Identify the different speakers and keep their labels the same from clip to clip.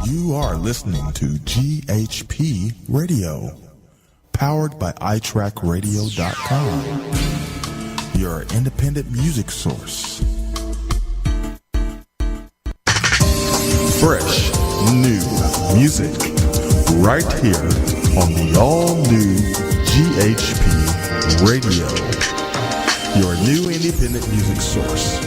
Speaker 1: You are listening to GHP Radio, powered by iTrackRadio.com, your independent music source. Fresh, new music, right here on the all-new GHP Radio, your new independent music source.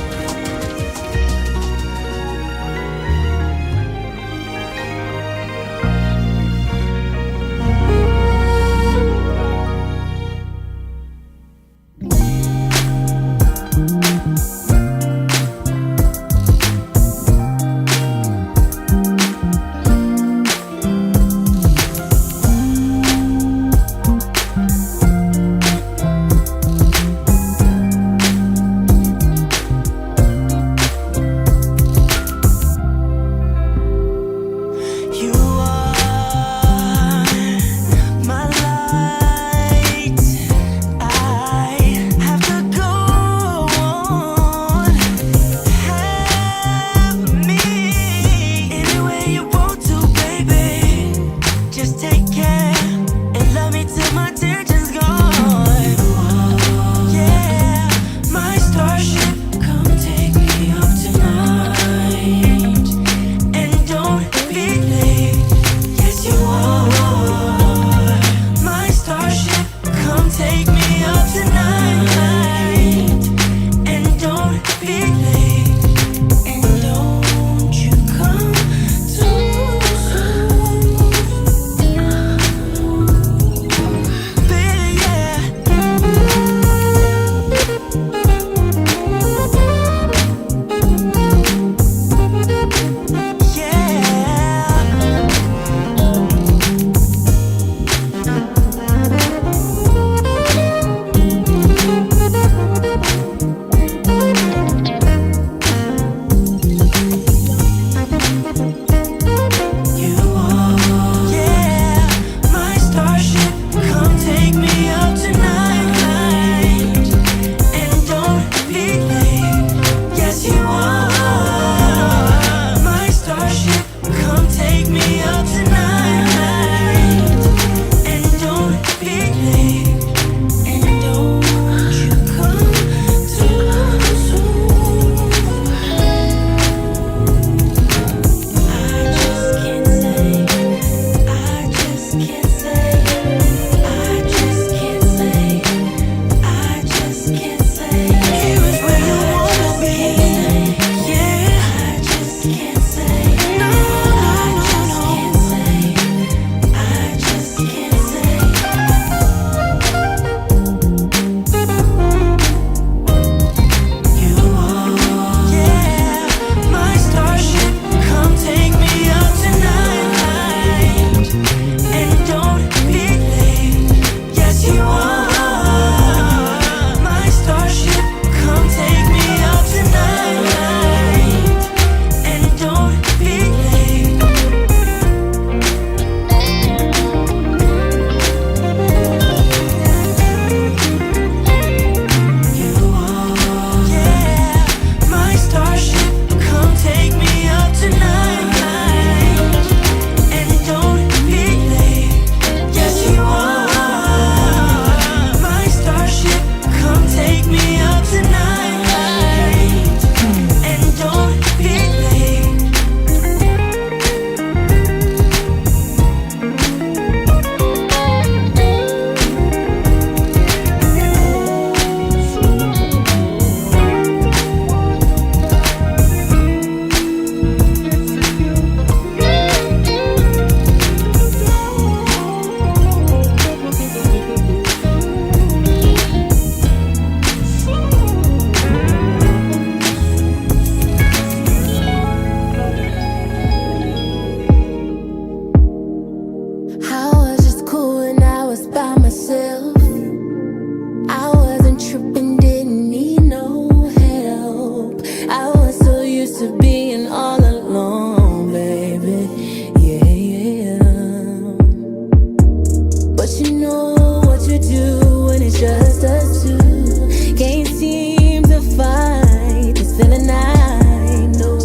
Speaker 2: Feeling I know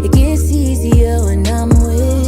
Speaker 2: it gets easier when I'm with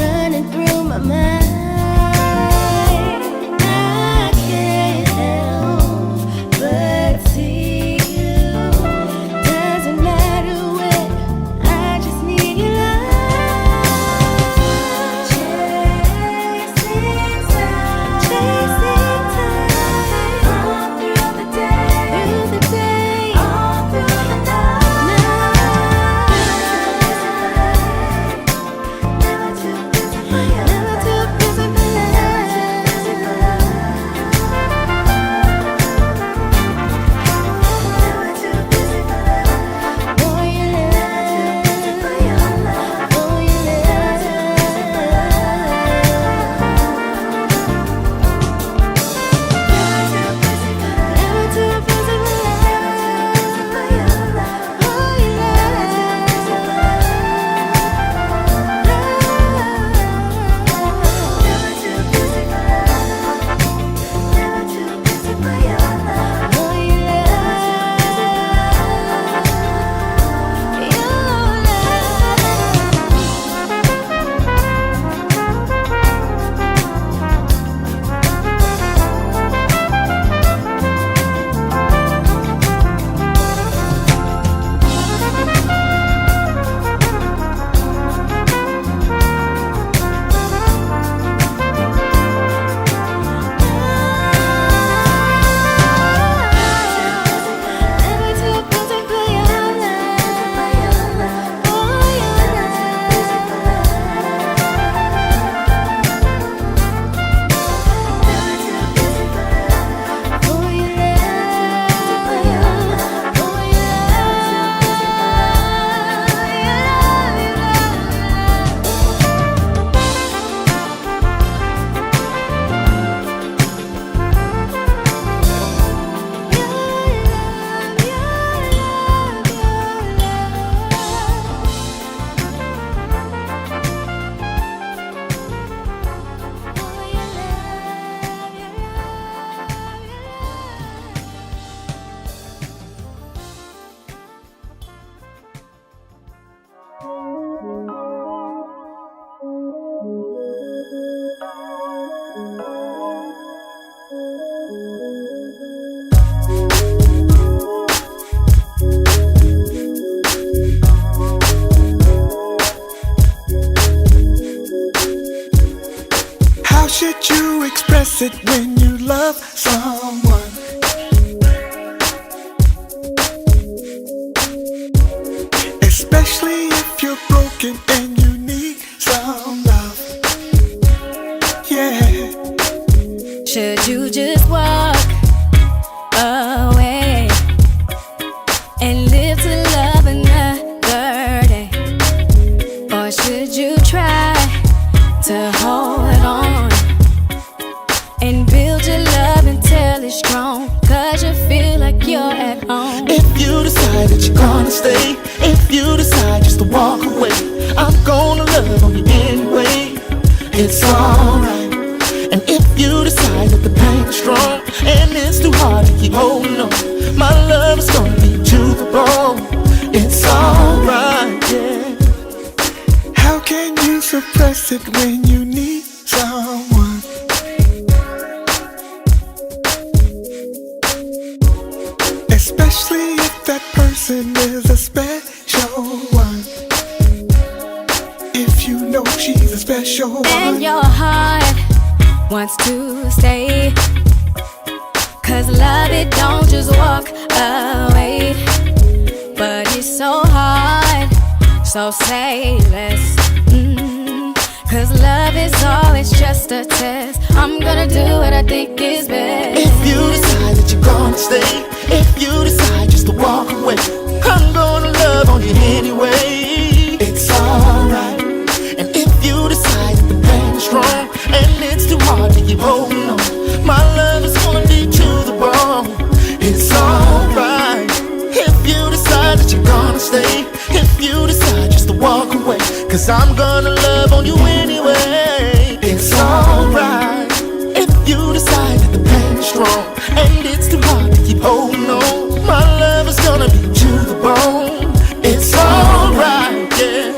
Speaker 2: running through my mind. I can't help but see you. Doesn't matter where, I just need your love. Chasing time, all through the day, all through the night. Never too busy for you, never too busy for love. Never too busy for love. For your love, for your love, for your love. Never too busy for love, for your love, for your
Speaker 3: How should you express it when you love someone? Especially if you're broken and you need some love. Yeah.
Speaker 2: Should you just walk away and live to love another day? Or should you try to hold on and build your love until it's strong? 'Cause you feel like you're at home.
Speaker 3: If you decide that you're gonna stay, if you decide just to walk away, I'm gonna love on you anyway. It's alright. And if you decide that the pain is strong and it's too hard to keep holding on, my love is gonna be to the bone. It's alright, yeah. How can you suppress it when you need someone? Especially if that person is a special one. If you know she's a special one.
Speaker 2: And your heart wants to stay, 'cause love, it don't just walk away. But it's so hard, so say less. 'Cause love is always just a test. I'm gonna do what I think is best.
Speaker 3: If you decide that you're gonna stay, if you decide just to walk away, I'm gonna love on you anyway. It's alright. And if you decide that the pain is strong and it's too hard to keep holding on, my love is gonna be to the bone. It's alright. If you decide that you're gonna stay, if you decide just to walk away, 'cause I'm gonna love on you anyway. It's alright. If you decide that the pain is strong and it's too hard to keep holding on, my love is gonna be to the bone. It's alright, yeah.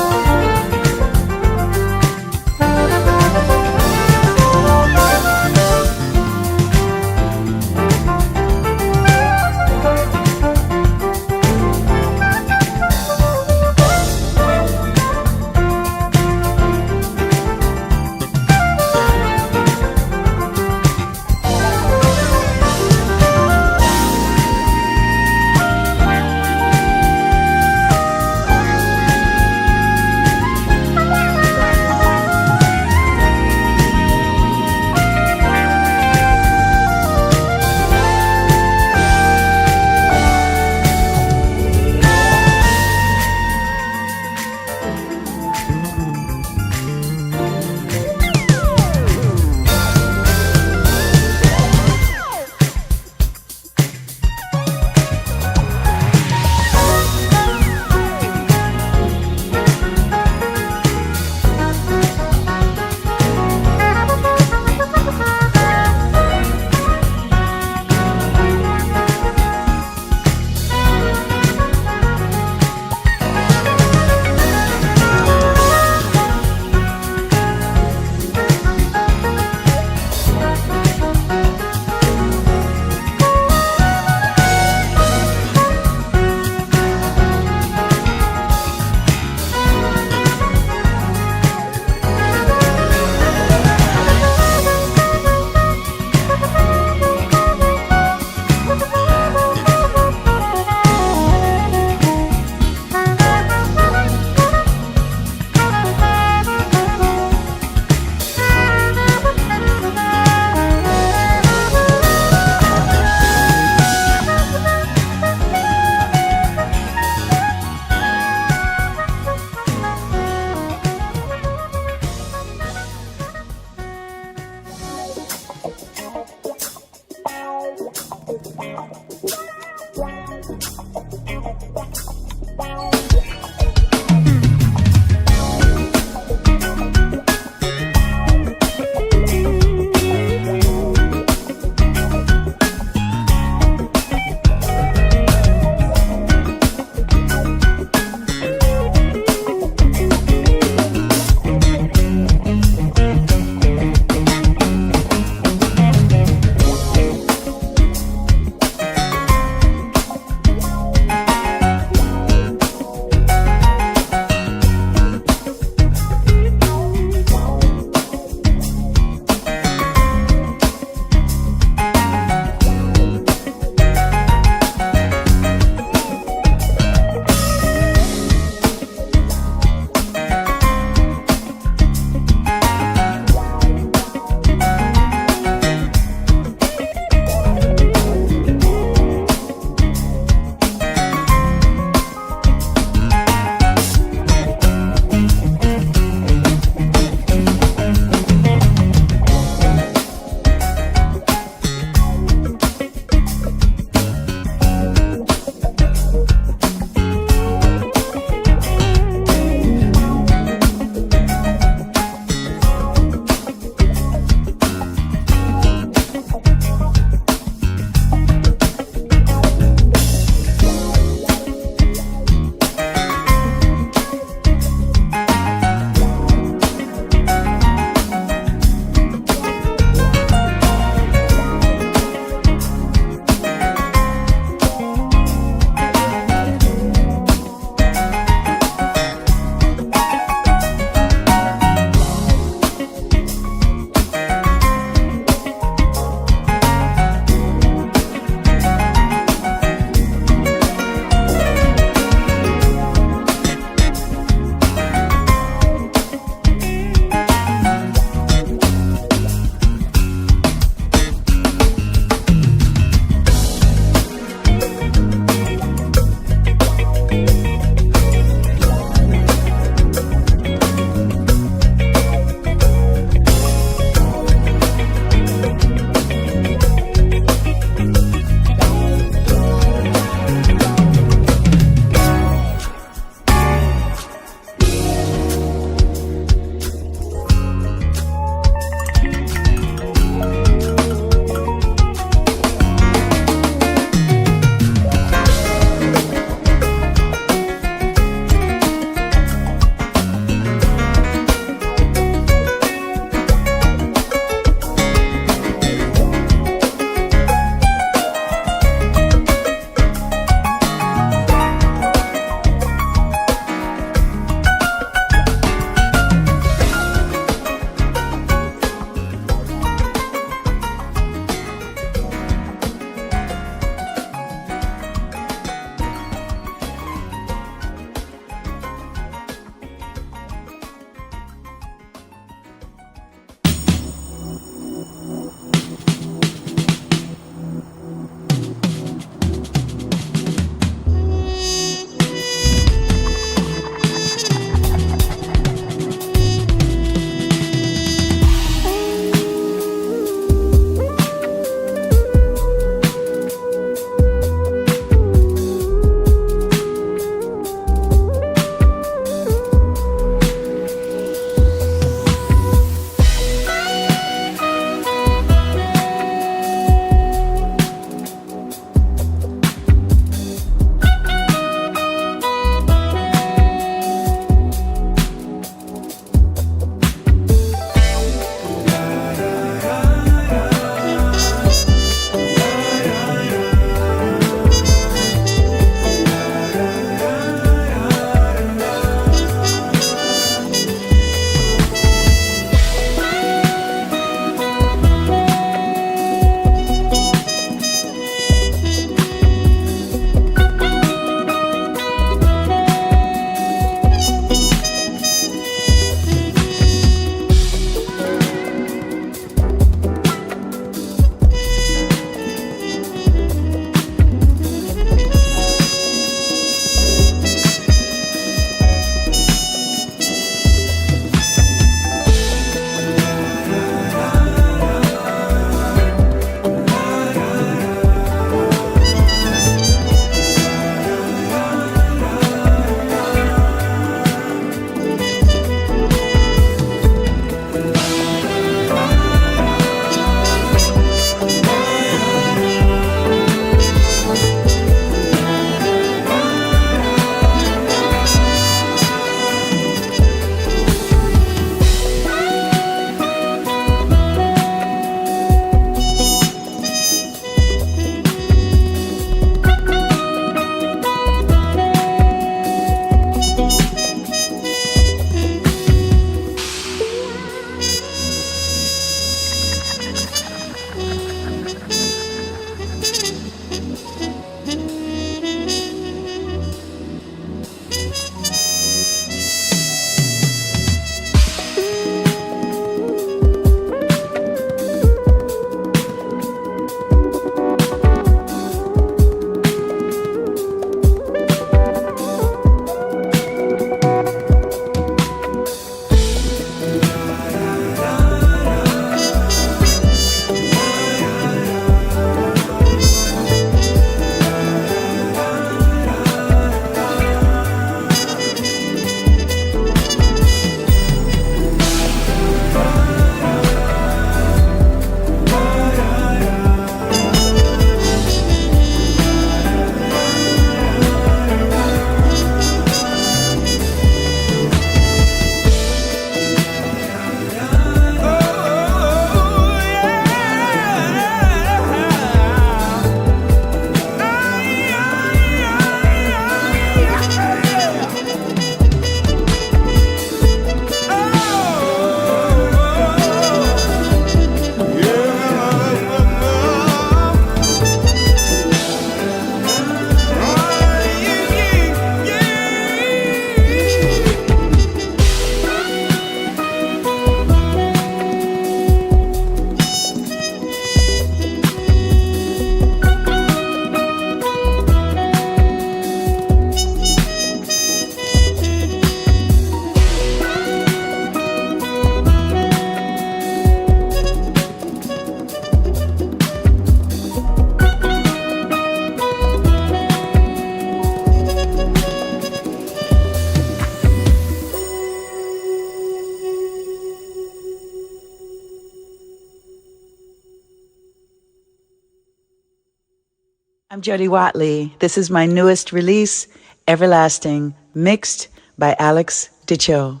Speaker 4: I'm Jody Watley. This is my newest release, Everlasting, mixed by Alex Dicho.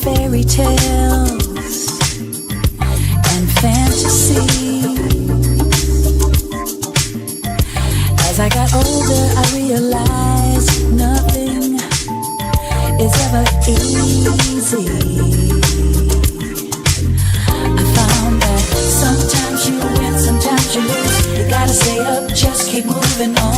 Speaker 5: Fairy tales and fantasy. As I got older, I realized nothing is ever easy. I found that sometimes you win, sometimes you lose. You gotta stay up, just keep moving on.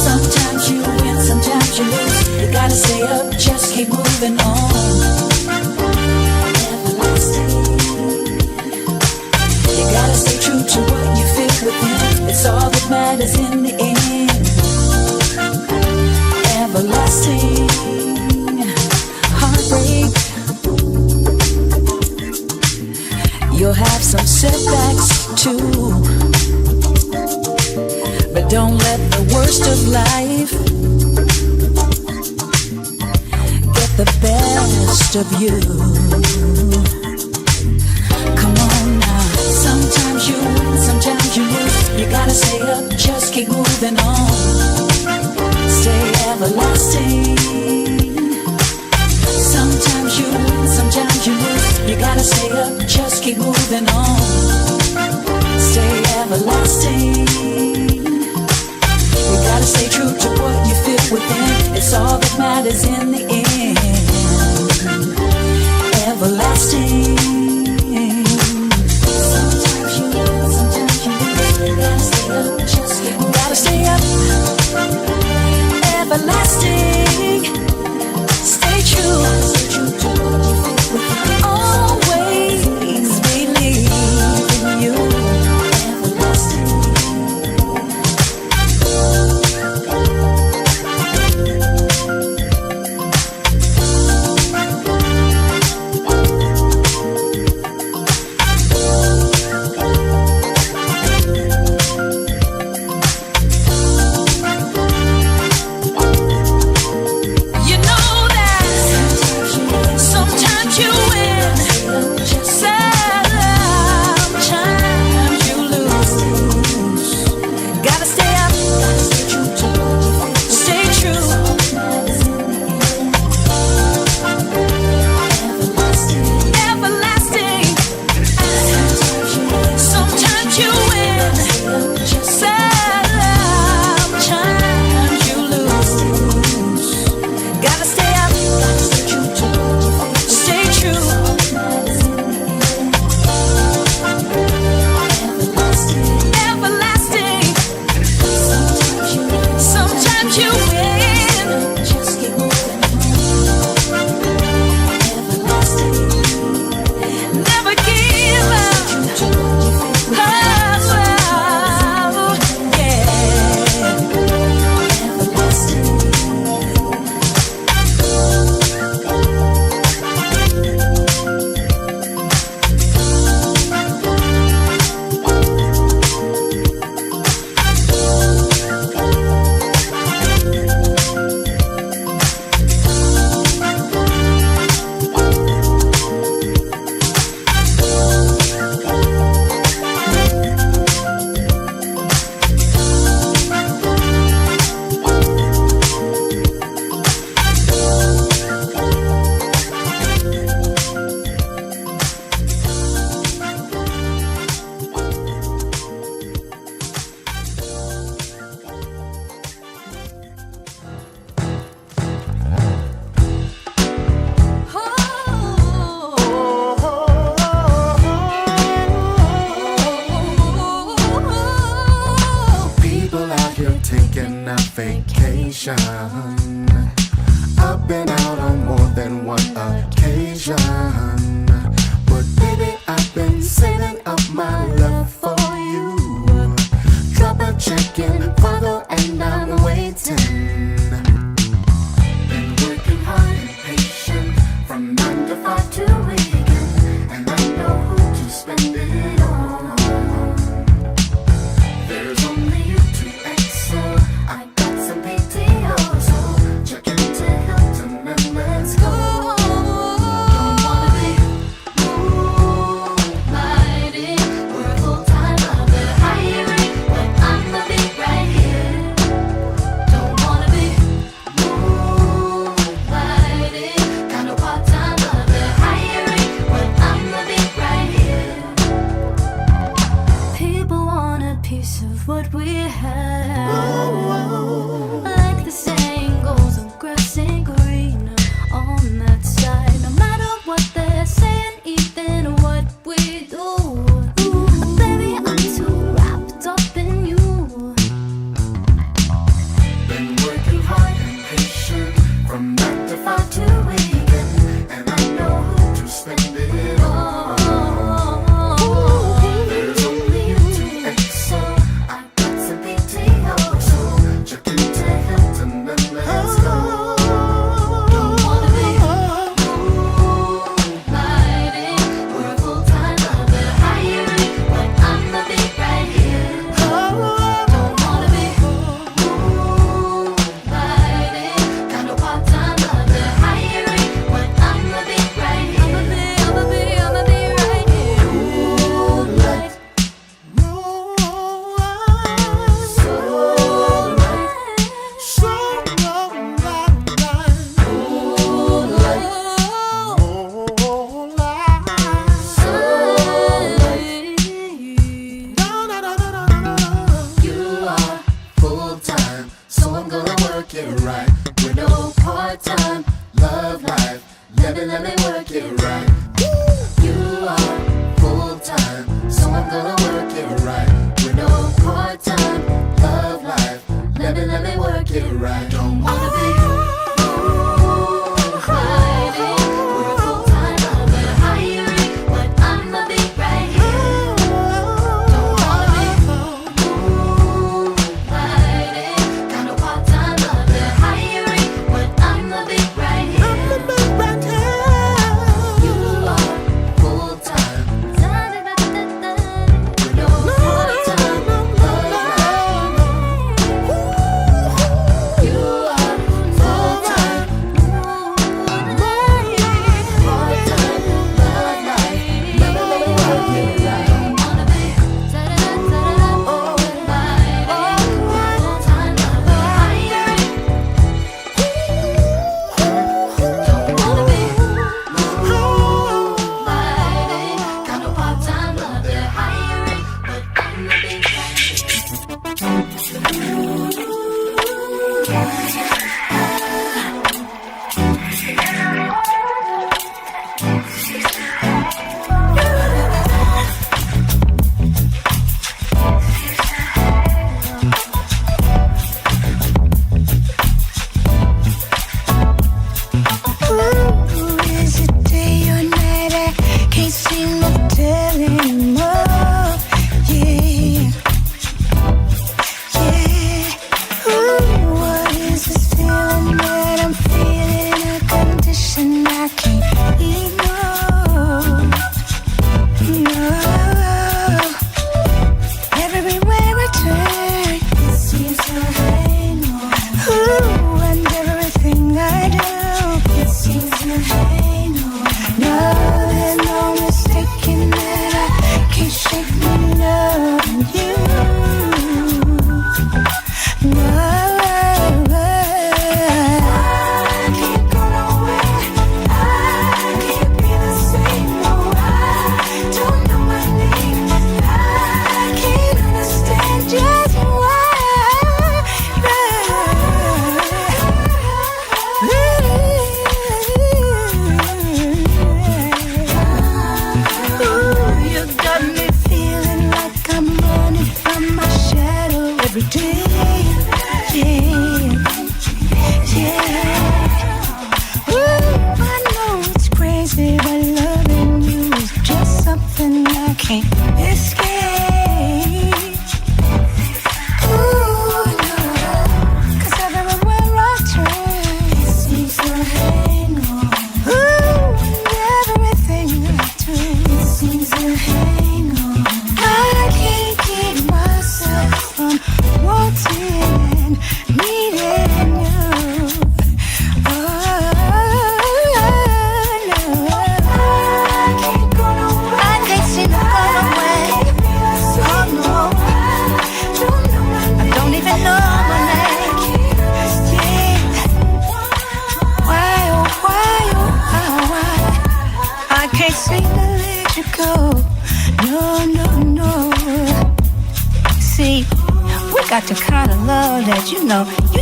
Speaker 5: Sometimes you lose, you gotta stay up, just keep moving on. Everlasting. You gotta stay true to what you feel within. It's all that matters in the end. Everlasting. Heartbreak. You'll have some setbacks too, but don't let the worst of life the best of you. Come on now. Sometimes you win, sometimes you lose. You gotta stay up, just keep moving on. Stay everlasting. Sometimes you win, sometimes you lose. You gotta stay up, just keep moving on. Stay everlasting. You gotta stay true to what you feel within. It's all that matters in the end. Everlasting. Sometimes you win, sometimes you lose. You gotta stay up, just gotta stay up. Everlasting. Stay true. To what you feel within. Always believe in you. Everlasting.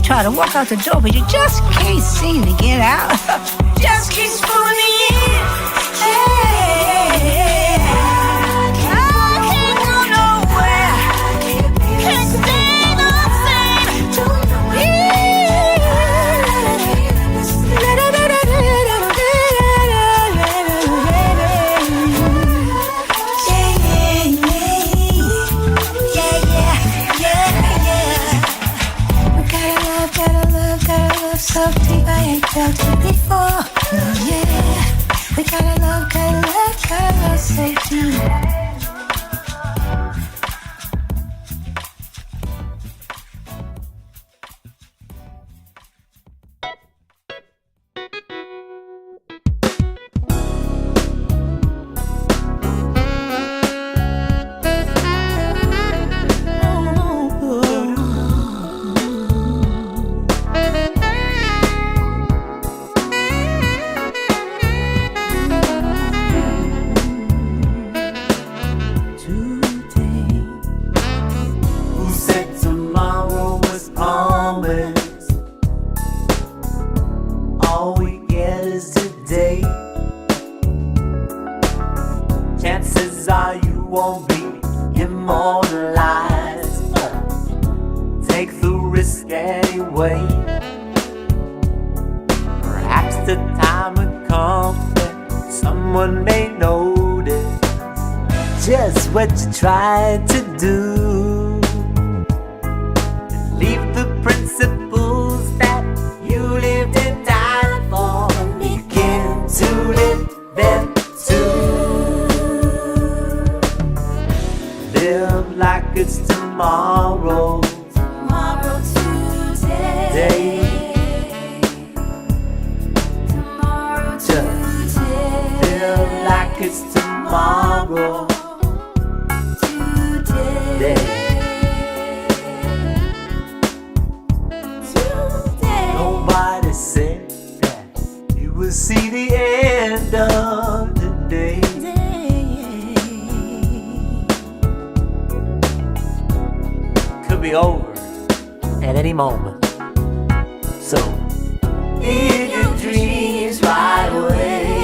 Speaker 6: Try to walk out the door, but you just can't seem to get out. Just keeps pulling me in. Hey, I can't go nowhere. Can't stay the same. So deep I ain't felt it before. Oh yeah, we gotta love so deep.
Speaker 7: What you tried to do, leave the principles that you lived and died for, begin to live them too. Live like it's tomorrow, today. Just live like it's tomorrow. Nobody said that you will see the end of the day. Could be over at any moment. So live your dreams right away.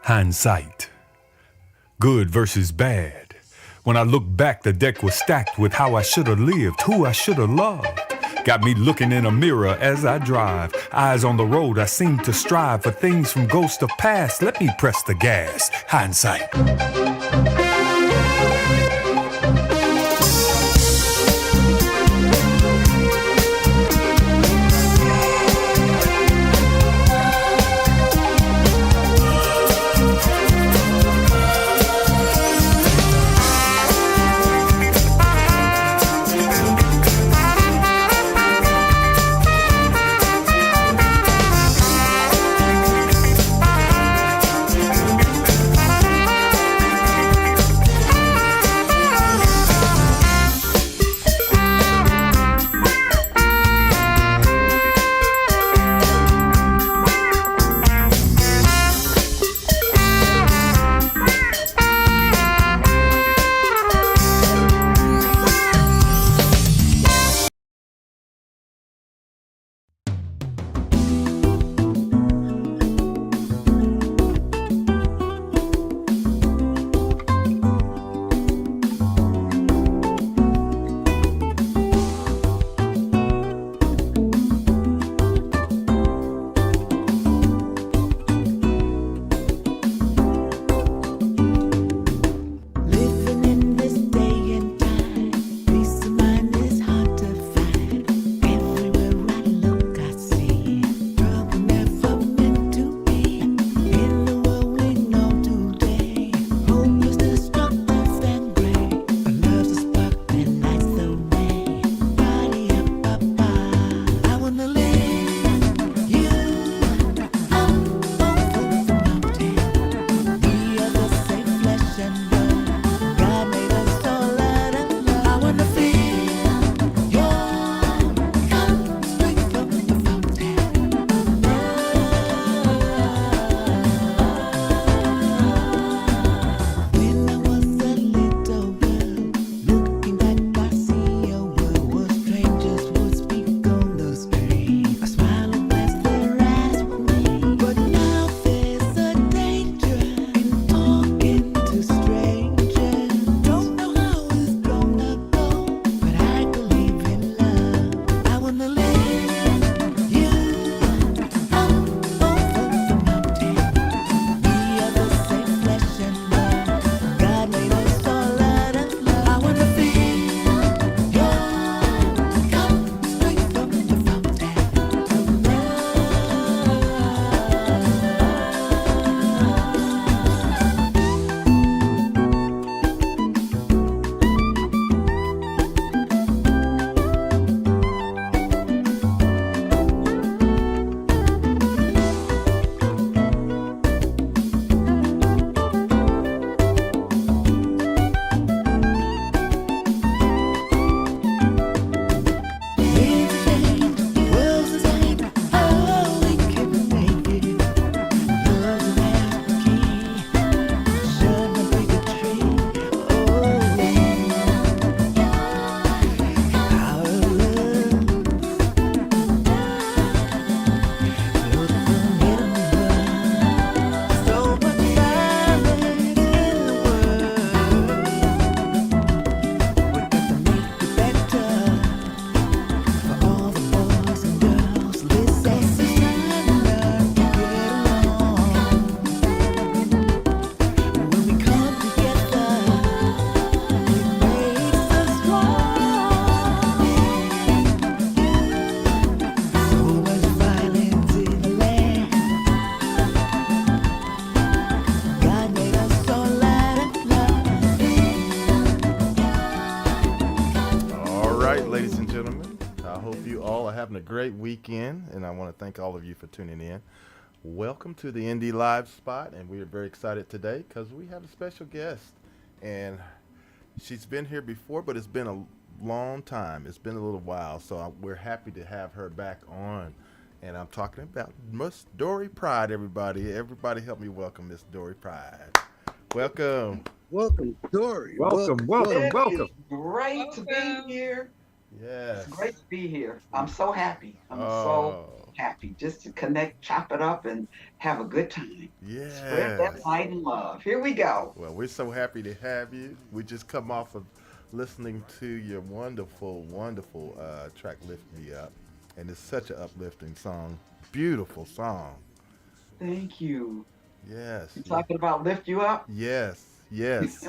Speaker 8: Hindsight. Good versus bad. When I look back, the deck was stacked with how I should have lived, who I should have loved. Got me looking in a mirror as I drive. Eyes on the road, I seem to strive for things from ghosts of past. Let me press the gas. Hindsight.
Speaker 9: having a great weekend, and I want to thank all of you for tuning in. Welcome to the Indie Live spot, and we are very excited today because we have a special guest, and she's been here before, but it's been a long time. It's been a little while, so we're happy to have her back on. And I'm talking about Miss Dorie Pride, everybody. Everybody help me welcome Miss Dorie Pride. Welcome.
Speaker 10: Welcome, Dorie.
Speaker 11: Welcome.
Speaker 12: It's great to be here.
Speaker 9: Yes.
Speaker 12: It's great to be here. I'm so happy. I'm so
Speaker 10: happy just to connect, chop it up, and have a good time. Spread that
Speaker 9: Yes.
Speaker 10: light and love. Here we go.
Speaker 9: Well, we're so happy to have you. We just come off of listening to your wonderful, wonderful track, Lift Me Up. And it's such an uplifting song. Beautiful song.
Speaker 10: Thank you.
Speaker 9: Yes.
Speaker 10: You talking about lift you up?
Speaker 9: Yes. Yes.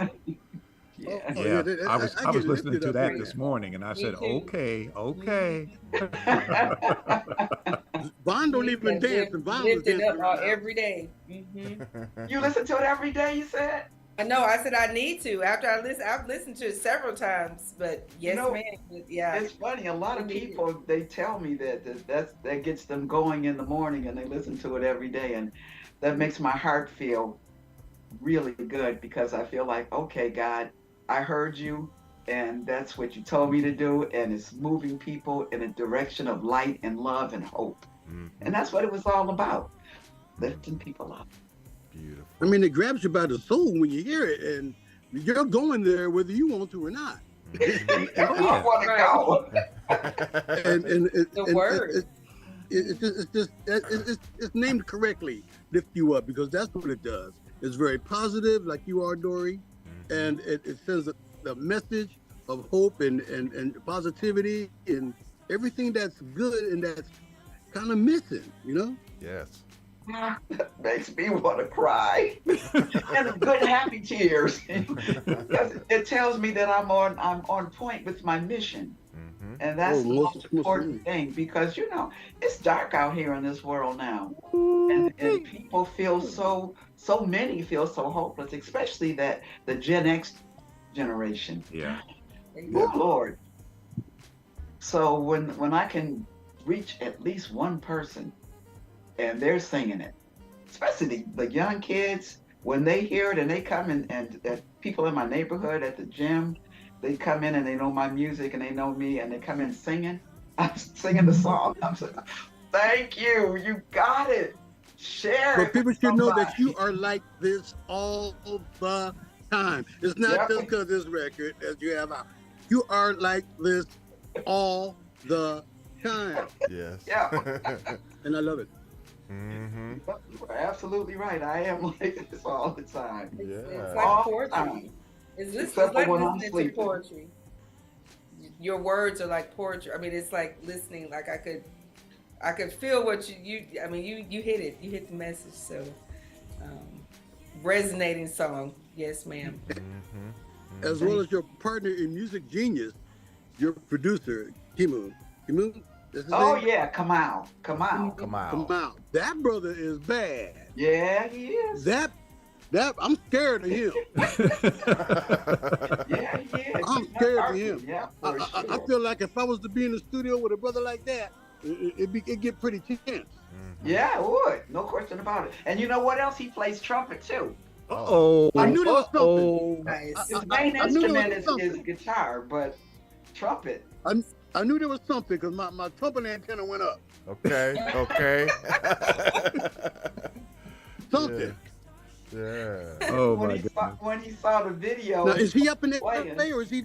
Speaker 10: Yeah.
Speaker 11: Yeah, I was
Speaker 12: get
Speaker 11: listening
Speaker 12: lifted
Speaker 11: to
Speaker 12: up
Speaker 11: that
Speaker 12: in
Speaker 11: this
Speaker 12: that.
Speaker 11: morning, and I said,
Speaker 13: too.
Speaker 11: okay, okay.
Speaker 12: Vaughn don't
Speaker 13: You
Speaker 12: even
Speaker 13: can
Speaker 12: dance, and Vaughn was
Speaker 13: lift it
Speaker 12: dancing
Speaker 13: up
Speaker 12: right now.
Speaker 13: every day.
Speaker 10: You listen to it every day, you said?
Speaker 13: I know. I said I need to. After I've listened to it several times. But yes,
Speaker 10: know,
Speaker 13: ma'am. Yeah.
Speaker 10: It's funny. A lot of
Speaker 13: We need it.
Speaker 10: people, they tell me that gets them going in the morning, and they listen to it every day, and that makes my heart feel really good, because I feel like, okay, God, I heard you, and that's what you told me to do, and it's moving people in a direction of light and love and hope. And that's what it was all about, lifting people up.
Speaker 9: Beautiful.
Speaker 12: I mean, it grabs you by the soul when you hear it, and you're going there whether you want to or not.
Speaker 10: I want to go.
Speaker 13: The word.
Speaker 12: It's named correctly, lift you up, because that's what it does. It's very positive, like you are, Dorie, and it sends the message of hope and positivity and everything that's good and that's kind of missing, you know?
Speaker 9: Yes.
Speaker 10: Makes me want to cry, and good happy tears, because it tells me that I'm on point with my mission, and that's the most important thing, because it's dark out here in this world now, and people feel so many feel so hopeless, especially the Gen X generation.
Speaker 11: Yeah.
Speaker 10: Oh Lord. So when I can reach at least one person, and they're singing it, especially the young kids, when they hear it and they come in, and people in my neighborhood at the gym, they come in and they know my music and they know me, and they come in singing. I'm singing the song. I'm saying, thank you, you got it. Share
Speaker 12: But
Speaker 10: it.
Speaker 12: people
Speaker 10: with
Speaker 12: should know that
Speaker 10: somebody.
Speaker 12: you are like this all the time. It's not
Speaker 10: Yep.
Speaker 12: just because this record that you have out. You are like this all the time.
Speaker 9: Yes.
Speaker 10: Yeah.
Speaker 12: And I love it.
Speaker 10: You are absolutely right. I am like this all the time.
Speaker 13: It's
Speaker 9: Yeah.
Speaker 13: like
Speaker 10: All the
Speaker 13: poetry.
Speaker 10: time.
Speaker 13: It's
Speaker 10: Except for
Speaker 13: like
Speaker 10: when I'm
Speaker 13: listening to
Speaker 10: sleeping.
Speaker 13: poetry. Your words are like poetry. I mean, it's like listening. Like I could feel what you hit it. You hit the message. So, resonating song. Yes, ma'am.
Speaker 12: As well as your partner in Music Genius, your producer, Kimu. Kimu? That's his
Speaker 10: Oh
Speaker 12: name?
Speaker 10: yeah, come out.
Speaker 9: Come out.
Speaker 12: Come out. That brother is bad.
Speaker 10: Yeah, he is.
Speaker 12: That I'm scared of him.
Speaker 10: Yeah, he is.
Speaker 12: I'm
Speaker 10: He's my
Speaker 12: scared of
Speaker 10: partner.
Speaker 12: him.
Speaker 10: Yeah,
Speaker 12: I
Speaker 10: for sure.
Speaker 12: feel like if I was to be in the studio with a brother like that, it'd get pretty tense.
Speaker 10: Yeah, it would. No question about it. And you know what else? He plays trumpet too.
Speaker 11: Uh-oh.
Speaker 12: I knew there was something.
Speaker 13: Nice.
Speaker 10: His main
Speaker 12: I knew there was
Speaker 10: instrument is
Speaker 12: something.
Speaker 10: guitar, but trumpet.
Speaker 12: I knew there was something because my trumpet antenna went up.
Speaker 9: Okay. Okay.
Speaker 12: Something.
Speaker 9: Yeah.
Speaker 11: Oh
Speaker 10: when
Speaker 11: my
Speaker 10: he
Speaker 11: goodness.
Speaker 10: when he saw the video.
Speaker 12: Now, is he up in
Speaker 10: playing.
Speaker 12: LA or is he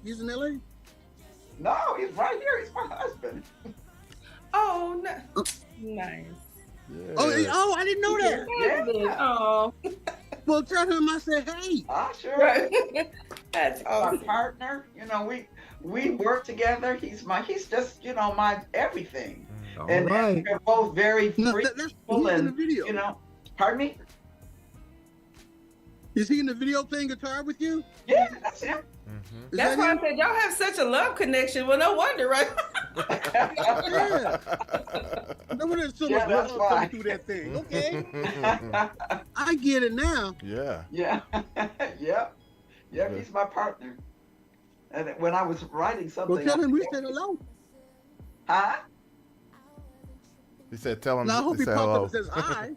Speaker 12: he's in LA?
Speaker 10: No, he's right here. He's my husband.
Speaker 13: Oh, no. Nice.
Speaker 9: Yeah.
Speaker 12: Oh, I didn't know that.
Speaker 10: Yeah.
Speaker 13: Oh,
Speaker 12: Well, tell him I said, hey.
Speaker 10: Ah, sure.
Speaker 13: right. That's
Speaker 10: Our
Speaker 13: awesome.
Speaker 10: partner. We work together. He's just my everything.
Speaker 11: All
Speaker 10: And
Speaker 11: right.
Speaker 10: we're both very
Speaker 12: No,
Speaker 10: free
Speaker 12: that's
Speaker 10: people,
Speaker 12: he's in the
Speaker 10: and
Speaker 12: video.
Speaker 10: pardon me.
Speaker 12: Is he in the video playing guitar with you?
Speaker 10: Yeah, that's him.
Speaker 12: Is
Speaker 13: That's
Speaker 12: that
Speaker 13: why
Speaker 12: him?
Speaker 13: I said y'all have such a love connection. Well, no wonder, right?
Speaker 12: Yeah. No, there's so
Speaker 10: Yeah,
Speaker 12: much
Speaker 10: that's
Speaker 12: love
Speaker 10: why.
Speaker 12: coming through that thing. Okay. I get it now.
Speaker 9: Yeah.
Speaker 10: Yeah, yep. He's my partner. And when I was writing something,
Speaker 12: Well, tell him we said hello.
Speaker 10: Huh?
Speaker 9: He said, "Tell him."
Speaker 12: Now, I hope
Speaker 9: he
Speaker 12: he
Speaker 9: said
Speaker 12: pops
Speaker 9: hello.
Speaker 12: up and says hi.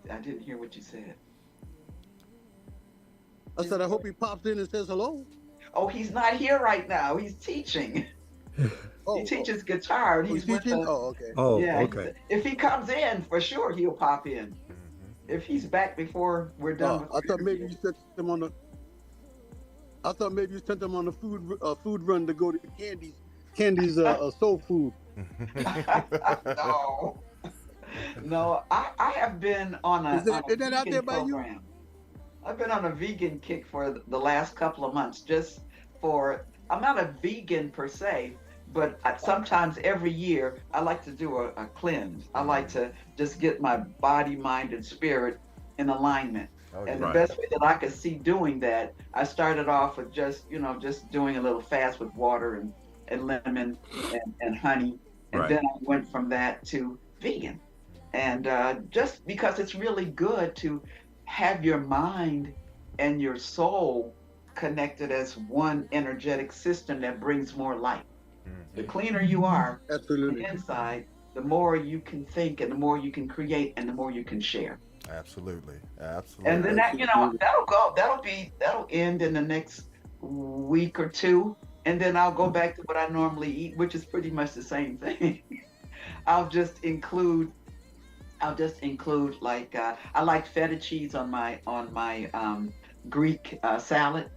Speaker 10: I didn't hear what you said.
Speaker 12: I said, I hope he pops in and says hello.
Speaker 10: Oh, he's not here right now. He's teaching.
Speaker 12: Oh,
Speaker 10: He teaches guitar, and
Speaker 12: he's
Speaker 10: he's with
Speaker 12: teaching?
Speaker 10: us.
Speaker 12: Oh, okay.
Speaker 11: Oh,
Speaker 10: Yeah,
Speaker 11: okay.
Speaker 10: if he comes in, for sure he'll pop in. If he's back before we're done.
Speaker 12: I thought maybe you sent him on the. I thought maybe you sent him on a food run to go to Candy's Candy's soul food.
Speaker 10: No, no. I have been on a,
Speaker 12: Is that,
Speaker 10: on a
Speaker 12: is that out there
Speaker 10: vegan
Speaker 12: by you?
Speaker 10: program. I've been on a vegan kick for the last couple of months, just for, I'm not a vegan per se, but sometimes every year I like to do a cleanse. I like to just get my body, mind, and spirit in alignment.
Speaker 9: Oh,
Speaker 10: And
Speaker 9: yeah.
Speaker 10: the best way that I could see doing that, I started off with just, just doing a little fast with water and lemon and honey. And
Speaker 11: Right.
Speaker 10: then I went from that to vegan. And just because it's really good to have your mind and your soul connected as one energetic system that brings more light. The cleaner you are on
Speaker 12: Absolutely.
Speaker 10: the inside, the more you can think and the more you can create and the more you can share.
Speaker 9: Absolutely. Absolutely.
Speaker 10: And then that, that'll end in the next week or two. And then I'll go back to what I normally eat, which is pretty much the same thing. I'll just include like I like feta cheese on my Greek salad,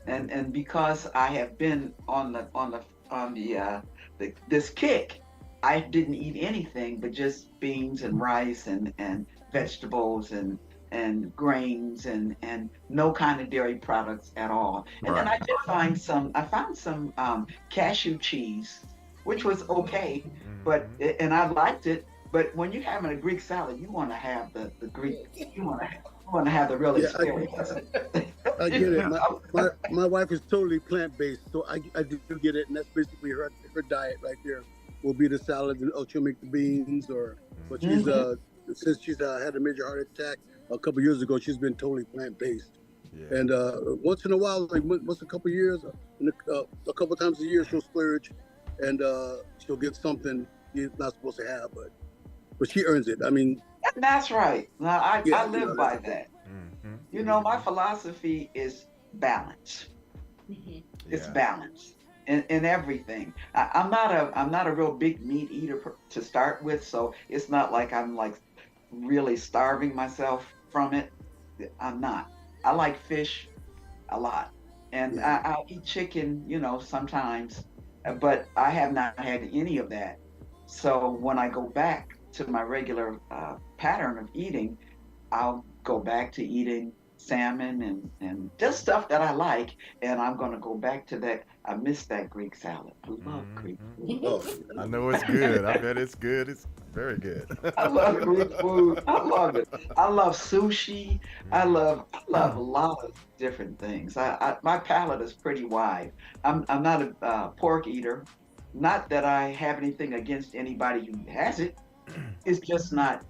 Speaker 10: and because I have been on this kick, I didn't eat anything but just beans and rice and vegetables and grains and no kind of dairy products at all. And then I found some cashew cheese, which was okay, but and I liked it. But when you're having a Greek salad, you want to have the Greek. You want to have the real experience.
Speaker 12: I get it. My wife is totally plant-based, so I do get it, and that's basically her diet right there. Will be the salad, and she'll make the beans, but she's since she's had a major heart attack a couple years ago, she's been totally plant-based. Yeah. And once in a while, like once a couple years, a couple times a year, she'll splurge, and she'll get something she's not supposed to have, but she earns it. I mean,
Speaker 10: that's right. Now, I live by that. You know, my philosophy is balance. It's balance in everything. I'm not a real big meat eater to start with, so it's not like I'm like really starving myself from it. I'm not. I like fish a lot, and I'll eat chicken, sometimes, but I have not had any of that. So when I go back to my regular pattern of eating, I'll go back to eating salmon and just stuff that I like, and I'm going to go back to that. I miss that Greek salad. I love Greek food.
Speaker 9: Oh, I know it's good. I bet it's good. It's very good.
Speaker 10: I love Greek food. I love it. I love sushi. I love a lot of different things. My palate is pretty wide. I'm not a pork eater. Not that I have anything against anybody who has it. It's just not,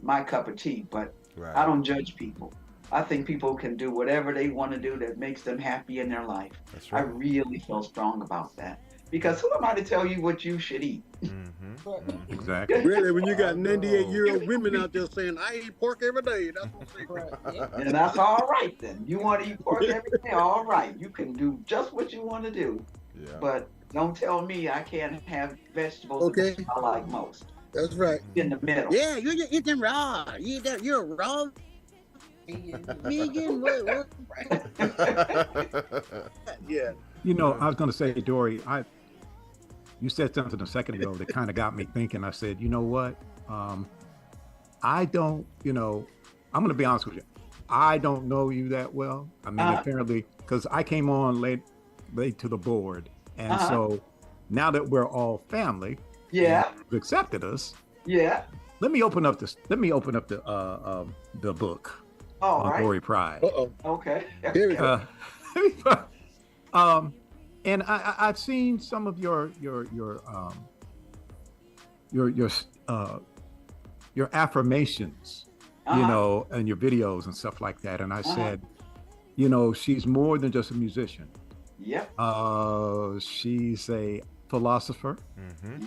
Speaker 10: my cup of tea. But I don't judge people. I think people can do whatever they want to do that makes them happy in their life.
Speaker 9: That's right.
Speaker 10: I really feel strong about that. Because who am I to tell you what you should eat?
Speaker 11: Exactly.
Speaker 12: Really, when you got 98-year-old women out there saying, I eat pork every day, that's what I'm saying.
Speaker 10: And that's all right then. You want to eat pork every day? All right. You can do just what you want to do.
Speaker 9: Yeah.
Speaker 10: But don't tell me I can't have vegetables that I like most.
Speaker 12: That's right.
Speaker 10: In the middle.
Speaker 12: Yeah, you eat them raw. You're raw vegan. What? Yeah.
Speaker 11: I was going to say, Dorie, you said something a second ago that kind of got me thinking. I said, you know what? I don't, I'm going to be honest with you. I don't know you that well. I mean, apparently, because I came on late to the board. And so now that we're all family, you've accepted us.
Speaker 10: Yeah.
Speaker 11: Let me open up the book on Dorie Pride.
Speaker 10: Okay.
Speaker 12: Here we go.
Speaker 11: And I've seen some of your affirmations, and your videos and stuff like that. And I said, she's more than just a musician.
Speaker 10: Yep.
Speaker 11: She's a philosopher.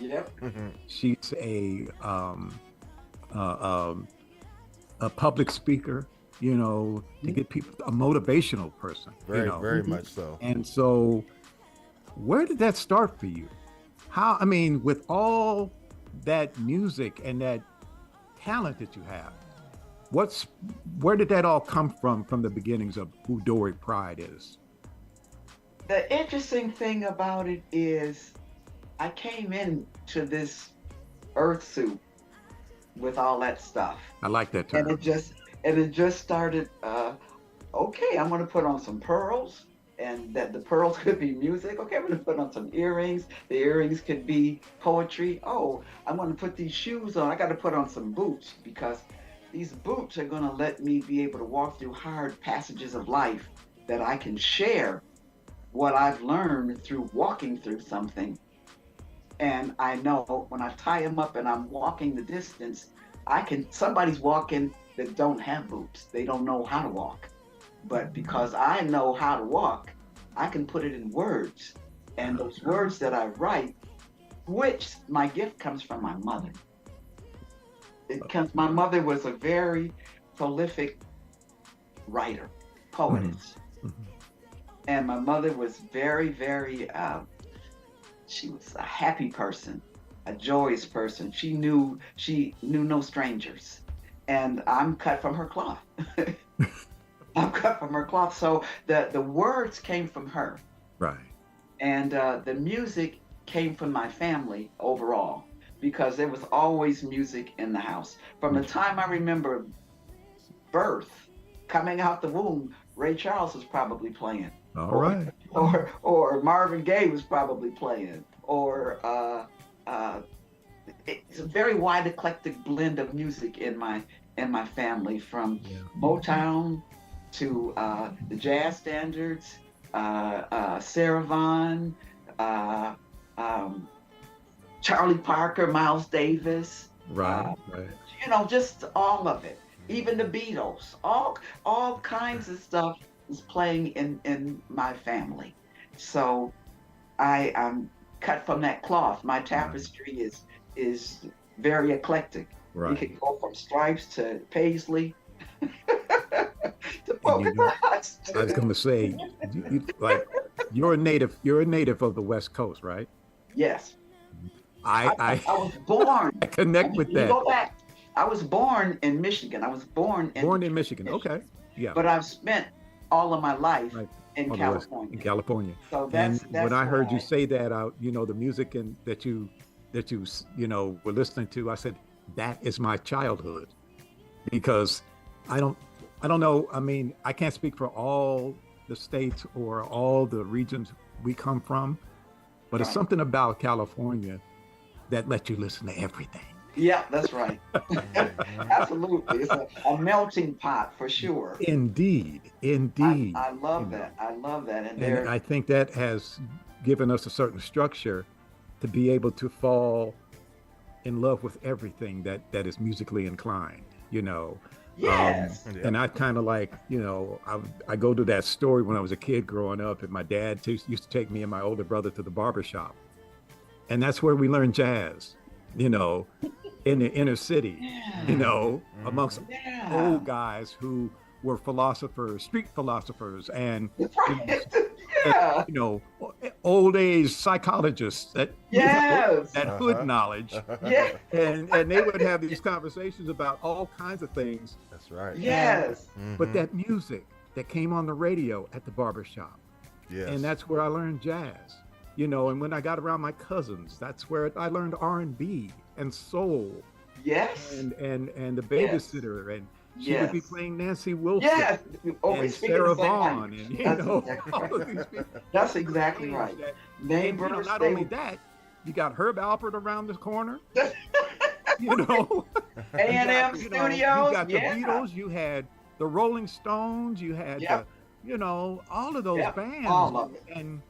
Speaker 10: Yep.
Speaker 11: She's a public speaker. To get people, a motivational person.
Speaker 9: Very much so.
Speaker 11: And so, where did that start for you? With all that music and that talent that you have, where did that all come from the beginnings of who Dorie Pride is?
Speaker 10: The interesting thing about it is I came into this earth suit with all that stuff.
Speaker 11: I like that
Speaker 10: And
Speaker 11: term.
Speaker 10: it just started, okay, I'm gonna put on some pearls, and that the pearls could be music. Okay, I'm gonna put on some earrings. The earrings could be poetry. Oh, I'm gonna put these shoes on. I gotta put on some boots because these boots are gonna let me be able to walk through hard passages of life that I can share what I've learned through walking through something. And I know when I tie them up and I'm walking the distance, somebody's walking that don't have boots. They don't know how to walk. But because I know how to walk, I can put it in words. And those words that I write, which my gift comes from my mother. My mother was a very prolific writer, poetess. And my mother was very, very, she was a happy person, a joyous person. She knew no strangers. And I'm cut from her cloth. I'm cut from her cloth. So the words came from her.
Speaker 11: Right.
Speaker 10: And the music came from my family overall, because there was always music in the house. From the time I remember birth, coming out the womb, Ray Charles was probably playing.
Speaker 11: All right.
Speaker 10: Or Marvin Gaye was probably playing. Or it's a very wide eclectic blend of music in my family, from Motown to the jazz standards, Sarah Vaughan, Charlie Parker, Miles Davis.
Speaker 11: Right.
Speaker 10: Just all of it. Even the Beatles. All kinds of stuff is playing in my family. So I'm cut from that cloth. My tapestry is very eclectic.
Speaker 11: Right.
Speaker 10: You can go from stripes to paisley to polka dots.
Speaker 11: I was going to say, you're a native of the West Coast, right?
Speaker 10: Yes.
Speaker 11: I
Speaker 10: was born.
Speaker 11: I connect with that.
Speaker 10: Go back. I was born in Michigan. I was born in
Speaker 11: Michigan. Okay. Yeah.
Speaker 10: But I've spent all of my life in California.
Speaker 11: In California.
Speaker 10: So that's
Speaker 11: when I heard you say that, the music that you were listening to, I said, that is my childhood, because I don't know. I mean, I can't speak for all the states or all the regions we come from, but it's something about California that lets you listen to everything.
Speaker 10: Yeah, that's right. Absolutely. It's a melting pot for sure.
Speaker 11: Indeed.
Speaker 10: I love that. I love that.
Speaker 11: And I think that has given us a certain structure to be able to fall in love with everything that is musically inclined,
Speaker 10: Yes.
Speaker 11: And I kind of I go to that story when I was a kid growing up, and my dad used to take me and my older brother to the barber shop. And that's where we learned jazz, in the inner city, amongst old guys who were street philosophers, and old age psychologists that hood knowledge.
Speaker 10: Yeah.
Speaker 11: And they would have these conversations about all kinds of things.
Speaker 9: That's right.
Speaker 10: Yes.
Speaker 11: But that music that came on the radio at the barbershop.
Speaker 9: Yes.
Speaker 11: And that's where I learned jazz. And when I got around my cousins, that's where I learned R&B and soul.
Speaker 10: Yes.
Speaker 11: And the babysitter, and she would be playing Nancy Wilson.
Speaker 10: Yes.
Speaker 11: And Sarah Vaughan, and all of these people.
Speaker 10: That's exactly right. Neighbors.
Speaker 11: Not only that, you got Herb Alpert around the corner. A&M
Speaker 10: Studios.
Speaker 11: You got the Beatles. You had the Rolling Stones. You had all of those bands.
Speaker 10: All of it.
Speaker 11: And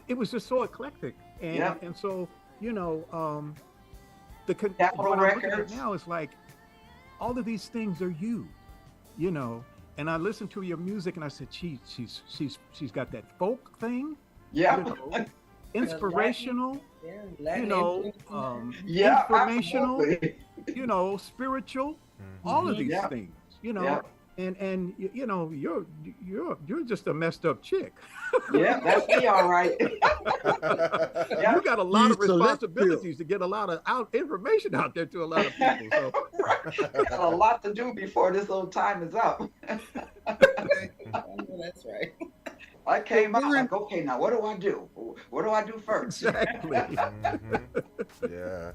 Speaker 11: it was just so eclectic. And so the
Speaker 10: Capitol Records
Speaker 11: now is like, all of these things are you. And I listened to your music and I said, she's got that folk thing.
Speaker 10: Yeah.
Speaker 11: Inspirational. Informational.
Speaker 10: Absolutely.
Speaker 11: Spiritual. All of these things. And you're just a messed up chick.
Speaker 10: Yeah, that's me, all right.
Speaker 11: You got a lot of responsibilities to get a lot of information out there to a lot of people. So
Speaker 10: got a lot to do before this little time is up.
Speaker 13: That's right.
Speaker 10: I came out like, okay, now what do I do? What do I do first?
Speaker 11: Exactly.
Speaker 9: Yeah.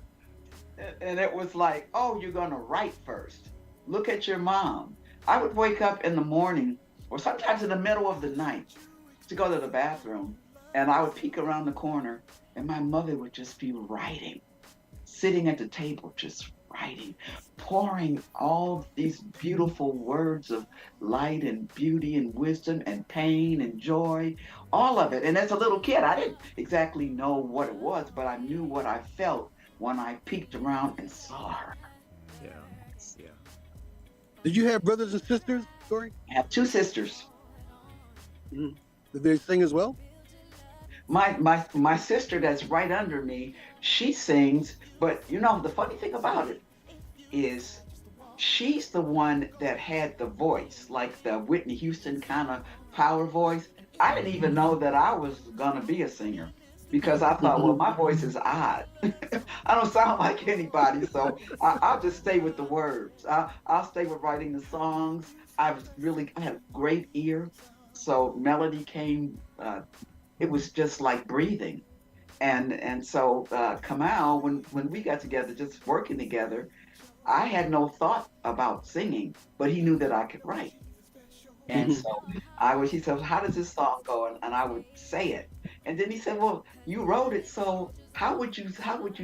Speaker 10: And it was like, oh, you're going to write first. Look at your mom. I would wake up in the morning or sometimes in the middle of the night to go to the bathroom, and I would peek around the corner, and my mother would just be writing, sitting at the table, just writing, pouring all these beautiful words of light and beauty and wisdom and pain and joy, all of it. And as a little kid, I didn't exactly know what it was, but I knew what I felt when I peeked around and saw her.
Speaker 11: Yeah. Yeah.
Speaker 12: Did you have brothers and sisters, Dorie?
Speaker 10: I have two sisters.
Speaker 12: Mm. Did they sing as well?
Speaker 10: My sister that's right under me, she sings, but you know, the funny thing about it is she's the one that had the voice, like the Whitney Houston kind of power voice. I didn't even know that I was gonna be a singer because I thought, well, my voice is odd. I don't sound like anybody, so I'll just stay with the words. I'll stay with writing the songs. I had a great ear, so melody came. It was just like breathing, and so Kamal, when we got together, just working together, I had no thought about singing, but he knew that I could write. And so he said, how does this song go? And I would say it. And then he said, well, you wrote it, so how would you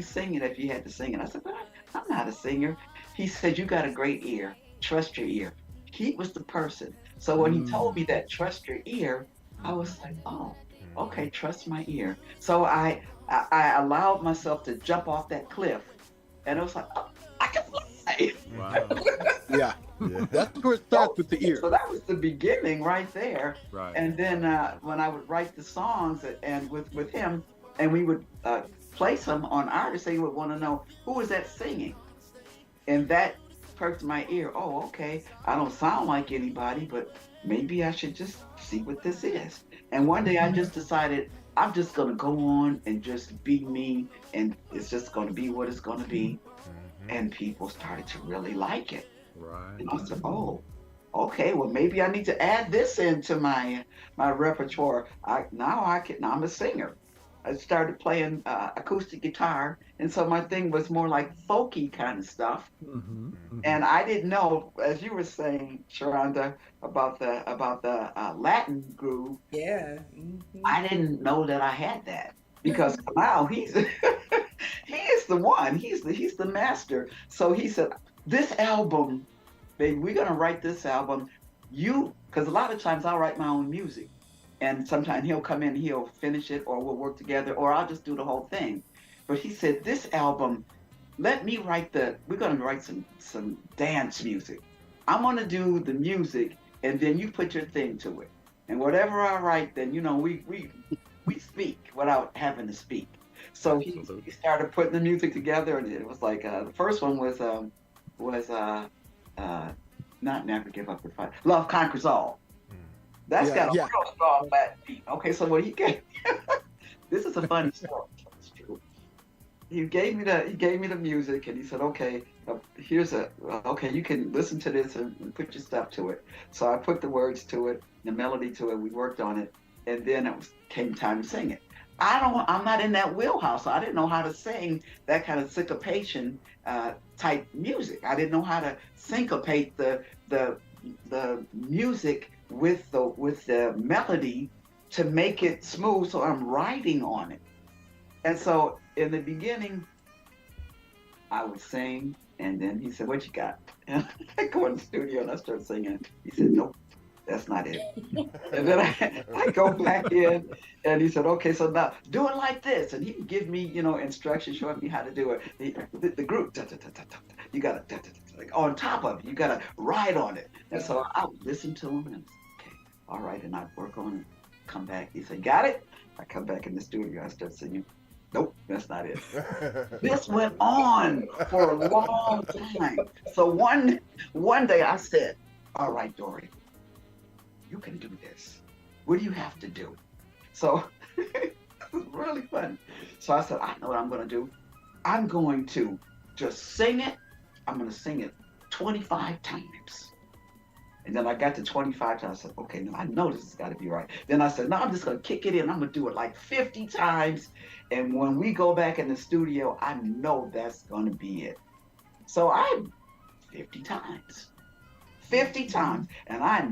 Speaker 10: sing it if you had to sing it? I said, but I'm not a singer. He said, you got a great ear. Trust your ear. He was the person. So when he told me that, trust your ear, I was like, oh, okay, trust my ear. So I allowed myself to jump off that cliff, and it was like, oh, I can fly.
Speaker 11: Wow.
Speaker 12: Yeah. That's where it starts with the ear.
Speaker 10: So that was the beginning right there.
Speaker 11: Right.
Speaker 10: And then when I would write the songs and with him, and we would place them on Artist, he would want to know, who is that singing? And that perked my ear. Oh, okay. I don't sound like anybody, but maybe I should just see what this is. And one day I just decided I'm just going to go on and just be me, and it's just going to be what it's going to be. And people started to really like it.
Speaker 11: Right.
Speaker 10: And I said, oh, okay, well, maybe I need to add this into my repertoire. Now I'm a singer. I started playing acoustic guitar, and so my thing was more like folky kind of stuff. And I didn't know, as you were saying, Sharonda, about the Latin groove.
Speaker 13: Yeah.
Speaker 10: I didn't know that I had that because Kamau, he is the one. He's the master. So he said, this album, baby, we're gonna write this album. Because a lot of times I'll write my own music. And sometimes he'll come in, he'll finish it, or we'll work together, or I'll just do the whole thing. But he said, this album, let me we're going to write some dance music. I'm going to do the music, and then you put your thing to it. And whatever I write, then, we speak without having to speak. So he started putting the music together, and it was like, the first one was not Never Give Up the Fight. Love Conquers All. That's got a real strong Latin beat. Okay, so what he gave this is a funny story. It's true. He gave me the music, and he said, okay, okay, you can listen to this and put your stuff to it. So I put the words to it, the melody to it. We worked on it, and then came time to sing it. I'm not in that wheelhouse, so I didn't know how to sing that kind of syncopation type music. I didn't know how to syncopate the music with the melody to make it smooth, so I'm writing on it. And so in the beginning, I would sing, and then he said, what you got? And I go in the studio and I start singing. He said, nope, that's not it. And then I go back in, and he said, okay, so now do it like this. And he would give me, instructions, showing me how to do it. The group, you got to, like on top of it, you got to ride on it. And so I would listen to him, and okay, all right, and I'd work on it, come back. He said, got it? I come back in the studio, I start singing. Nope, that's not it. This went on for a long time. So one day I said, all right, Dorie, you can do this. What do you have to do? So it was really fun. So I said, I know what I'm going to do. I'm going to just sing it. I'm going to sing it 25 times. And then I got to 25 times. I said, okay, no, I know this has got to be right. Then I said, no, I'm just going to kick it in. I'm going to do it like 50 times. And when we go back in the studio, I know that's going to be it. So 50 times. 50 times. And I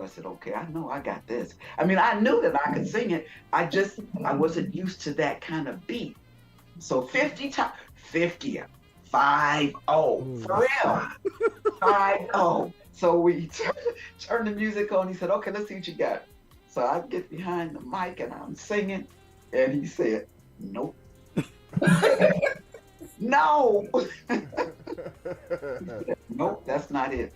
Speaker 10: said, okay, I know I got this. I mean, I knew that I could sing it. I wasn't used to that kind of beat. So 50 times, 50, 5-0, for real, 5-0. So we turned the music on. He said, okay, let's see what you got. So I get behind the mic and I'm singing. And he said, nope. No. Nope, that's not it.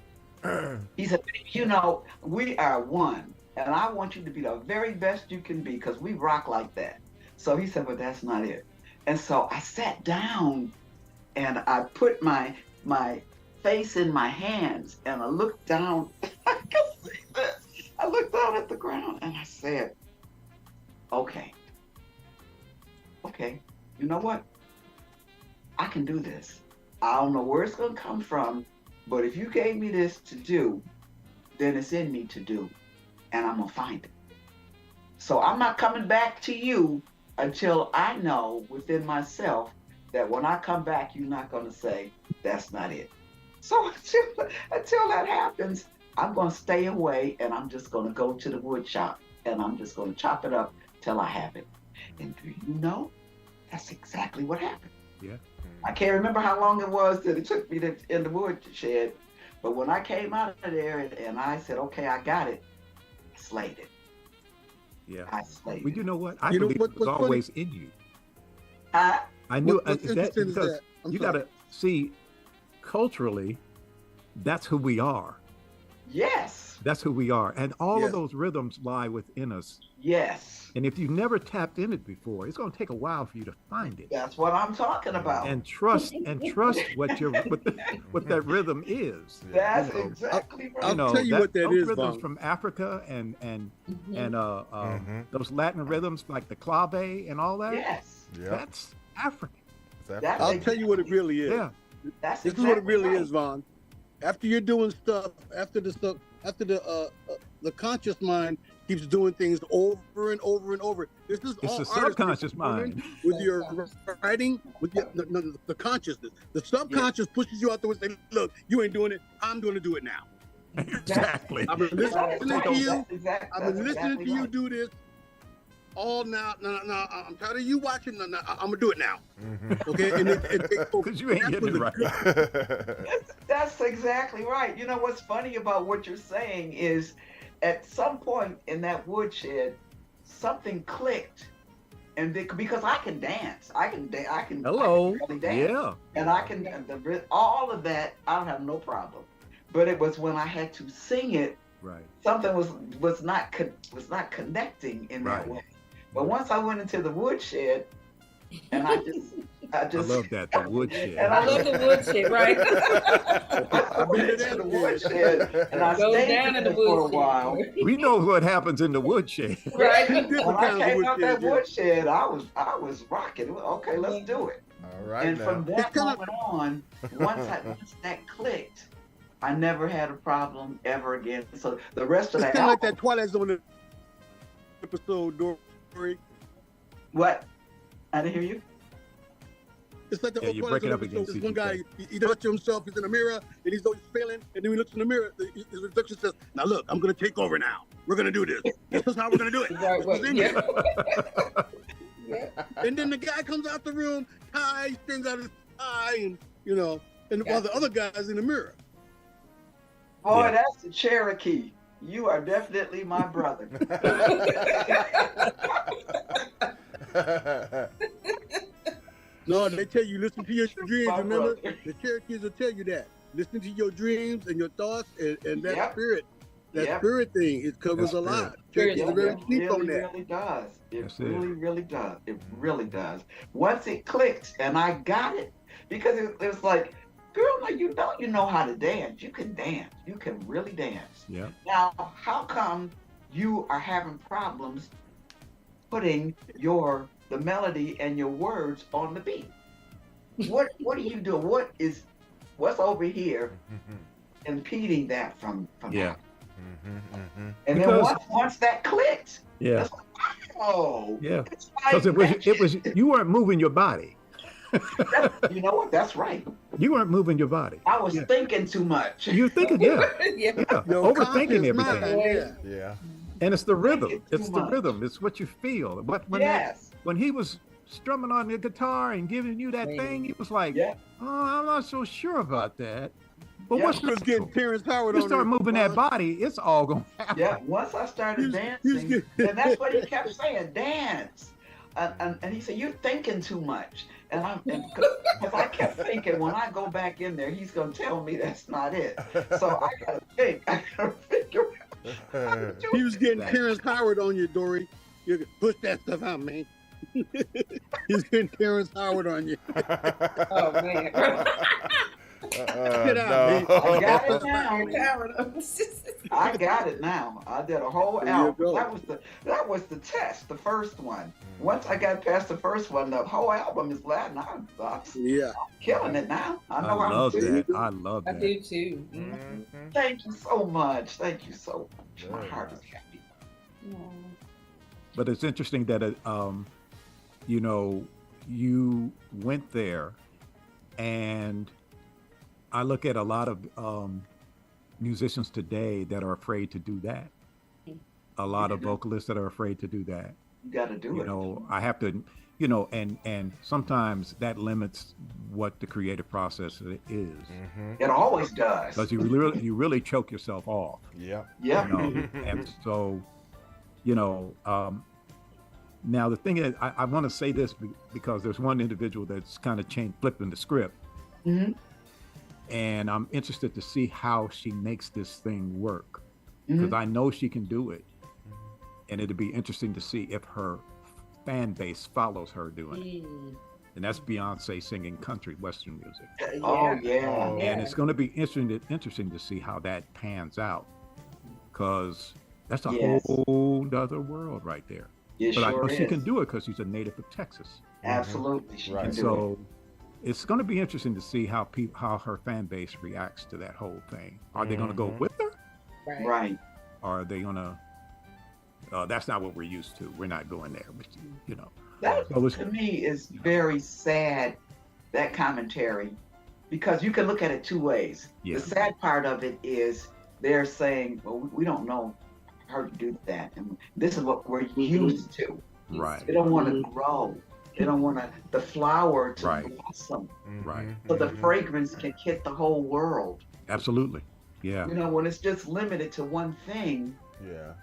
Speaker 10: He said, you know, we are one. And I want you to be the very best you can be because we rock like that. So he said, but that's not it. And so I sat down and I put my face in my hands and I looked down. I can see this. I looked down at the ground and I said, okay, you know what? I can do this. I don't know where it's going to come from, but if you gave me this to do, then it's in me to do, and I'm going to find it. So I'm not coming back to you until I know within myself that when I come back, you're not going to say, that's not it. So until that happens, I'm going to stay away and I'm just going to go to the wood shop and I'm just going to chop it up till I have it. And do you know, that's exactly what happened.
Speaker 11: Yeah.
Speaker 10: I can't remember how long it was that it took me in the wood shed, but when I came out of there and I said, okay, I got it, I slayed it.
Speaker 11: Yeah.
Speaker 10: I slayed
Speaker 11: Well,
Speaker 10: it.
Speaker 11: you know what? I believe it was always in you.
Speaker 10: I
Speaker 11: knew
Speaker 12: what's
Speaker 11: that
Speaker 12: interesting is
Speaker 11: because
Speaker 12: that- I'm
Speaker 11: you
Speaker 12: sorry.
Speaker 11: got to see culturally, that's who we are.
Speaker 10: Yes.
Speaker 11: That's who we are. And all
Speaker 12: Yes.
Speaker 11: of those rhythms lie within us.
Speaker 10: Yes.
Speaker 11: And if you've never tapped in it before, it's going to take a while for you to find it.
Speaker 10: That's what I'm talking about.
Speaker 11: And trust what your what that rhythm is.
Speaker 10: That's
Speaker 11: You know,
Speaker 10: exactly right.
Speaker 12: I'll tell you what that
Speaker 11: those
Speaker 12: is,
Speaker 11: rhythms
Speaker 12: Vaughn.
Speaker 11: from Africa and those Latin rhythms like the clave and all that.
Speaker 10: Yes.
Speaker 9: Yep.
Speaker 11: That's African.
Speaker 10: That's
Speaker 12: I'll tell you what it really is.
Speaker 11: Yeah.
Speaker 10: That's
Speaker 12: This is what it
Speaker 10: exactly
Speaker 12: really
Speaker 10: right.
Speaker 12: is, Vaughn. After you're doing stuff, after the conscious mind keeps doing things over and over and over. This is
Speaker 11: It's
Speaker 12: all
Speaker 11: the
Speaker 12: artists
Speaker 11: subconscious
Speaker 12: doing
Speaker 11: mind.
Speaker 12: with your writing, with the consciousness. The subconscious pushes you out the way and say, look, you ain't doing it. I'm going to do it now.
Speaker 11: Exactly.
Speaker 12: I've been listening to you.
Speaker 10: That's exactly,
Speaker 12: I've been
Speaker 10: that's
Speaker 12: listening
Speaker 10: exactly
Speaker 12: to you
Speaker 10: right.
Speaker 12: do this all now. No, I'm tired of you watching. No, I'm gonna do it now. Okay, and
Speaker 11: Because you ain't getting it right.
Speaker 10: That's exactly right. You know what's funny about what you're saying is, at some point in that woodshed, something clicked, and because I can dance, I can
Speaker 11: Hello.
Speaker 10: really dance,
Speaker 11: Yeah.
Speaker 10: and I can all of that. I don't have no problem. But it was when I had to sing it,
Speaker 11: Right.
Speaker 10: something was not connecting in that
Speaker 11: Right.
Speaker 10: way. But once I went into the woodshed, and I just
Speaker 11: love that, the woodshed.
Speaker 10: And
Speaker 13: I love the woodshed, right?
Speaker 10: I went into the woodshed, and I
Speaker 13: Go
Speaker 10: stayed
Speaker 13: down in the
Speaker 10: there for a
Speaker 13: woodshed.
Speaker 10: while.
Speaker 11: We know what happens in the woodshed.
Speaker 13: Right.
Speaker 10: When I came out that woodshed, I was rocking. Okay, let's do it.
Speaker 9: All right.
Speaker 10: And
Speaker 9: now.
Speaker 10: from that moment on, once that clicked, I never had a problem ever again. So the rest of
Speaker 12: It's
Speaker 10: that
Speaker 12: kind of like
Speaker 10: album,
Speaker 12: that Twilight Zone episode, Dory.
Speaker 10: what? I didn't hear you.
Speaker 12: It's like the
Speaker 11: Yeah,
Speaker 12: old
Speaker 11: you're
Speaker 12: Twilight
Speaker 11: breaking
Speaker 12: Zone
Speaker 11: up again,
Speaker 12: episode. This one
Speaker 11: CGK.
Speaker 12: guy, he touches himself. He's in a mirror, and he's always failing. And then he looks in the mirror. His reflection says, "Now look, I'm going to take over now. We're going to do this. This is how we're going to do it."
Speaker 13: Right,
Speaker 12: This is in
Speaker 13: yeah.
Speaker 12: you. And then the guy comes out the room, tie, strings out his tie, and while the other guy's in the mirror.
Speaker 10: Boy,
Speaker 11: Yeah.
Speaker 10: that's the Cherokee. You are definitely my brother.
Speaker 12: No, they tell you listen to your dreams.
Speaker 10: My
Speaker 12: Remember,
Speaker 10: brother.
Speaker 12: the Cherokees will tell you that. Listen to your dreams and your thoughts, and that
Speaker 10: Yep.
Speaker 12: spirit, that
Speaker 10: Yep.
Speaker 12: spirit thing. It covers
Speaker 11: That
Speaker 12: a lot.
Speaker 11: spirit.
Speaker 12: Cherokees
Speaker 10: Yeah,
Speaker 12: are very
Speaker 10: it
Speaker 12: deep on
Speaker 10: really,
Speaker 12: that.
Speaker 10: really does. It
Speaker 11: That's it.
Speaker 10: really does. It really does. Once it clicked and I got it, because it was like, girl, now you know how to dance. You can dance. You can really dance.
Speaker 11: Yeah.
Speaker 10: Now, how come you are having problems putting the melody and your words on the beat? What do you do? What's over here impeding that from
Speaker 11: Yeah.
Speaker 10: happening? And then once that clicked,
Speaker 11: Yeah.
Speaker 10: it's like, oh,
Speaker 11: Yeah.
Speaker 10: it's
Speaker 11: Because
Speaker 10: like
Speaker 11: it was you weren't moving your body.
Speaker 10: you know what? That's right.
Speaker 11: You weren't moving your body.
Speaker 10: I was thinking too much.
Speaker 11: You're thinking, yeah.
Speaker 12: Your
Speaker 11: Overthinking
Speaker 12: conscious
Speaker 11: everything.
Speaker 12: mind,
Speaker 9: Yeah.
Speaker 11: And it's the rhythm.
Speaker 10: Thinking
Speaker 11: It's
Speaker 10: too
Speaker 11: the
Speaker 10: much.
Speaker 11: rhythm. It's what you feel.
Speaker 10: Yes.
Speaker 11: When he was strumming on the guitar and giving you that thing, he was like,
Speaker 10: Yeah.
Speaker 11: "Oh, I'm not so sure about that." But
Speaker 10: Yeah.
Speaker 11: what's
Speaker 12: He was getting Terrence Howard
Speaker 11: you
Speaker 12: on
Speaker 11: start
Speaker 12: there.
Speaker 11: moving that body, it's all gonna happen.
Speaker 10: Yeah, once I started dancing, and that's what he kept saying, dance. And he said, you're thinking too much. And because I kept thinking, when I go back in there, he's going to tell me that's not it. So I got to think. I got to figure out.
Speaker 12: He was getting Terrence Howard on you, Dorie. You could push that stuff out, man. He's getting Terrence Howard on you.
Speaker 13: Oh man.
Speaker 12: Get out, man.
Speaker 10: I got it now. I got it now. I did a whole
Speaker 12: There you
Speaker 10: album.
Speaker 12: go.
Speaker 10: That was the test, the first one. Once I got past the first one, the whole album is Latin. I'm killing it now. I know
Speaker 11: I love
Speaker 10: how to do
Speaker 11: that.
Speaker 10: it.
Speaker 11: I love
Speaker 13: I
Speaker 11: that.
Speaker 13: do too.
Speaker 10: Thank you so much. Thank you so much. My
Speaker 9: Very
Speaker 10: heart
Speaker 9: nice.
Speaker 10: is happy.
Speaker 11: But it's interesting that you know, you went there, and I look at a lot of musicians today that are afraid to do that. A lot of vocalists that are afraid to do that.
Speaker 10: You got to do
Speaker 11: You
Speaker 10: it.
Speaker 11: know, I have to, you know, and sometimes that limits what the creative process is.
Speaker 10: It always does.
Speaker 11: Because you really choke yourself off.
Speaker 9: Yeah.
Speaker 10: Yeah.
Speaker 11: You know? And so, you know, now the thing is, I want to say this because there's one individual that's kind of flipping the script.
Speaker 10: Mm-hmm.
Speaker 11: And I'm interested to see how she makes this thing work, because I know she can do it. And it'd be interesting to see if her fan base follows her doing it. And that's Beyonce singing country western music.
Speaker 10: Oh, yeah.
Speaker 11: And it's going to be interesting to see how that pans out, because that's a whole other world right there.
Speaker 10: It
Speaker 11: But I
Speaker 10: sure
Speaker 11: know she
Speaker 10: is.
Speaker 11: can do it because she's a native of Texas.
Speaker 10: Absolutely. She can
Speaker 11: And
Speaker 10: do
Speaker 11: so it's going to be interesting to see how her fan base reacts to that whole thing. Are they going to go with her?
Speaker 10: it. Right.
Speaker 11: Or are they going to, that's not what we're used to. We're not going there, but you know.
Speaker 10: That,
Speaker 11: So it's-
Speaker 10: to me, is very sad, that commentary, because you can look at it two ways.
Speaker 11: Yeah.
Speaker 10: The sad part of it is they're saying, well, we don't know her to do that. And this is what we're used to.
Speaker 11: Right.
Speaker 10: They don't want to grow. They don't want the flower to
Speaker 11: Right.
Speaker 10: blossom.
Speaker 11: Right.
Speaker 10: So the fragrance can hit the whole world.
Speaker 11: Absolutely. Yeah.
Speaker 10: You know, when it's just limited to one thing,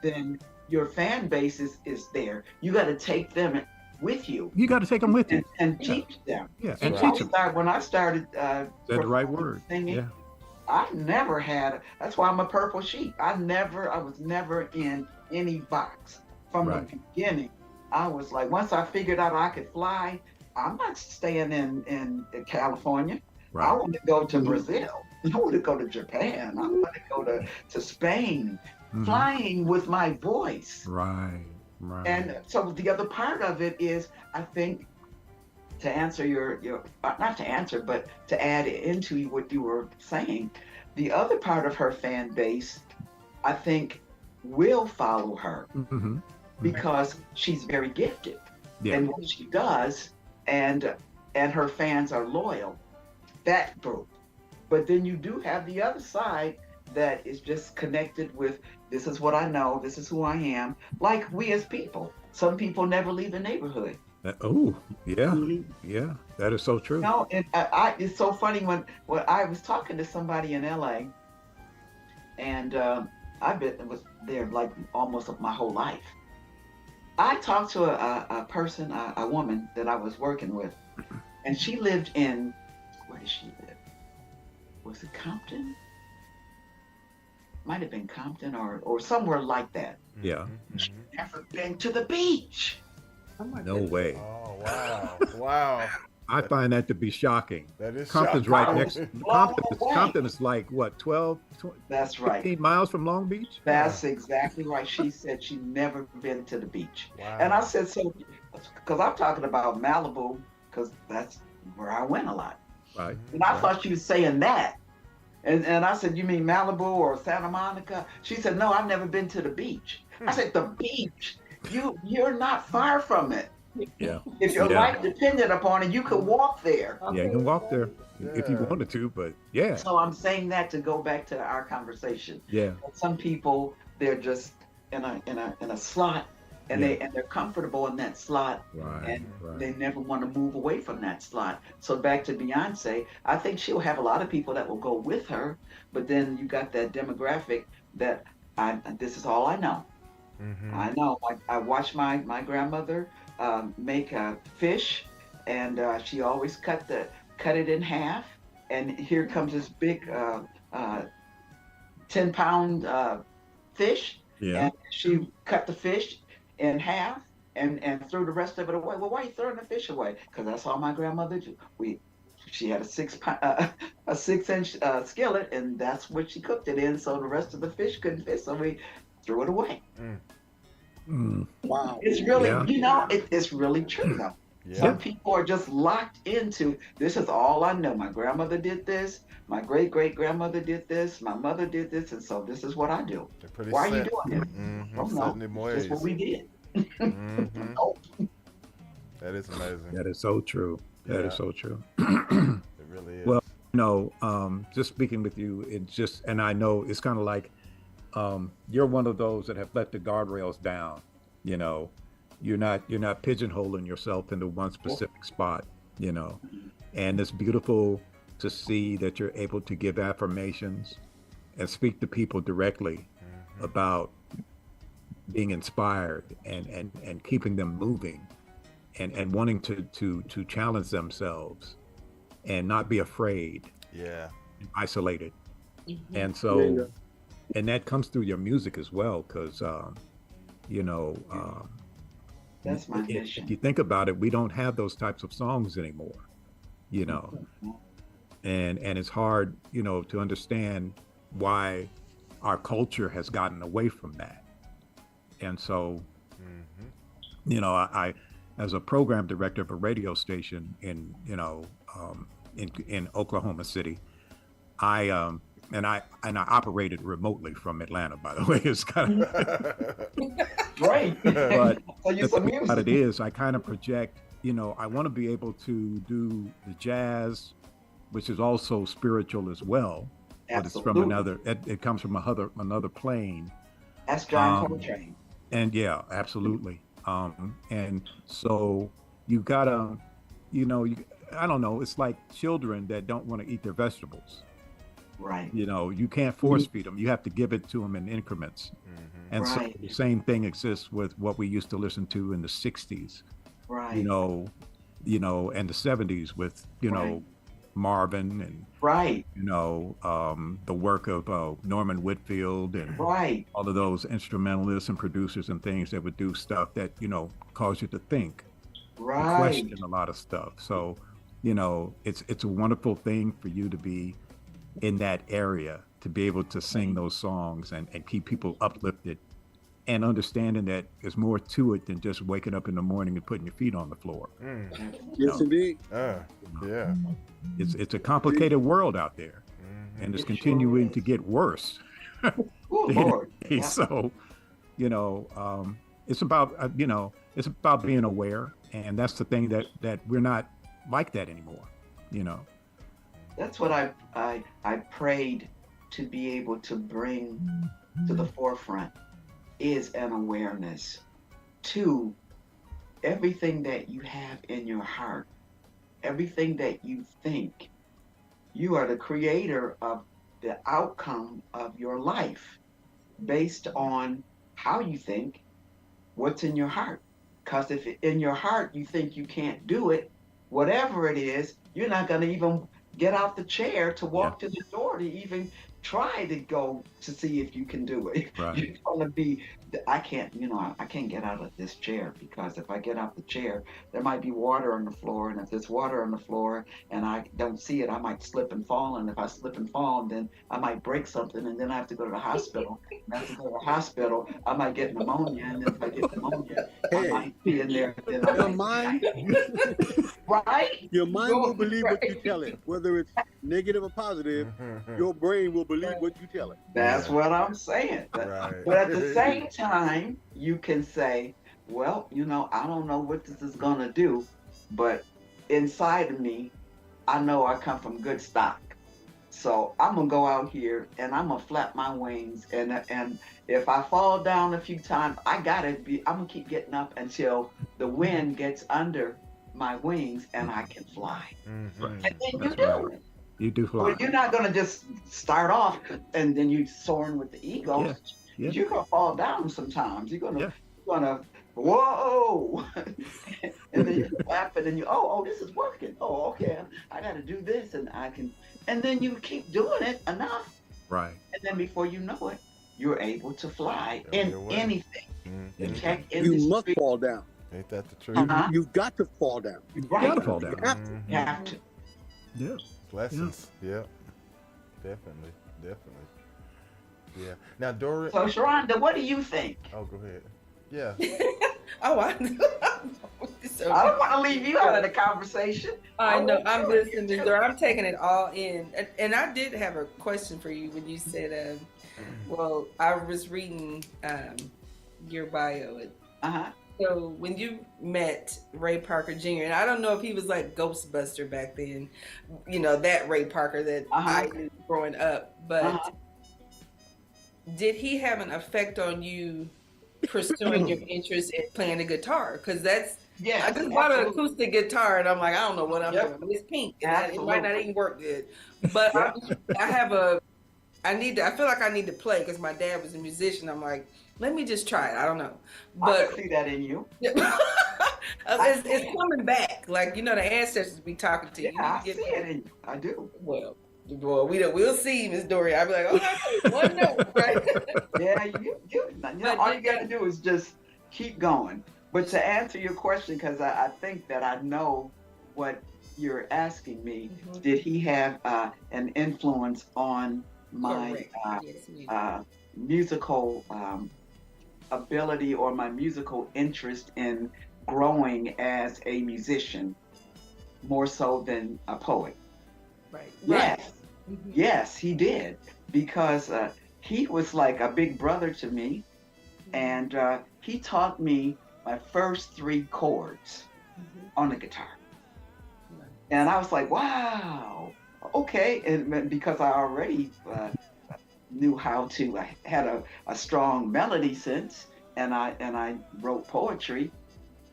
Speaker 10: then your fan base is there. You got to take them with you.
Speaker 11: You got to take them with you.
Speaker 10: And teach them.
Speaker 11: Yeah,
Speaker 10: And
Speaker 11: and teach them.
Speaker 10: when I started
Speaker 11: Is that the right word?
Speaker 10: singing,
Speaker 11: Yeah.
Speaker 10: I never had. That's why I'm a purple sheep. I was never in any box from
Speaker 11: Right.
Speaker 10: the beginning. I was like, once I figured out I could fly, I'm not staying in California.
Speaker 11: Right.
Speaker 10: I want to go to Brazil. I want to go to Japan. I want to go to Spain, flying with my voice.
Speaker 11: Right. Right.
Speaker 10: And so the other part of it is, I think, to answer your not to answer, but to add into what you were saying, the other part of her fan base, I think, will follow her because she's very gifted in what she does, and her fans are loyal. That group. But then you do have the other side that is just connected with, this is what I know, this is who I am, like we as people. Some people never leave the neighborhood.
Speaker 11: Oh, yeah. Yeah, that is so true.
Speaker 10: No, and it's so funny when I was talking to somebody in LA, and was there like almost my whole life. I talked to a person, a woman that I was working with, and she lived in, where did she live? Was it Compton? Might have been Compton or somewhere like that.
Speaker 11: Yeah.
Speaker 10: Never been to the beach.
Speaker 11: No way.
Speaker 9: Oh, wow. Wow.
Speaker 11: I find that to be shocking.
Speaker 9: That is
Speaker 11: Compton's
Speaker 9: shocking.
Speaker 11: right next. Compton is like what, 12, 20,
Speaker 10: That's right.
Speaker 11: 15 miles from Long Beach?
Speaker 10: That's exactly right. She said she'd never been to the beach.
Speaker 9: Wow.
Speaker 10: And I said, so, because I'm talking about Malibu, because that's where I went a lot.
Speaker 11: Right.
Speaker 10: And I thought she was saying that. And I said, you mean Malibu or Santa Monica? She said, no, I've never been to the beach. I said, the beach? You're not far from it.
Speaker 11: Yeah.
Speaker 10: If your
Speaker 11: Yeah.
Speaker 10: life depended upon it, you could walk there.
Speaker 11: Yeah, you can walk there if you
Speaker 9: Yeah.
Speaker 11: wanted to, but yeah.
Speaker 10: So I'm saying that to go back to our conversation.
Speaker 11: Yeah.
Speaker 10: Some people, they're just in a slot, and
Speaker 11: Yeah.
Speaker 10: they're comfortable in that slot,
Speaker 11: Right,
Speaker 10: and
Speaker 11: right.
Speaker 10: they never want to move away from that slot. So back to Beyonce, I think she'll have a lot of people that will go with her, but then you got that demographic that this is all I know. I know. I watched my grandmother make a fish, and she always cut it in half, and here comes this big 10-pound fish,
Speaker 11: Yeah.
Speaker 10: and she cut the fish in half and threw the rest of it away. Well, why are you throwing the fish away? Because that's all my grandmother did. She had a 6-inch skillet, and that's what she cooked it in. So the rest of the fish couldn't fit, so we threw it away.
Speaker 12: Wow.
Speaker 10: It's really,
Speaker 11: Yeah.
Speaker 10: it's really true though.
Speaker 9: Yeah.
Speaker 10: Some people are just locked into, this is all I know. My grandmother did this. My great-great-grandmother did this. My mother did this. And so this is what I do.
Speaker 9: They're pretty
Speaker 10: Why are you
Speaker 9: set.
Speaker 10: doing it? Oh,
Speaker 9: Set
Speaker 10: no.
Speaker 9: in them
Speaker 10: That's what
Speaker 9: ways.
Speaker 10: we did.
Speaker 9: Mhm. That is amazing.
Speaker 11: That is so true. That is
Speaker 9: Yeah.
Speaker 11: so true.
Speaker 9: It really is.
Speaker 11: Well, just speaking with you, it's just, and I know it's kind of like you're one of those that have let the guardrails down. You know, you're not pigeonholing yourself into one specific spot. You know, and it's beautiful to see that you're able to give affirmations and speak to people directly about being inspired and keeping them moving and wanting to challenge themselves and not be afraid,
Speaker 9: Yeah.
Speaker 11: isolated.
Speaker 13: Mm-hmm.
Speaker 11: And so, and that comes through your music as well, because,
Speaker 10: That's my
Speaker 11: if
Speaker 10: mission.
Speaker 11: you think about it, we don't have those types of songs anymore, and it's hard, to understand why our culture has gotten away from that. And so, I as a program director of a radio station in Oklahoma City, I operated remotely from Atlanta, by the way. It's kind of
Speaker 10: Right.
Speaker 11: but
Speaker 10: So you're
Speaker 11: the
Speaker 10: some
Speaker 11: thing about it
Speaker 10: music.
Speaker 11: is I kind of project, I want to be able to do the jazz, which is also spiritual as well, but it's from
Speaker 10: Absolutely.
Speaker 11: it comes from another plane.
Speaker 10: That's John
Speaker 11: Um,
Speaker 10: Coltrane.
Speaker 11: And yeah, absolutely. And so you gotta, I don't know, it's like children that don't want to eat their vegetables.
Speaker 10: Right.
Speaker 11: You can't force feed them. You have to give it to them in increments. And so
Speaker 10: Right.
Speaker 11: the same thing exists with what we used to listen to in the 60s,
Speaker 10: Right.
Speaker 11: and the 70s with,
Speaker 10: Right.
Speaker 11: Marvin and,
Speaker 10: Right.
Speaker 11: the work of Norman Whitfield and
Speaker 10: Right.
Speaker 11: all of those instrumentalists and producers and things that would do stuff that, cause you to think and
Speaker 10: Right.
Speaker 11: question a lot of stuff. So, it's a wonderful thing for you to be in that area, to be able to sing those songs and keep people uplifted and understanding that there's more to it than just waking up in the morning and putting your feet on the floor.
Speaker 12: Yes, indeed.
Speaker 9: Yeah.
Speaker 11: It's a complicated world out there, and it's
Speaker 10: It sure
Speaker 11: continuing
Speaker 10: is.
Speaker 11: to get worse.
Speaker 10: Oh, Lord. Yeah.
Speaker 11: So, it's about being aware, and that's the thing that we're not like that anymore.
Speaker 10: That's what I prayed to be able to bring to the forefront is an awareness to everything that you have in your heart, everything that you think. You are the creator of the outcome of your life based on how you think, what's in your heart. Because if in your heart you think you can't do it, whatever it is, you're not going to even get out the chair to walk to the door to even try to go to see if you can do it.
Speaker 11: Right.
Speaker 10: You're going to be, I can't get out of this chair, because if I get out the chair, there might be water on the floor. And if there's water on the floor and I don't see it, I might slip and fall. And if I slip and fall, then I might break something. And then I have to go to the hospital. And after I go to the hospital, I might get pneumonia. And then if I get pneumonia, I might be in there. Then I
Speaker 12: Your
Speaker 10: might
Speaker 12: mind,
Speaker 10: right?
Speaker 12: your mind will believe what you tell it, whether it's negative or positive, your brain will believe what you tell it.
Speaker 10: That's what I'm saying.
Speaker 9: Right.
Speaker 10: But at the same time, you can say, well, I don't know what this is going to do, but inside of me, I know I come from good stock. So I'm going to go out here and I'm going to flap my wings. And if I fall down a few times, I'm going to keep getting up until the wind gets under my wings and I can fly.
Speaker 9: Mm-hmm.
Speaker 10: And then you
Speaker 11: That's
Speaker 10: do
Speaker 11: right.
Speaker 10: it.
Speaker 11: You do fly.
Speaker 10: Well, you're not going to just start off and then you soaring with the ego.
Speaker 11: Yeah.
Speaker 10: You're going to fall down sometimes. You're going to, whoa. And then you flap it and this is working. Oh, okay. I got to do this and I can. And then you keep doing it enough.
Speaker 11: Right.
Speaker 10: And then before you know it, you're able to fly in anything.
Speaker 9: Mm-hmm.
Speaker 10: The tech
Speaker 12: You
Speaker 10: industry.
Speaker 12: must fall down.
Speaker 9: Ain't that the truth?
Speaker 12: You've got to fall down.
Speaker 11: You gotta fall down.
Speaker 10: You have to.
Speaker 11: Yeah.
Speaker 9: Lessons. Yeah. Definitely. Yeah. Now, Dorie.
Speaker 10: So, Sharonda, what do you think?
Speaker 9: Oh, go ahead. Yeah.
Speaker 13: I
Speaker 10: So, I don't want to leave you out of the conversation.
Speaker 13: I know. I'm listening to Dorie. I'm taking it all in. And I did have a question for you when you said, well, I was reading your bio. So when you met Ray Parker Jr., and I don't know if he was like Ghostbuster back then, that Ray Parker that I knew growing up, but did he have an effect on you pursuing your interest in playing the guitar? Because I just bought an acoustic guitar and I'm like, I don't know what I'm doing. It's pink. And it might not even work good. But I feel like I need to play because my dad was a musician. I'm like, let me just try it. I don't know. But
Speaker 10: I see that in you.
Speaker 13: It's coming back. Like, the ancestors be talking to you.
Speaker 10: I see it in you. I do.
Speaker 13: Well, we'll see, Miss Dorie. I'll be like, okay, one note, right?
Speaker 10: Yeah, all you got to do is just keep going. But to answer your question, because I think that I know what you're asking me, did he have an influence on my musical ability or my musical interest in growing as a musician more so than a poet?
Speaker 13: Right.
Speaker 10: Yes. Yes, he did, because he was like a big brother to me, and he taught me my first 3 chords on the guitar. And I was like, wow, okay. And because I already knew how to, I had a strong melody sense, and I wrote poetry.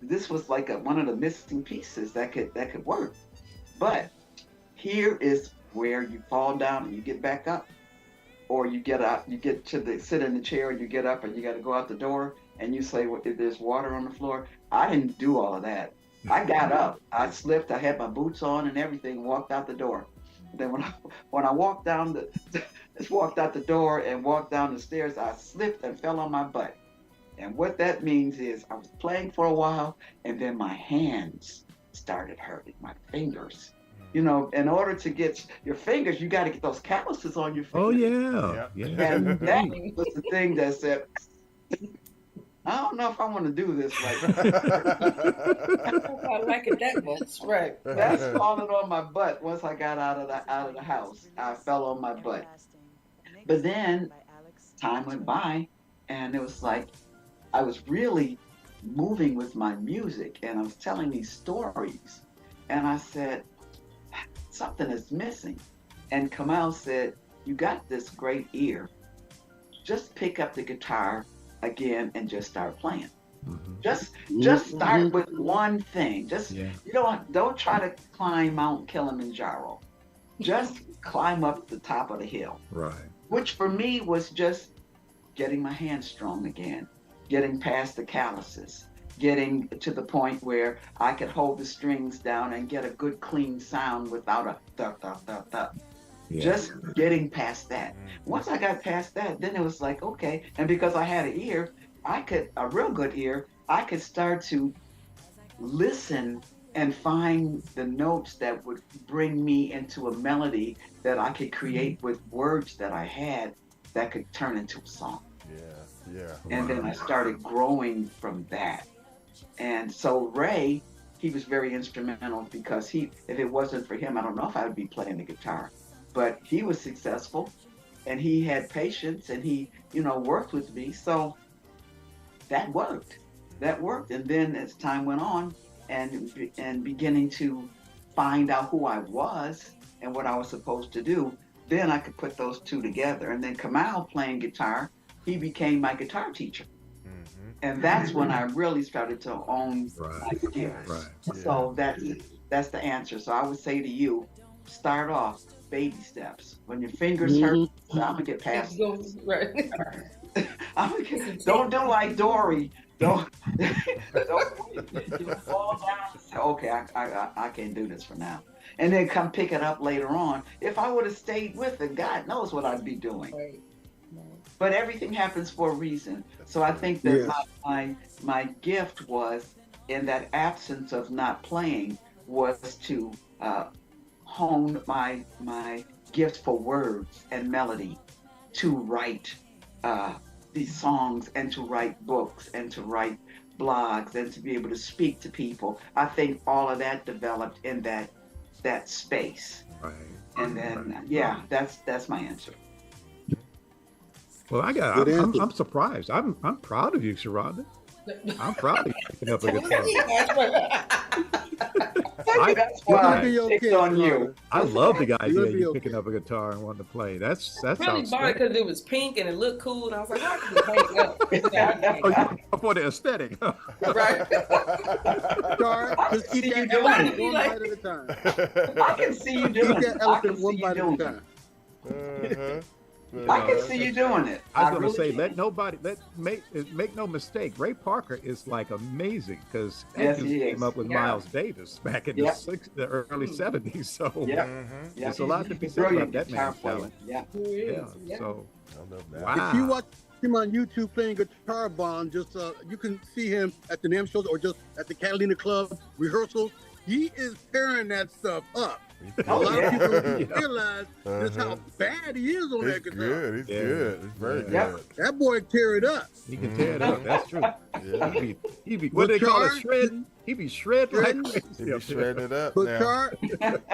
Speaker 10: This was like one of the missing pieces that could work. But here is where you fall down and you get back up, or you get up, you get to sit in the chair and you get up and you got to go out the door and you say, well, if there's water on the floor. I didn't do all of that. I got up, I slipped, I had my boots on and everything, walked out the door. Then when I walked out the door and walked down the stairs, I slipped and fell on my butt. And what that means is I was playing for a while and then my hands started hurting, my fingers. In order to get your fingers, you got to get those calluses on your fingers.
Speaker 11: Oh, yeah.
Speaker 10: And that was the thing that said, I don't know if I want to do this right now.
Speaker 13: I like it that much, right?
Speaker 10: That's falling on my butt. Once I got out of the house, I fell on my butt. But then time went by, and it was like I was really moving with my music, and I was telling these stories, and I said, something is missing. And Kamal said, you got this great ear. Just pick up the guitar again and just start playing. Just start with one thing. You don't try to climb Mount Kilimanjaro. Just climb up the top of the hill.
Speaker 11: Right.
Speaker 10: Which for me was just getting my hands strong again, getting past the calluses, getting to the point where I could hold the strings down and get a good clean sound without a thud, thud, thud, thud. Yeah. Just getting past that. Once I got past that, then it was like, okay. And because I had an ear, a real good ear, I could start to listen and find the notes that would bring me into a melody that I could create with words that I had that could turn into a song.
Speaker 9: Yeah.
Speaker 10: And then I started growing from that. And so Ray, he was very instrumental because if it wasn't for him, I don't know if I would be playing the guitar. but he was successful and he had patience and he, worked with me. So that worked. That worked. And then as time went on and beginning to find out who I was and what I was supposed to do, then I could put those two together. And then Kamal playing guitar, he became my guitar teacher. And that's when I really started to own my skills.
Speaker 11: Right.
Speaker 10: So that's the answer. So I would say to you, start off baby steps. When your fingers hurt, I'm gonna get past it.
Speaker 13: Right.
Speaker 10: Don't do like Dorie. Don't you fall down and say, okay, I can't do this for now. And then come pick it up later on. If I would have stayed with it, God knows what I'd be doing.
Speaker 13: Right.
Speaker 10: But everything happens for a reason. So I think that my gift was in that absence of not playing was to hone my gift for words and melody, to write these songs and to write books and to write blogs and to be able to speak to people. I think all of that developed in that space.
Speaker 11: Right.
Speaker 10: And then that's my answer.
Speaker 11: Well, I'm surprised. I'm proud of you, Sharonda. I'm proud of you picking up a guitar.
Speaker 10: That's why I picked on you.
Speaker 11: I love the idea of you picking up a guitar and wanting to play. That's
Speaker 13: really bought it because it was pink and it looked cool, and I was like, how can you hang up?
Speaker 11: For the aesthetic.
Speaker 13: Right.
Speaker 12: Just eat that elephant one bite at a time.
Speaker 10: I can see you doing it.
Speaker 12: Eat that elephant one bite at a time.
Speaker 10: I can see you doing it.
Speaker 11: I was going to say, make no mistake. Ray Parker is like amazing because he came up with Miles Davis back in the early '70s. So there's a lot to be said about that man's talent. So wow.
Speaker 12: If you watch him on YouTube playing Guitar Bond, just you can see him at the NAMM shows or just at the Catalina Club rehearsals. He is tearing that stuff up. A lot of people don't realize just how bad he is on that guitar.
Speaker 9: He's good. He's very good.
Speaker 12: That boy tear it up.
Speaker 11: He can tear it up. That's true. He be what they call it, shredding. He be shredding like crazy.
Speaker 9: He be shredding it up.
Speaker 12: But
Speaker 9: now.
Speaker 12: Char,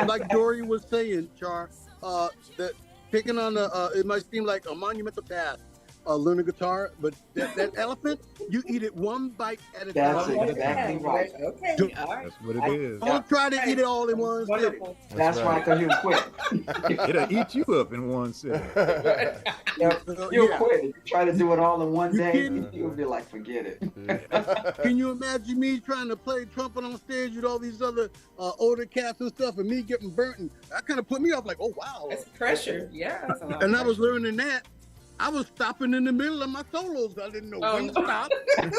Speaker 12: like Dorie was saying, Char, that picking on it might seem like a monumental task. Learn a guitar, but that elephant, you eat it one bite at a time.
Speaker 10: That's exactly right.
Speaker 13: Okay, all right.
Speaker 11: That's what it is.
Speaker 12: Don't try to eat it all in one sitting.
Speaker 10: That's right, because you'll quit.
Speaker 11: It'll eat you up in one sitting.
Speaker 10: You'll quit. You try to do it all in one day, you'll be like, forget it.
Speaker 12: Can you imagine me trying to play trumpet on stage with all these other older cats and stuff, and me getting burnt? And that kind of put me off, like, oh wow,
Speaker 13: that's pressure. Yeah, that's a lot
Speaker 12: and
Speaker 13: of
Speaker 12: I was learning that. I was stopping in the middle of my solos. I didn't know when to stop.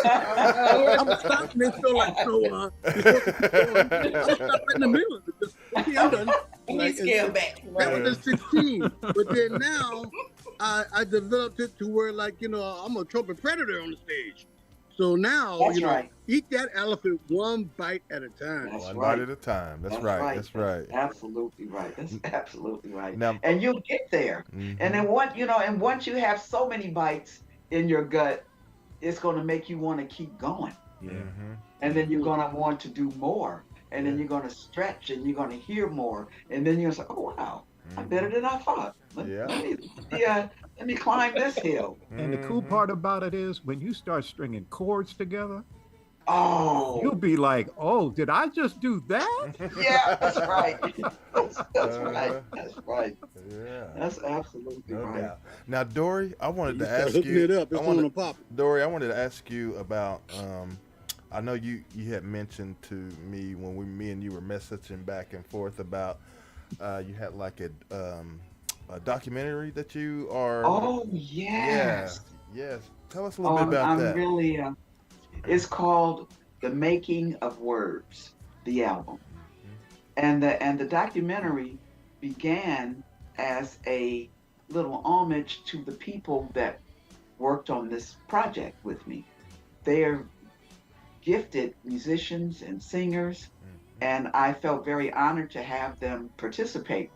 Speaker 12: I was stopping and so like, I was stopping in the middle of it. Okay, I'm done.
Speaker 13: Like, scale back.
Speaker 12: That was at 16. But then now, I developed it to where, like, I'm a trumpet predator on the stage. So now, eat that elephant one bite at a time.
Speaker 9: One bite at a time. That's right. That's right.
Speaker 10: Absolutely right. That's absolutely right. Now, and you'll get there. And then once you have so many bites in your gut, it's going to make you want to keep going.
Speaker 11: Yeah.
Speaker 10: And then you're going to want to do more. And then you're going to stretch and you're going to hear more. And then you're going to say, oh, wow, I'm better than I thought. Let me climb this hill.
Speaker 11: And the cool part about it is when you start stringing chords together,
Speaker 10: you'll
Speaker 11: be like, oh, did I just do that?
Speaker 10: Yeah, that's right. That's right. That's right.
Speaker 9: Yeah.
Speaker 10: That's absolutely right.
Speaker 9: Doubt. Now, Dorie, I wanted to ask you. Dorie, I wanted to ask you about. I know you had mentioned to me when me and you were messaging back and forth about you had like a documentary that you are.
Speaker 10: Oh yes.
Speaker 9: Yes. Tell us a little bit about that.
Speaker 10: Really. It's called "The Making of Words," the album, and the documentary began as a little homage to the people that worked on this project with me. They're gifted musicians and singers, and I felt very honored to have them participate.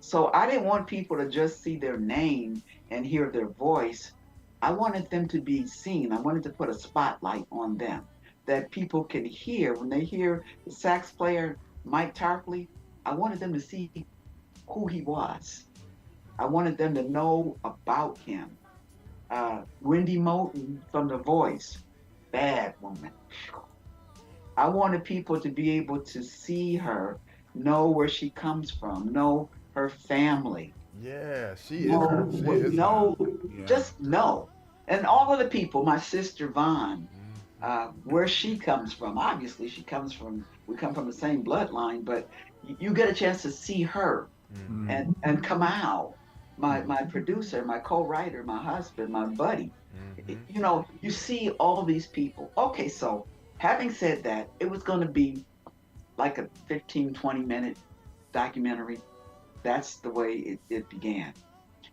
Speaker 10: So I didn't want people to just see their name and hear their voice. I wanted them to be seen. I wanted to put a spotlight on them that people can hear. When they hear the sax player, Mike Tarpley, I wanted them to see who he was I wanted them to know about him. Wendy Moulton from The Voice, bad woman. I wanted people to be able to see her, know where she comes from, know her family.
Speaker 9: Yeah, she
Speaker 10: Know,
Speaker 9: is. She is.
Speaker 10: know,
Speaker 11: Yeah.
Speaker 10: just know. And all of the people, my sister Vaughn, where she comes from. Obviously, we come from the same bloodline, but you get a chance to see her.
Speaker 11: Mm.
Speaker 10: And Kamal, my producer, my co-writer, my husband, my buddy. You know, you see all these people. Okay, so having said that, it was going to be like a 15, 20-minute documentary. That's the way it began.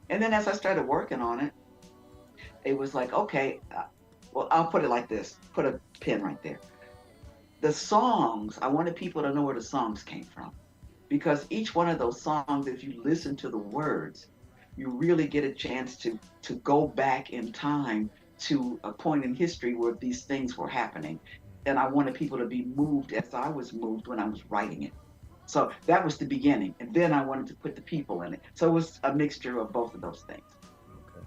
Speaker 10: And then as I started working on it, it was like, okay, well, I'll put it like this, put a pin right there. The songs, I wanted people to know where the songs came from. Because each one of those songs, if you listen to the words, you really get a chance to go back in time to a point in history where these things were happening. And I wanted people to be moved as I was moved when I was writing it. So that was the beginning. And then I wanted to put the people in it. So it was a mixture of both of those things.
Speaker 11: Okay.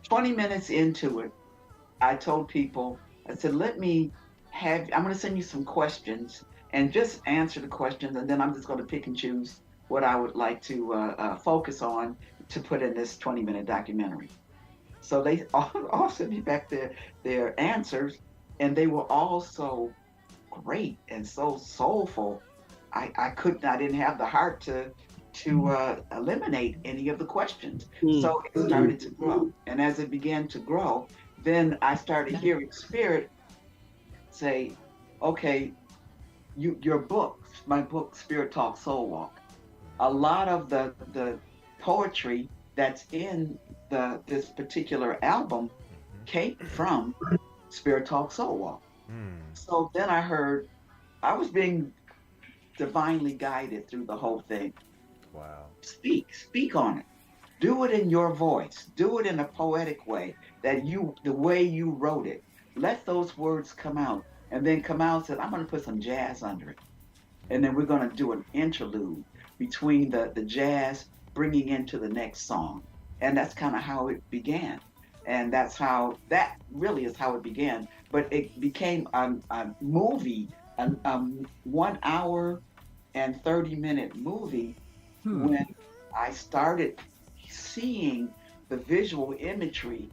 Speaker 10: 20 minutes into it, I told people, I said, I'm going to send you some questions and just answer the questions. And then I'm just going to pick and choose what I would like to focus on to put in this 20-minute documentary. So they all sent me back their answers, and they were all so great and so soulful. I didn't have the heart to eliminate any of the questions. So it started to grow. And as it began to grow, then I started hearing Spirit say, okay, your book, my book, Spirit Talk Soul Walk, a lot of the poetry that's in this particular album came from Spirit Talk Soul Walk. So then I heard I was being divinely guided through the whole thing.
Speaker 9: Wow.
Speaker 10: Speak on it. Do it in your voice. Do it in a poetic way, the way you wrote it. Let those words come out. And then Kamal said, I'm going to put some jazz under it. And then we're going to do an interlude between the jazz bringing into the next song. And that's kind of how it began. And that really is how it began. But it became a movie, a 1 hour and 30-minute movie when I started seeing the visual imagery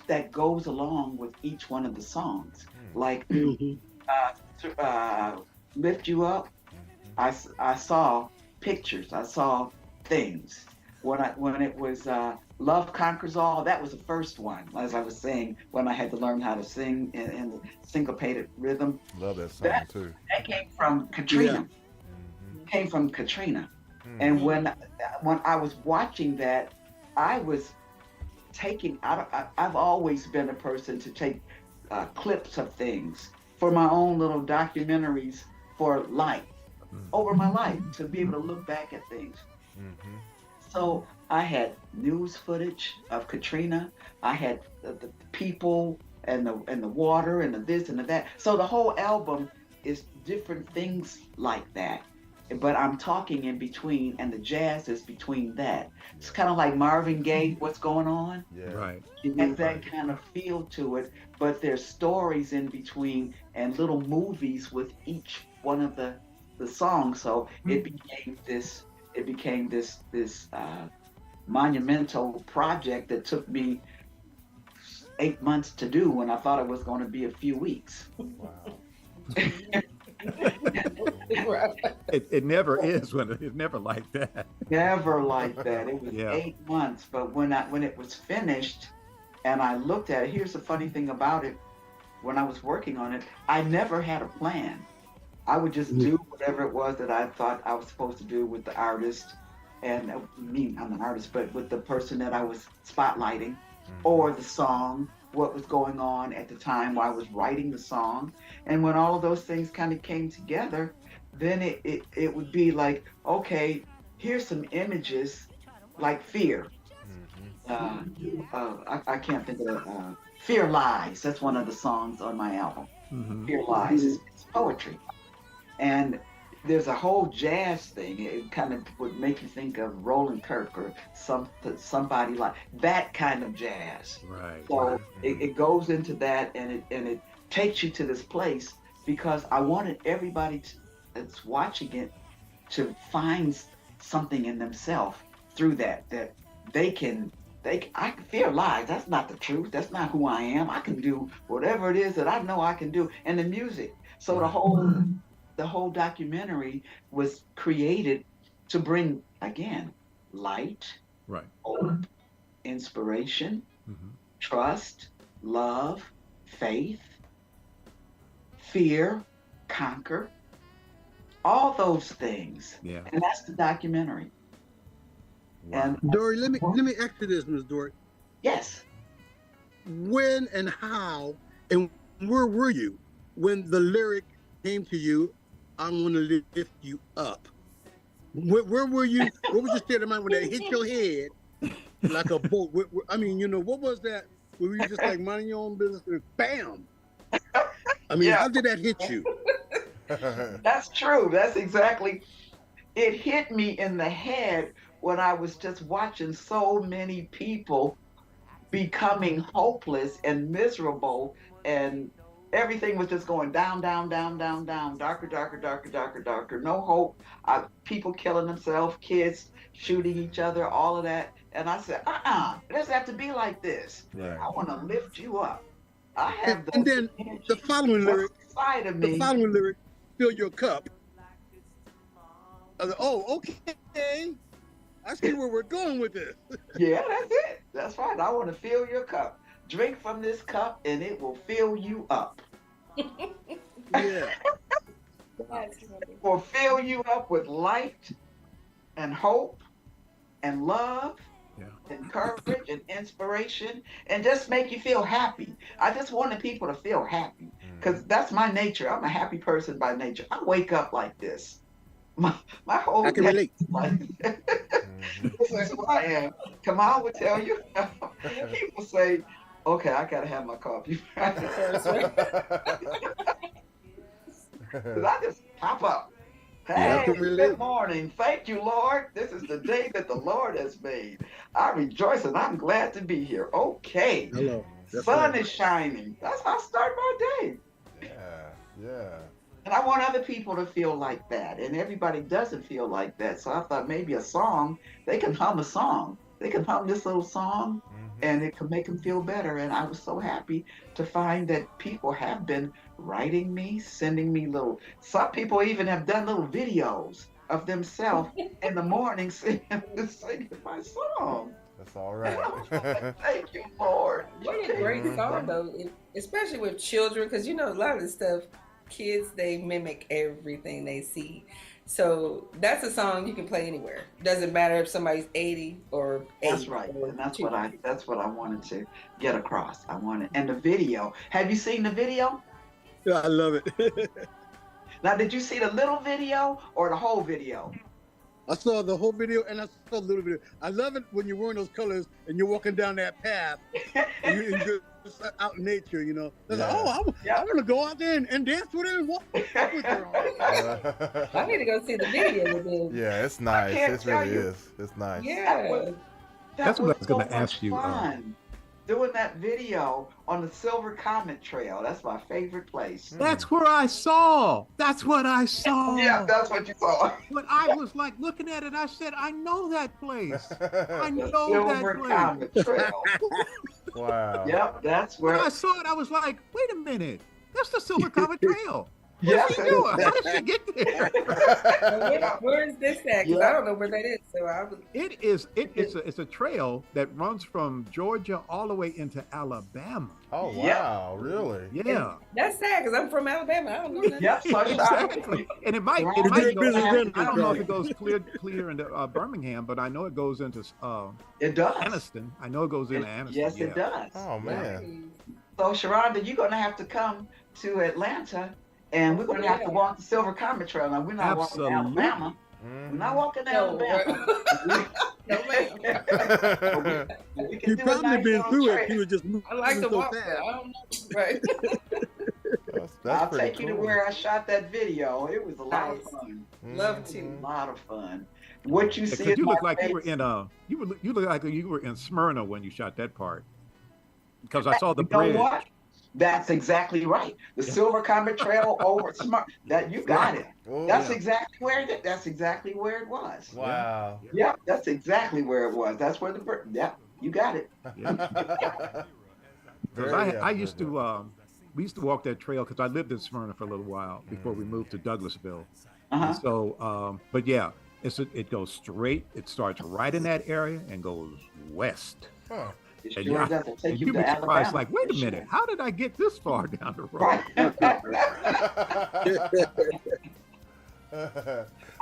Speaker 10: that goes along with each one of the songs. Like Lift You Up, I saw pictures, I saw things. When it was Love Conquers All, that was the first one, as I was saying, when I had to learn how to sing in the syncopated rhythm.
Speaker 9: Love that song too.
Speaker 10: That came from Katrina. Came from Katrina. And when I was watching that, I was taking, I've always been a person to take clips of things for my own little documentaries for life, over my life, to be able to look back at things. So I had news footage of Katrina. I had the people and the water and the this and the that. So the whole album is different things like that. But I'm talking in between, and the jazz is between that. It's kind of like Marvin Gaye, What's Going On?
Speaker 9: Yeah.
Speaker 11: Right.
Speaker 10: It has that kind of feel to it, but there's stories in between and little movies with each one of the songs. So it became this monumental project that took me 8 months to do when I thought it was going to be a few weeks.
Speaker 9: Wow.
Speaker 11: It never is it's never like that.
Speaker 10: Never like that. It was 8 months, but when it was finished and I looked at it, here's the funny thing about it. When I was working on it, I never had a plan. I would just do whatever it was that I thought I was supposed to do with the artist, and I'm an artist, but with the person that I was spotlighting, or the song, what was going on at the time while I was writing the song. And when all of those things kind of came together, then it would be like, okay, here's some images like Fear. I can't think of Fear Lies. That's one of the songs on my album. Fear Lies. It's poetry. And there's a whole jazz thing. It kind of would make you think of Roland Kirk or somebody like that kind of jazz.
Speaker 11: Right.
Speaker 10: So it goes into that, and it takes you to this place because I wanted everybody that's watching it to find something in themselves through that I can fear lies. That's not the truth. That's not who I am. I can do whatever it is that I know I can do. And the music. So the whole documentary was created to bring, again, light,
Speaker 11: right,
Speaker 10: hope, inspiration, trust, love, faith, fear, conquer, all those things.
Speaker 11: Yeah.
Speaker 10: And that's the documentary.
Speaker 11: Wow.
Speaker 10: And
Speaker 12: Dorie, let me ask you this, Ms. Dorie.
Speaker 10: Yes.
Speaker 12: When and how and where were you when the lyric came to you, I'm going to lift you up? Where were you? What was your state of mind when that hit your head like a bolt? I mean, what was that? Were you just like minding your own business and bam? I mean, how did that hit you?
Speaker 10: That's true. That's exactly. It hit me in the head when I was just watching so many people becoming hopeless and miserable, and everything was just going down, down, down, down, down, darker, darker, darker, darker, darker. No hope. People killing themselves, kids shooting each other, all of that. And I said, it doesn't have to be like this.
Speaker 9: Right.
Speaker 10: I want to lift you up. I have
Speaker 12: and then the following lyric,
Speaker 10: side of me.
Speaker 12: The following lyric, fill your cup. I was like, oh, okay. I see where we're going with this.
Speaker 10: Yeah, that's it. That's right. I want to fill your cup. Drink from this cup and it will fill you up.
Speaker 12: Yeah.
Speaker 10: Will fill you up with light and hope and love and courage and inspiration, and just make you feel happy. I just wanted people to feel happy because that's my nature. I'm a happy person by nature. I wake up like this. My whole
Speaker 12: I can relate.
Speaker 10: This is who I am. Kamal would tell you. He will say, okay, I gotta have my coffee. Because I just pop up. Hey, good morning. Thank you, Lord. This is the day that the Lord has made. I rejoice and I'm glad to be here. Okay.
Speaker 12: Hello.
Speaker 10: Sun is shining. That's how I start my day.
Speaker 9: Yeah.
Speaker 10: And I want other people to feel like that. And everybody doesn't feel like that. So I thought maybe a song, they can hum a song. They can hum this little song and it can make them feel better. And I was so happy to find that people have been writing me, sending me some people even have done little videos of themselves in the morning singing my song.
Speaker 9: That's all right.
Speaker 10: Thank you, Lord.
Speaker 13: What a great song, though, especially with children, because a lot of the stuff, kids, they mimic everything they see. So that's a song you can play anywhere. Doesn't matter if somebody's 80 or 80.
Speaker 10: That's right. And that's what I wanted to get across. And the video. Have you seen the video?
Speaker 12: Yeah, I love it.
Speaker 10: Now, did you see the little video or the whole video?
Speaker 12: I saw the whole video and I saw the little video. I love it when you're wearing those colors and you're walking down that path and you're just out in nature, Like, I want to go out there and dance with her and walk with her.
Speaker 13: I need to go see the video with him.
Speaker 9: Yeah, it's nice. It really is. It's nice.
Speaker 13: Yeah.
Speaker 11: That's what I was going to ask you.
Speaker 10: Doing that video on the Silver Comet Trail. That's my favorite place.
Speaker 11: That's where I saw. That's what I saw.
Speaker 10: Yeah, that's what you saw.
Speaker 11: But I was like looking at it. I said, I know that place. I know
Speaker 10: Silver
Speaker 11: that place.
Speaker 10: Comet Trail.
Speaker 9: Wow.
Speaker 10: Yep, that's where
Speaker 11: when I saw it. I was like, wait a minute. That's the Silver Comet Trail.
Speaker 10: Yes,
Speaker 11: What's he doing? How did she get there?
Speaker 13: Where is this at? Because I don't know where that is. So
Speaker 11: It's a trail that runs from Georgia all the way into Alabama.
Speaker 9: Oh wow, really?
Speaker 11: Yeah.
Speaker 13: That's sad because I'm from Alabama. I don't know that.
Speaker 10: Yep, so
Speaker 11: exactly. And it might go. I don't know if it goes clear into Birmingham, but I know it goes into
Speaker 10: it does.
Speaker 11: Anniston. I know it goes into Anniston.
Speaker 10: Yes, it does.
Speaker 9: Oh man.
Speaker 10: So Sharonda, you're gonna have to come to Atlanta. And we're going to have to walk the Silver Comet Trail. Now, we're not walking to Alabama. We're not walking to Alabama.
Speaker 12: You've probably been through it. You were just moving.
Speaker 13: I like to
Speaker 12: so
Speaker 13: walk
Speaker 12: fast.
Speaker 13: there. I don't know. Right.
Speaker 10: I'll take you to where I shot that video. It was a lot of fun.
Speaker 13: Love to.
Speaker 10: A lot of fun. What you see?
Speaker 11: Because you
Speaker 10: in
Speaker 11: look
Speaker 10: my
Speaker 11: like you
Speaker 10: face-
Speaker 11: were in you look like you were in Smyrna when you shot that part. Because I saw the
Speaker 10: You know
Speaker 11: bridge.
Speaker 10: what? That's exactly right. The Silver Comet Trail over Smart. That you got it.
Speaker 9: Oh,
Speaker 10: That's
Speaker 9: yeah.
Speaker 10: exactly where it. That's exactly where it was.
Speaker 9: Wow.
Speaker 10: Yep, that's exactly where it was. That's where the. Yep, you got it.
Speaker 11: Because I used to we used to walk that trail because I lived in Smyrna for a little while before we moved to Douglasville. And so, but yeah, it goes straight. It starts right in that area and goes west.
Speaker 9: Huh.
Speaker 10: It
Speaker 11: And
Speaker 10: sure does. It'll take
Speaker 11: and
Speaker 10: you
Speaker 11: you'd
Speaker 10: to
Speaker 11: be surprised,
Speaker 10: Alabama.
Speaker 11: like, wait a
Speaker 10: for
Speaker 11: minute,
Speaker 10: sure.
Speaker 11: how did I get this far down the road?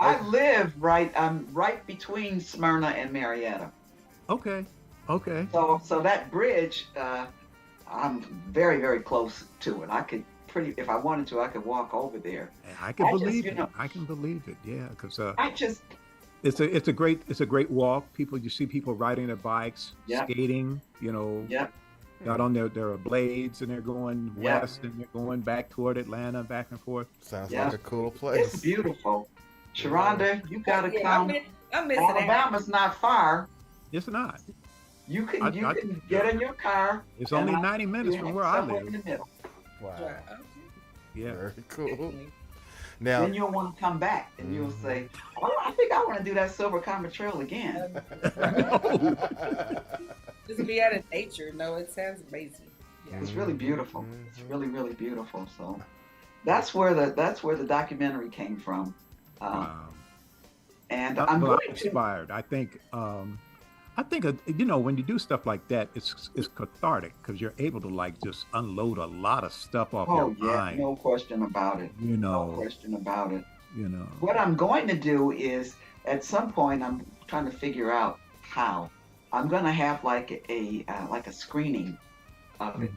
Speaker 10: I live right. I'm right between Smyrna and Marietta.
Speaker 11: Okay.
Speaker 10: So that bridge, I'm very, very close to it. I could if I wanted to, I could walk over there.
Speaker 11: I can believe it. I can believe it. Yeah, because it's a great walk. You see people riding their bikes, skating. Got on their blades and they're going west and they're going back toward Atlanta, back and forth.
Speaker 9: Sounds like a cool place.
Speaker 10: It's beautiful. Sharonda, you gotta come.
Speaker 13: I'm missing
Speaker 10: Alabama's not far.
Speaker 11: It's not.
Speaker 10: You can get in your car.
Speaker 11: It's only 90 minutes from where I live.
Speaker 10: In the middle.
Speaker 9: Wow.
Speaker 11: Yeah.
Speaker 9: Very cool. Now,
Speaker 10: then you'll want to come back and you'll say, "Oh, I think I want to do that Silver Comet Trail again."
Speaker 13: Just be out of nature. No, it sounds amazing. Yeah.
Speaker 10: It's really beautiful. It's really, really beautiful. So that's where the documentary came from. And I'm going to
Speaker 11: inspired. I think when you do stuff like that, it's cathartic because you're able to like just unload a lot of stuff off your mind.
Speaker 10: No question about it. No question about it. What I'm going to do is at some point I'm trying to figure out how I'm going to have like a screening of it,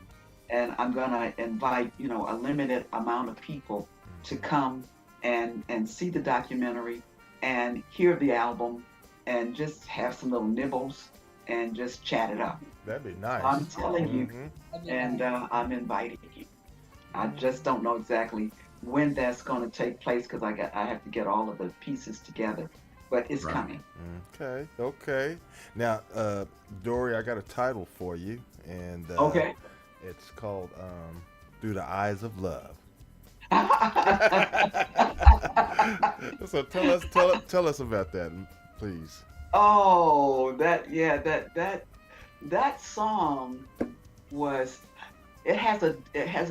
Speaker 10: and I'm going to invite a limited amount of people to come and see the documentary and hear the album and just have some little nibbles and just chat it up.
Speaker 9: That'd be nice.
Speaker 10: I'm telling you, and I'm inviting you. I just don't know exactly when that's going to take place because I have to get all of the pieces together, but it's coming.
Speaker 9: Okay. Now, Dorie, I got a title for you, and it's called "Through the Eyes of Love." So tell us about that, please.
Speaker 10: Oh, that song it has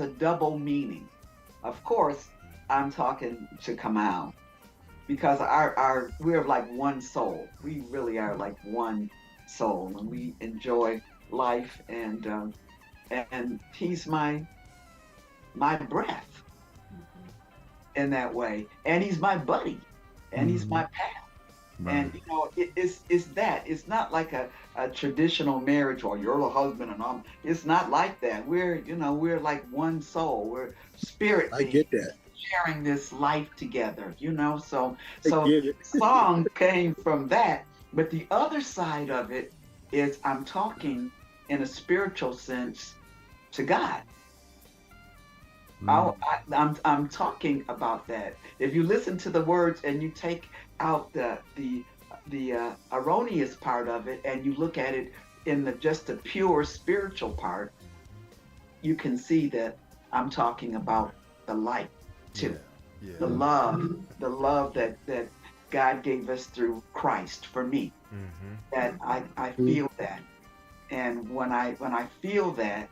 Speaker 10: a double meaning. Of course, I'm talking to Kamal because we're like one soul. We really are like one soul, and we enjoy life, and he's my breath in that way, and he's my buddy, and he's my pal. And it's not like a traditional marriage or you're the husband and I'm. It's not like that. We're like one soul. We're spirit.
Speaker 12: I get that.
Speaker 10: Sharing this life together. So the song came from that. But the other side of it is I'm talking in a spiritual sense to God. I'm talking about that. If you listen to the words and you take out the erroneous part of it and you look at it in just the pure spiritual part, you can see that I'm talking about the light too. The love that God gave us through Christ for me. That I feel that, and when I feel that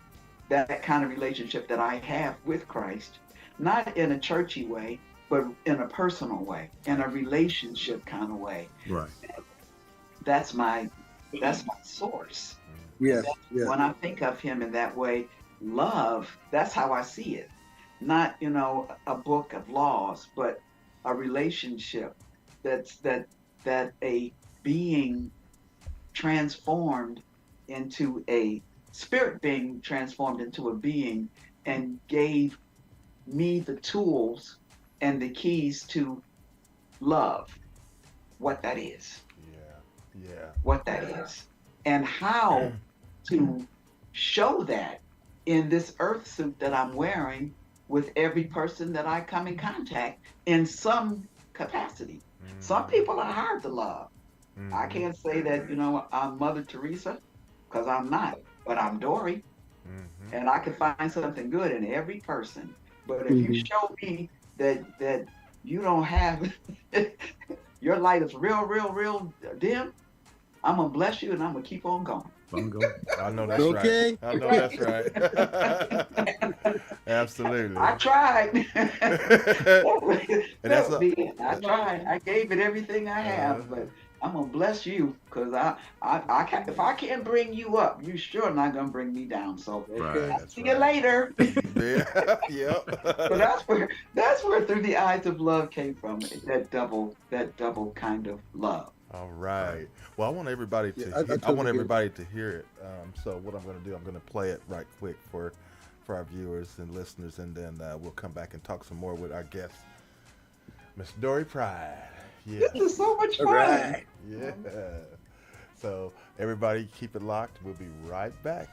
Speaker 10: kind of relationship that I have with Christ, not in a churchy way, but in a personal way, in a relationship kind of way.
Speaker 11: Right.
Speaker 10: That's my source.
Speaker 12: Yes.
Speaker 10: When I think of him in that way, love, that's how I see it. Not, a book of laws, but a relationship that a being transformed into a spirit being transformed into a being and gave me the tools and the keys to love, what that is. What that is. And how to show that in this earth suit that I'm wearing with every person that I come in contact in some capacity. Some people are hard to love. I can't say that, I'm Mother Teresa, because I'm not, but I'm Dorie. And I can find something good in every person. But if you show me that you don't have, your light is real dim, I'm going to bless you and I'm going to keep on going.
Speaker 9: I know that's right. I know that's right. Absolutely.
Speaker 10: I tried.
Speaker 9: And that's
Speaker 10: I tried. I gave it everything I have, but I'm gonna bless you because I can't. If I can't bring you up, you sure not gonna bring me down. So I'll see you later.
Speaker 9: Yep.
Speaker 10: So that's where Through the Eyes of Love came from. That double kind of love.
Speaker 9: All right. Well, I want everybody to hear it. So what I'm going to do, I'm going to play it right quick for our viewers and listeners, and then we'll come back and talk some more with our guest, Miss Dorie Pride. Yeah.
Speaker 10: This is so much fun.
Speaker 9: Right. Yeah. So everybody keep it locked. We'll be right back.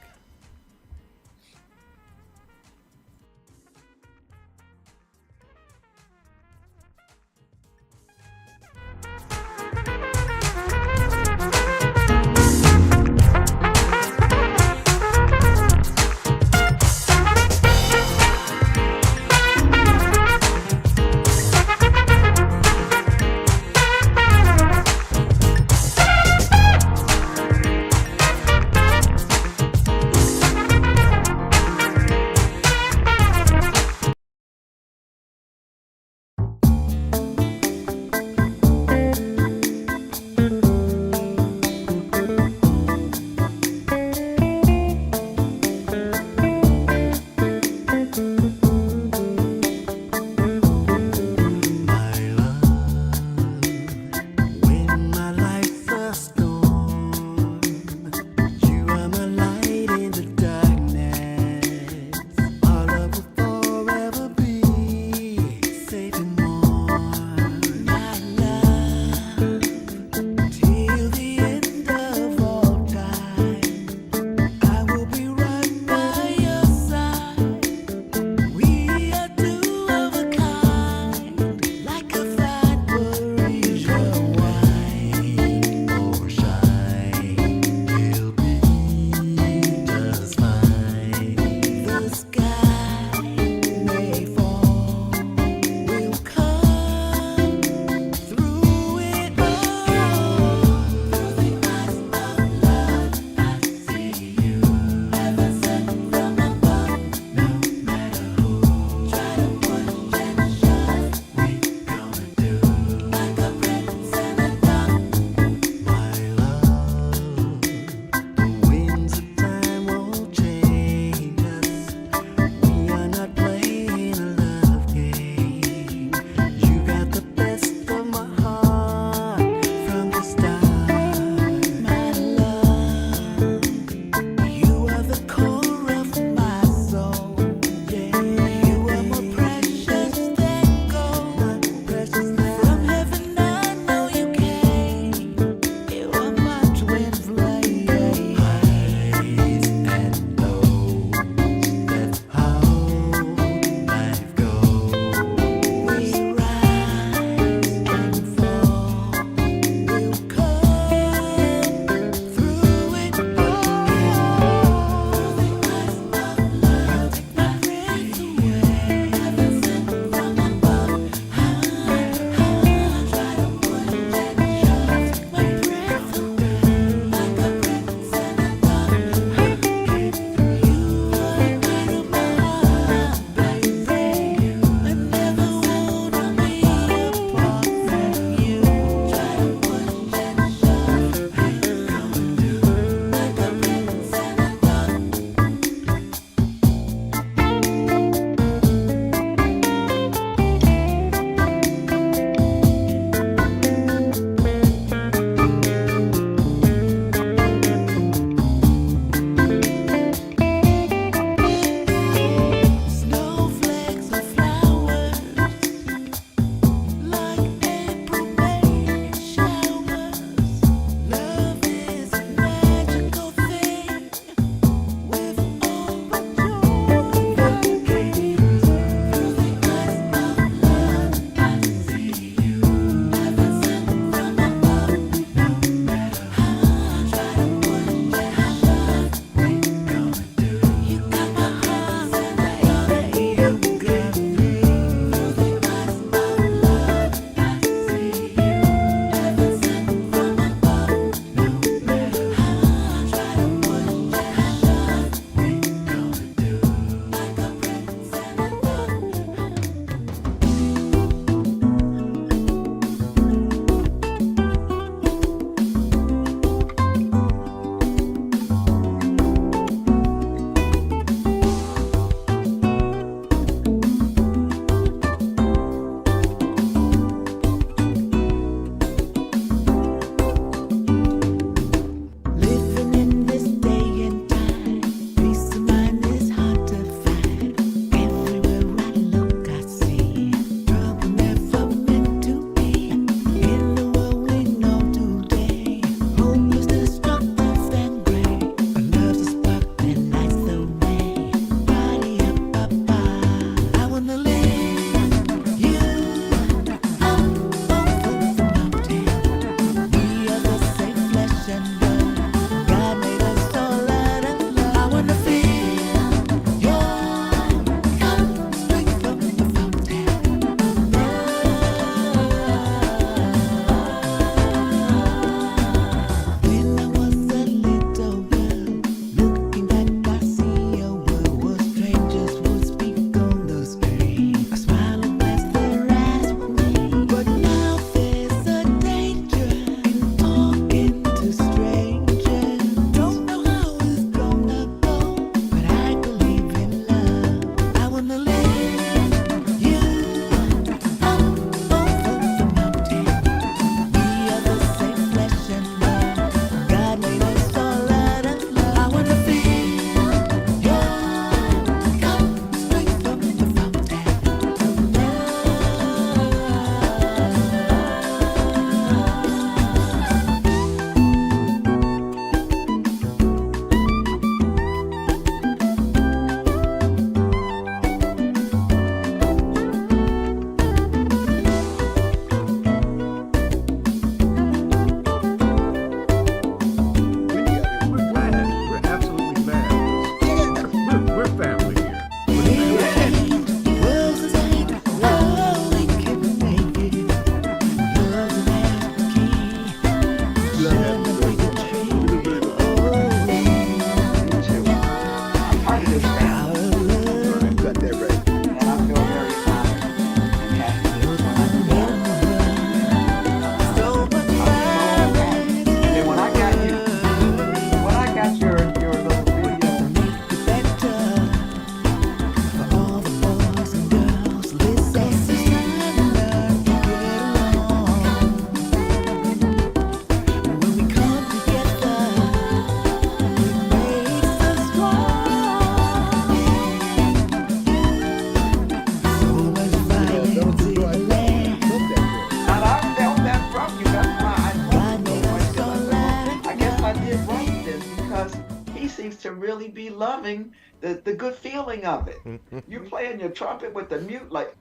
Speaker 10: he seems to really be loving the good feeling of it. You playing your trumpet with the mute, like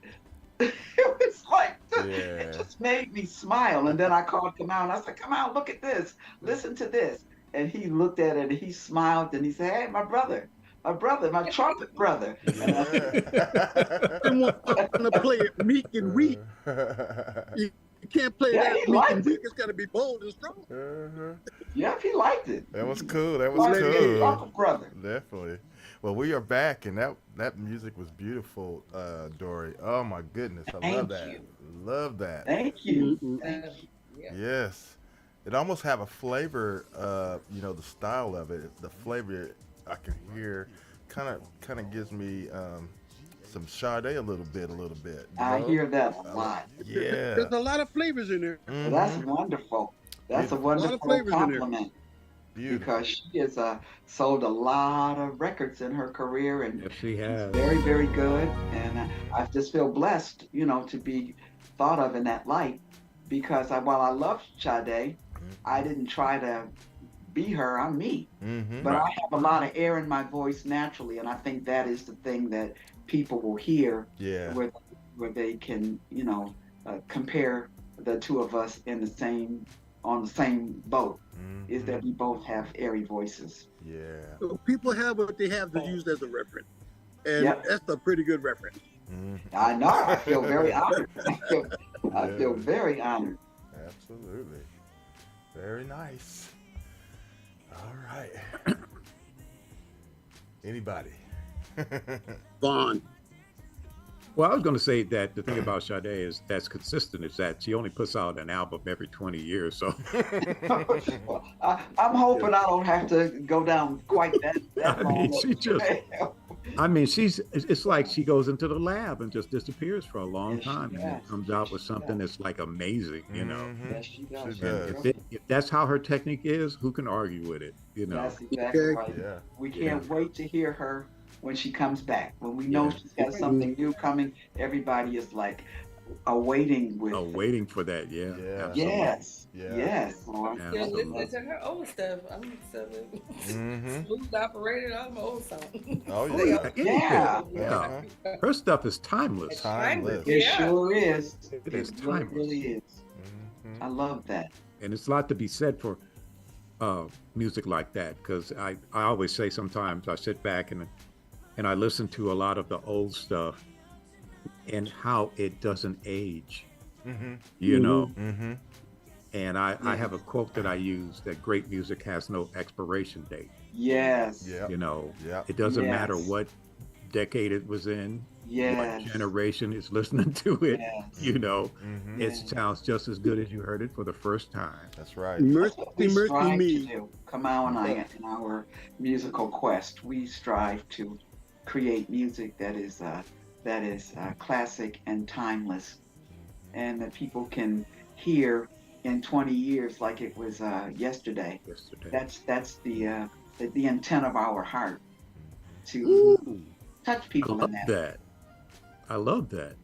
Speaker 10: it was like it just made me smile. And then I called Kamau and I said, "Come out, look at this, listen to this." And he looked at it and he smiled and he said, "Hey, my brother, my trumpet brother." And
Speaker 12: I want to play it meek and weak. You can't play that meek and weak. It's got to be bold and strong.
Speaker 10: Yep, he liked it.
Speaker 9: That was cool. That was cool.
Speaker 10: Trumpet brother.
Speaker 9: Definitely. Well, we are back, and that music was beautiful, Dorie. Oh my goodness, I love that. Love that.
Speaker 10: Thank you.
Speaker 9: Yes, it almost have a flavor. The style of it, the flavor I can hear, kind of gives me some Sade a little bit.
Speaker 10: I hear that a lot.
Speaker 9: Yeah,
Speaker 12: there's a lot of flavors in there.
Speaker 10: Well, that's wonderful. That's a wonderful compliment. Because she has sold a lot of records in her career, and
Speaker 11: yes, she has.
Speaker 10: Very, very good. And I just feel blessed, to be thought of in that light. Because while I love Sade, I didn't try to be her. I'm me. But I have a lot of air in my voice naturally, and I think that is the thing that people will hear.
Speaker 9: Yeah.
Speaker 10: Where they can, compare the two of us on the same boat. Is that we both have airy voices.
Speaker 9: Yeah.
Speaker 12: So people have what they have to use as a reference. And that's a pretty good reference.
Speaker 10: I know. I feel very honored. I feel very honored.
Speaker 9: Absolutely. Very nice. All right. Anybody?
Speaker 12: Vaughn.
Speaker 11: Well, I was going to say that the thing about Sade is that's consistent is that she only puts out an album every 20 years. So
Speaker 10: I'm hoping I don't have to go down quite that long.
Speaker 11: It's like she goes into the lab and just disappears for a long time and then comes out with something that's like amazing,
Speaker 10: Yes, she does.
Speaker 11: If that's how her technique is, who can argue with it?
Speaker 10: That's exactly right. Yeah. We can't wait to hear her when she comes back. When we know she's got something new coming, everybody is like waiting
Speaker 11: for that.
Speaker 10: Yes.
Speaker 13: I'm still listening to her old stuff. I'm still smooth operated on my old song.
Speaker 9: Oh
Speaker 11: yeah. Her stuff is timeless.
Speaker 10: It sure is.
Speaker 11: It is timeless.
Speaker 10: It really is. I love that.
Speaker 11: And it's a lot to be said for music like that, because I always say sometimes I sit back and I listen to a lot of the old stuff and how it doesn't age, And I have a quote that I use that great music has no expiration date.
Speaker 10: Yes.
Speaker 11: It doesn't matter what decade it was in, what generation is listening to it, it sounds just as good as you heard it for the first time.
Speaker 9: That's right.
Speaker 12: Mercy me.
Speaker 10: Kamau and I, in our musical quest, we strive to create music that is classic and timeless, and that people can hear in 20 years like it was yesterday. That's the intent of our heart, to touch people in that.
Speaker 11: I love that.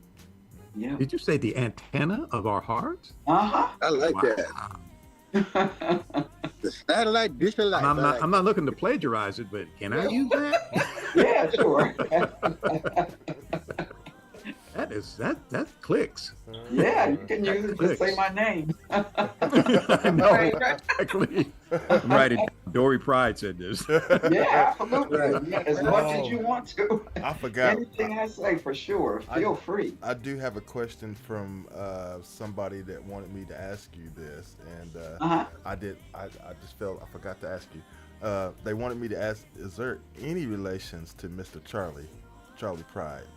Speaker 10: Yeah.
Speaker 11: Did you say the antenna of our hearts?
Speaker 12: I like that. The satellite dish of life.
Speaker 11: I'm not looking to plagiarize it, but can I use that?
Speaker 10: Yeah, sure.
Speaker 11: That clicks.
Speaker 10: Yeah, you can use it to say my name.
Speaker 11: I know, exactly. I'm writing. Dorie Pride said this.
Speaker 10: Yeah, absolutely. As much as you want to.
Speaker 9: I forgot.
Speaker 10: Anything I say, for sure. Feel free.
Speaker 9: I do have a question from somebody that wanted me to ask you this, and I just felt I forgot to ask you. They wanted me to ask, is there any relations to Mr. Charlie Pride?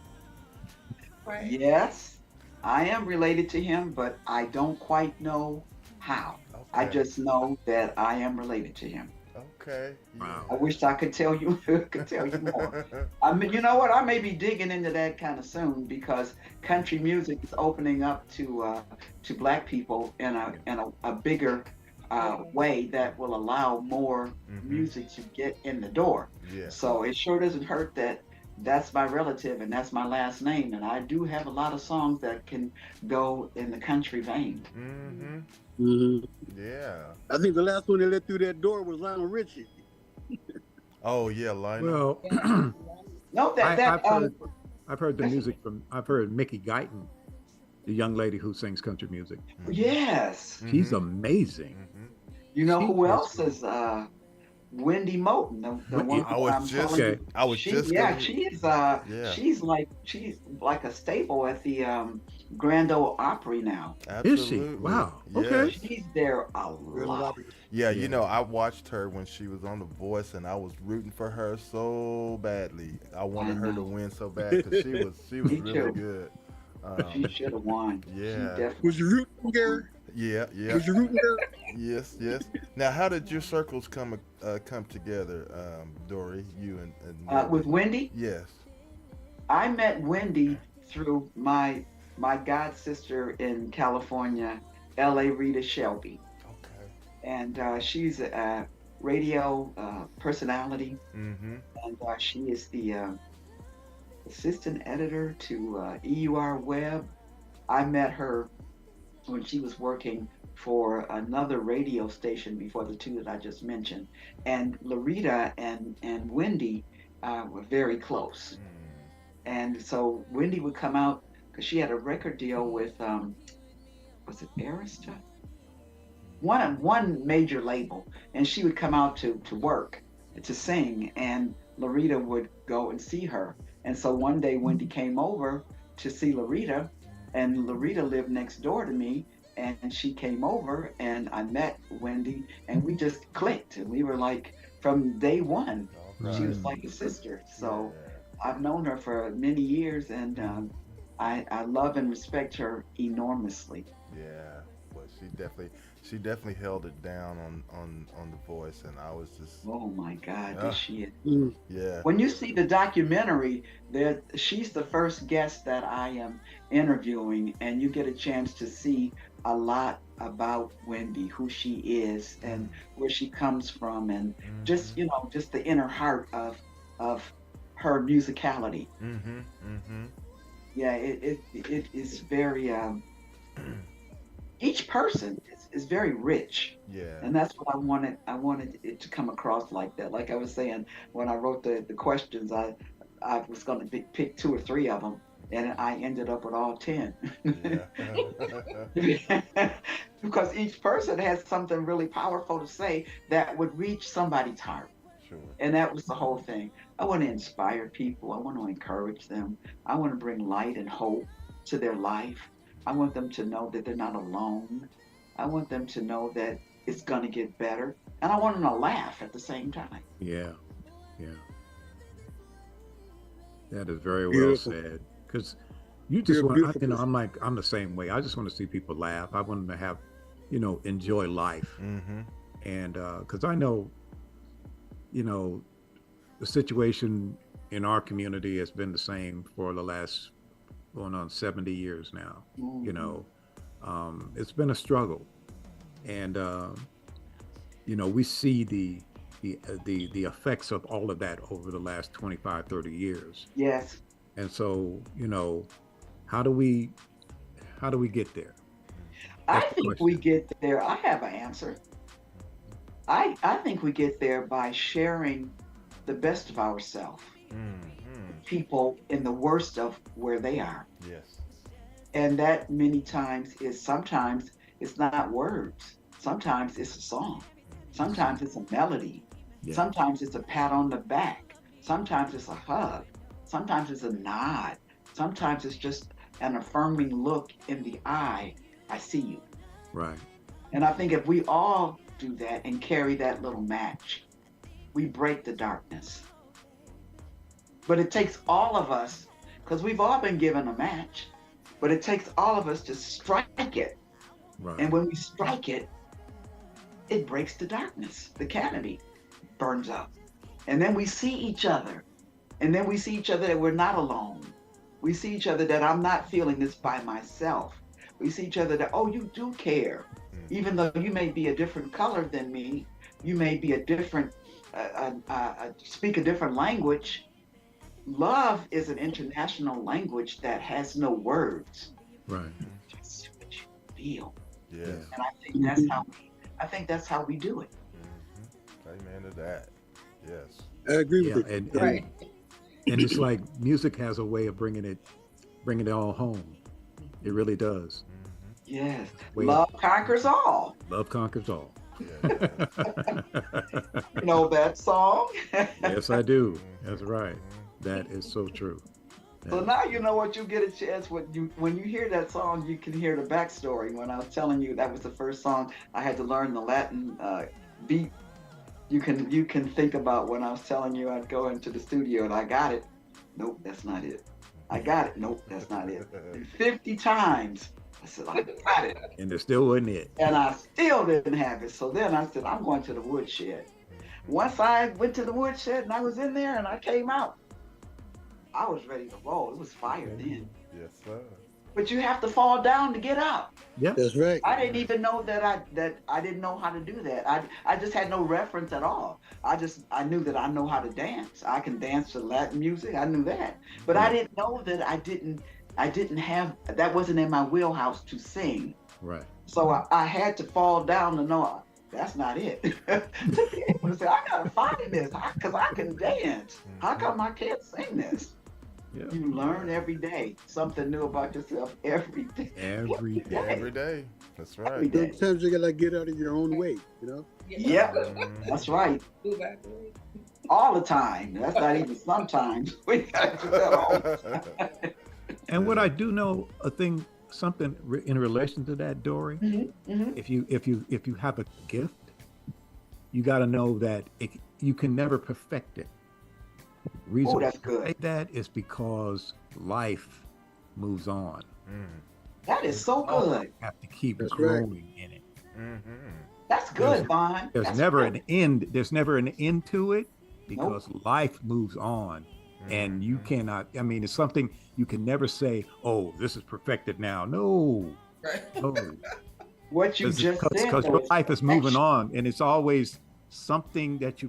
Speaker 13: Right.
Speaker 10: Yes, I am related to him, but I don't quite know how. Okay. I just know that I am related to him.
Speaker 9: Okay.
Speaker 11: Wow.
Speaker 10: I wish I could tell you more. I mean, you know what? I may be digging into that kind of soon, because country music is opening up to Black people in a bigger way that will allow more music to get in the door.
Speaker 9: Yeah.
Speaker 10: So it sure doesn't hurt that that's my relative and that's my last name, and I do have a lot of songs that can go in the country vein.
Speaker 9: Yeah.
Speaker 12: I think the last one they let through that door was Lionel Richie.
Speaker 9: Oh yeah, Lionel.
Speaker 11: Well,
Speaker 10: No,
Speaker 11: I've heard the music from. I've heard Mickey Guyton, the young lady who sings country music.
Speaker 10: yes.
Speaker 11: She's amazing.
Speaker 10: You know
Speaker 11: She
Speaker 10: who
Speaker 11: is-
Speaker 10: else is Wendy Moulton, the one
Speaker 9: I
Speaker 10: who
Speaker 9: was
Speaker 10: I'm
Speaker 9: just,
Speaker 10: telling you.
Speaker 9: I was just gonna, yeah,
Speaker 10: She's like a staple at the Grand Ole Opry now.
Speaker 11: Is she?
Speaker 9: absolutely.
Speaker 11: Wow.
Speaker 9: Yes.
Speaker 11: Okay.
Speaker 10: She's there a lot.
Speaker 9: Yeah, you know, I watched her when she was on The Voice, and I was rooting for her so badly. I wanted her to win so bad because she was
Speaker 10: Me
Speaker 9: really
Speaker 10: too.
Speaker 9: good.
Speaker 10: She should have won.
Speaker 9: Yeah.
Speaker 10: She definitely.
Speaker 12: Was you rooting, Gary?
Speaker 9: Yeah, yeah.
Speaker 12: Was you rooting, Gary?
Speaker 9: Yes, yes. Now, how did your circles come together, Dorie? You and
Speaker 10: With Wendy,
Speaker 9: yes.
Speaker 10: I met Wendy through my god sister in California, L.A. Rita Shelby,
Speaker 9: Okay.
Speaker 10: and she's a radio personality,
Speaker 9: Mm-hmm.
Speaker 10: and she is the assistant editor to EUR Web. I met her when she was working for another radio station before the two that I just mentioned. And Larita and Wendy were very close. And so Wendy would come out because she had a record deal with, was it Arista? One major label. And she would come out to work, to sing, and Larita would go and see her. And so one day Wendy came over to see Larita, and Larita lived next door to me, and she came over and I met Wendy, and we just clicked, and we were like, from day one, she was like a sister. So I've known her for many years, and I love and respect her enormously.
Speaker 9: Yeah, but she definitely held it down on The Voice, and I was just,
Speaker 10: Oh my God, did she?
Speaker 9: yeah.
Speaker 10: When you see the documentary, she's the first guest that I am interviewing, and you get a chance to see a lot about Wendy, who she is, and where she comes from, and just just the inner heart of her musicality.
Speaker 9: Mm-hmm. Mm-hmm.
Speaker 10: Yeah, it is very. Each person is very rich.
Speaker 9: Yeah.
Speaker 10: And that's what I wanted. I wanted it to come across like that. Like I was saying, when I wrote the questions, I was going to pick 2 or 3 of them, and I ended up with all 10. Because each person has something really powerful to say that would reach somebody's heart.
Speaker 9: Sure.
Speaker 10: And that was the whole thing. I want to inspire people. I want to encourage them. I want to bring light and hope to their life. I want them to know that they're not alone. I want them to know that it's going to get better. And I want them to laugh at the same time.
Speaker 11: Yeah. Yeah. That is very well
Speaker 12: Beautiful.
Speaker 11: said. Because you just
Speaker 12: You're a
Speaker 11: want,
Speaker 12: beautiful
Speaker 11: I'm the same way. I just want to see people laugh. I want them to have, enjoy life.
Speaker 9: Mm-hmm.
Speaker 11: And because I know, the situation in our community has been the same for the last going on 70 years now. It's been a struggle, and we see the effects of all of that over the last 25, 30 years.
Speaker 10: Yes.
Speaker 11: And so, how do we get there?
Speaker 10: I
Speaker 11: That's the
Speaker 10: think
Speaker 11: question.
Speaker 10: we get there. I have an answer. I think we get there by sharing the best of ourselves. People in the worst of where they are.
Speaker 9: Yes.
Speaker 10: And that many times sometimes it's not words. Sometimes it's a song. Sometimes it's a melody.
Speaker 11: Yeah.
Speaker 10: Sometimes it's a pat on the back. Sometimes it's a hug. Sometimes it's a nod. Sometimes it's just an affirming look in the eye. I see you.
Speaker 11: Right.
Speaker 10: And I think if we all do that and carry that little match, we break the darkness. But it takes all of us, because we've all been given a match, but it takes all of us to strike it.
Speaker 11: Right.
Speaker 10: And when we strike it, it breaks the darkness. The canopy burns up. And then we see each other. And then we see each other that we're not alone. We see each other that I'm not feeling this by myself. We see each other that, oh, you do care. Even though you may be a different color than me, you may be a different, speak a different language. Love is an international language that has no words.
Speaker 11: Right.
Speaker 10: Just what you feel.
Speaker 9: Yes.
Speaker 10: And I think that's how we do it.
Speaker 9: Amen to that. Yes.
Speaker 12: I agree
Speaker 11: Yeah,
Speaker 12: with you.
Speaker 11: and it's like music has a way of bringing it all home. It really does.
Speaker 10: Yes.
Speaker 11: Way
Speaker 10: Love
Speaker 11: up.
Speaker 10: conquers all.
Speaker 11: Love conquers all.
Speaker 10: You know that song?
Speaker 11: Yes, I do. That's right. That is so true.
Speaker 10: So now you know what, you get a chance when you hear that song, you can hear the backstory. When I was telling you that was the first song I had to learn the Latin beat, you can think about when I was telling you I'd go into the studio and I got it. Nope, that's not it. I got it. Nope, that's not it. And 50 times I said, I got it.
Speaker 11: And it still wasn't it.
Speaker 10: And I still didn't have it. So then I said, I'm going to the woodshed. Once I went to the woodshed and I was in there and I came out, I was ready to roll. It was fire then.
Speaker 9: Yes, sir.
Speaker 10: But you have to fall down to get up.
Speaker 11: Yeah,
Speaker 12: that's right.
Speaker 10: I didn't even know that I didn't know how to do that. I just had no reference at all. I knew that I know how to dance. I can dance to Latin music. I knew that. But I didn't know that I didn't have, that wasn't in my wheelhouse to sing.
Speaker 11: Right.
Speaker 10: So I had to fall down to know that's not it. To be able to say, I gotta find this because I can dance. How come I can't sing this?
Speaker 11: Yeah.
Speaker 10: You learn every day something new about yourself every day.
Speaker 11: Every day.
Speaker 9: Every day. That's right.
Speaker 10: Every day.
Speaker 12: Sometimes you gotta get out of your own way, you know?
Speaker 10: Yep, that's right. All the time. That's not even sometimes. We gotta do that all the time.
Speaker 11: And what I do know, something in relation to that, Dorie. If you have a gift, you got to know that you can never perfect it. Reason
Speaker 10: that's
Speaker 11: I
Speaker 10: good.
Speaker 11: say that is because life moves on.
Speaker 10: That is so good.
Speaker 11: You have to keep
Speaker 12: That's
Speaker 11: growing in it.
Speaker 10: That's good, Vaughn.
Speaker 11: There's
Speaker 10: That's
Speaker 11: never
Speaker 10: good.
Speaker 11: an end. There's never an end to it because life moves on. And you cannot, I mean, it's something you can never say, oh, this is perfected now. No. No.
Speaker 10: What you just said.
Speaker 11: Because your life is moving on, and it's always something that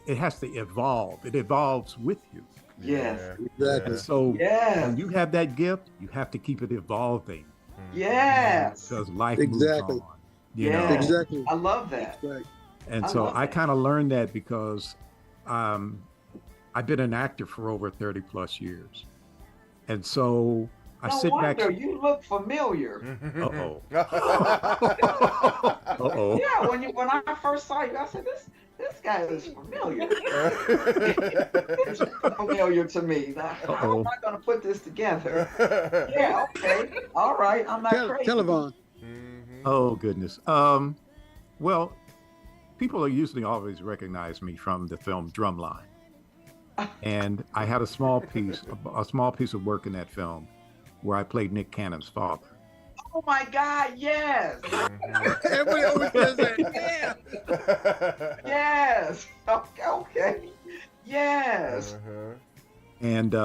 Speaker 11: it has to evolve. It evolves with you.
Speaker 10: Yes.
Speaker 12: Exactly.
Speaker 11: So
Speaker 10: Yes.
Speaker 11: when you have that gift, you have to keep it evolving.
Speaker 10: Yes.
Speaker 11: Because life
Speaker 12: Exactly.
Speaker 11: moves on. You
Speaker 10: Yeah.
Speaker 11: know?
Speaker 12: Exactly.
Speaker 10: I love that.
Speaker 12: That's right.
Speaker 11: And
Speaker 10: I
Speaker 11: so
Speaker 10: love
Speaker 11: I
Speaker 10: that.
Speaker 11: kind of learned that because I've been an actor for over 30 plus years. And so I
Speaker 10: No
Speaker 11: sit back.
Speaker 10: wonder you look familiar.
Speaker 11: Uh-oh. Uh-oh.
Speaker 10: Yeah, when I first saw you, I said, this guy is familiar. It's familiar to me. Now, how am I going to put this together? Yeah, okay. All right. I'm not crazy.
Speaker 12: Tell Yvonne.
Speaker 11: Oh, goodness. Well, people usually always recognize me from the film Drumline. And I had a small piece of work in that film where I played Nick Cannon's father.
Speaker 10: Oh my God, yes.
Speaker 12: Everybody always says that. Yeah.
Speaker 10: Yes. Okay. Yes.
Speaker 11: And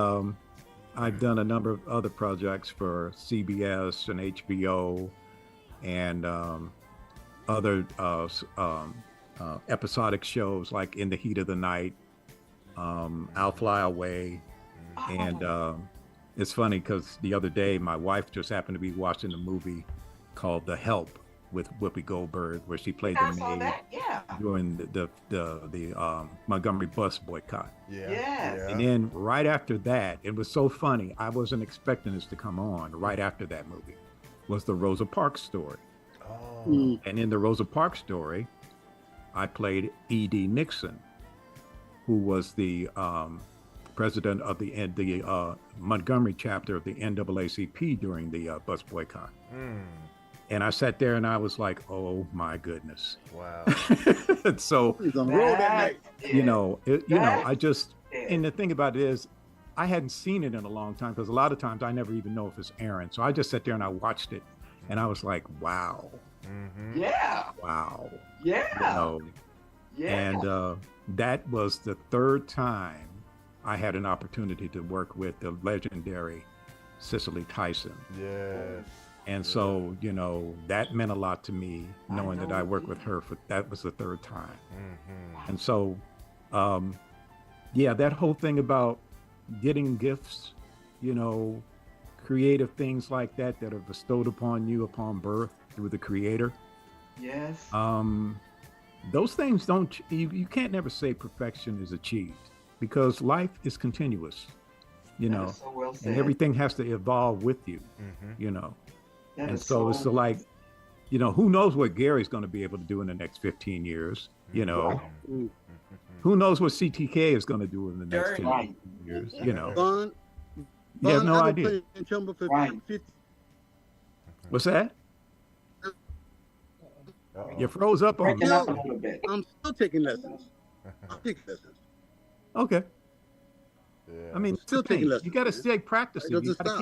Speaker 11: I've done a number of other projects for CBS and HBO and other episodic shows like In the Heat of the Night, I'll Fly Away. And it's funny because the other day my wife just happened to be watching a movie called The Help with Whoopi Goldberg, where she played the maid during the Montgomery bus boycott.
Speaker 10: Yes.
Speaker 11: And then right after that, it was so funny. I wasn't expecting this to come on. Right after that movie was the Rosa Parks story. And in the Rosa Parks story, I played E.D. Nixon, who was the president of the Montgomery chapter of the NAACP during the bus boycott. And I sat there and I was like, oh my goodness.
Speaker 9: Wow.
Speaker 11: So, you know, I just, and the thing about it is, I hadn't seen it in a long time because a lot of times I never even know if it's airing. So I just sat there and I watched it and I was like, wow.
Speaker 10: Yeah.
Speaker 11: Wow.
Speaker 10: Yeah.
Speaker 11: You know, and that was the third time I had an opportunity to work with the legendary Cicely Tyson.
Speaker 9: Yes.
Speaker 11: And so, you know, that meant a lot to me, knowing that I worked with her that was the third time. And so, yeah, that whole thing about getting gifts, you know, creative things like that are bestowed upon you upon birth through the Creator.
Speaker 10: Yes.
Speaker 11: Those things you can't never say perfection is achieved. because life is continuous, you
Speaker 10: That
Speaker 11: know,
Speaker 10: is so well
Speaker 11: and
Speaker 10: said.
Speaker 11: everything has to evolve with you,
Speaker 9: Mhm.
Speaker 11: you know.
Speaker 10: That
Speaker 11: And
Speaker 10: is
Speaker 11: so it's like, you know, who knows what Gary's going to be able to do in the next 15 years, you know.
Speaker 12: Mm.
Speaker 11: Who knows what CTK is going to do in the next 10
Speaker 10: Right.
Speaker 11: years, you know.
Speaker 12: Vaughn,
Speaker 11: You have no
Speaker 12: I've been
Speaker 11: idea.
Speaker 12: playing trumpet for
Speaker 10: Right.
Speaker 12: 50.
Speaker 11: What's that?
Speaker 9: Uh-oh.
Speaker 11: You froze up on me.
Speaker 10: breaking up a little bit.
Speaker 12: I'm still taking lessons. I'm taking lessons.
Speaker 11: Okay.
Speaker 9: Yeah.
Speaker 11: I mean,
Speaker 12: Still
Speaker 11: the thing.
Speaker 12: taking lessons,
Speaker 11: You got to
Speaker 12: man.
Speaker 11: stay practicing.
Speaker 12: It doesn't stop.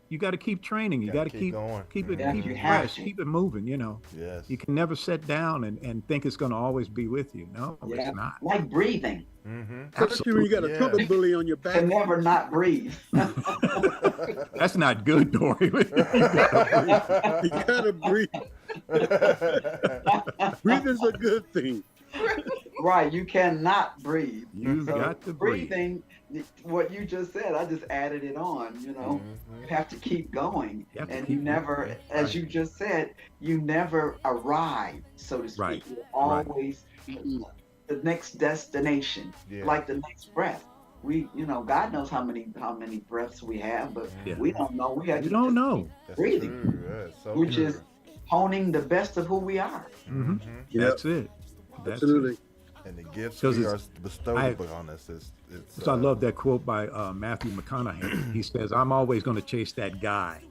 Speaker 11: You got to keep training. You got
Speaker 9: Gotta
Speaker 11: to
Speaker 9: keep
Speaker 11: keep
Speaker 9: going.
Speaker 11: keep it
Speaker 10: Yeah,
Speaker 11: keep
Speaker 10: you
Speaker 11: it
Speaker 10: have
Speaker 11: fresh,
Speaker 10: to.
Speaker 11: keep it moving. You know,
Speaker 9: Yes.
Speaker 11: you can never sit down and think it's going to always be with you. No,
Speaker 10: Yeah.
Speaker 11: it's not.
Speaker 10: Like breathing.
Speaker 9: Mm-hmm.
Speaker 12: Especially when you got a
Speaker 9: Yeah.
Speaker 12: trumpet bully on your back.
Speaker 10: Can never not breathe.
Speaker 11: That's not good, Dory.
Speaker 12: You gotta breathe. Breathing's a good thing.
Speaker 10: Right, you cannot breathe.
Speaker 11: You've
Speaker 10: So
Speaker 11: got to breathe.
Speaker 10: breathing, what you just said, I just added it on, you know. You have to keep going.
Speaker 11: You have to
Speaker 10: And
Speaker 11: keep
Speaker 10: you never,
Speaker 11: moving.
Speaker 10: as you just said, you never arrive, so to speak.
Speaker 11: Right.
Speaker 10: You're always the next destination,
Speaker 9: Yeah.
Speaker 10: like the next breath. We, you know, God knows how many breaths we have, but
Speaker 11: Yeah.
Speaker 10: we don't know. We have
Speaker 11: You
Speaker 10: to
Speaker 11: don't
Speaker 10: just
Speaker 11: know.
Speaker 10: keep
Speaker 9: That's
Speaker 10: breathing,
Speaker 9: true. Yeah, it's so
Speaker 10: which
Speaker 9: true.
Speaker 10: is honing the best of who we are.
Speaker 11: Hmm.
Speaker 12: Yep.
Speaker 11: That's it. That's
Speaker 12: Absolutely.
Speaker 11: it.
Speaker 9: And the gifts
Speaker 11: 'Cause
Speaker 9: we are
Speaker 11: it's-
Speaker 9: bestowed
Speaker 11: I-
Speaker 9: upon us is it's.
Speaker 11: So I love that quote by Matthew McConaughey. He says, "I'm always going to chase that guy,"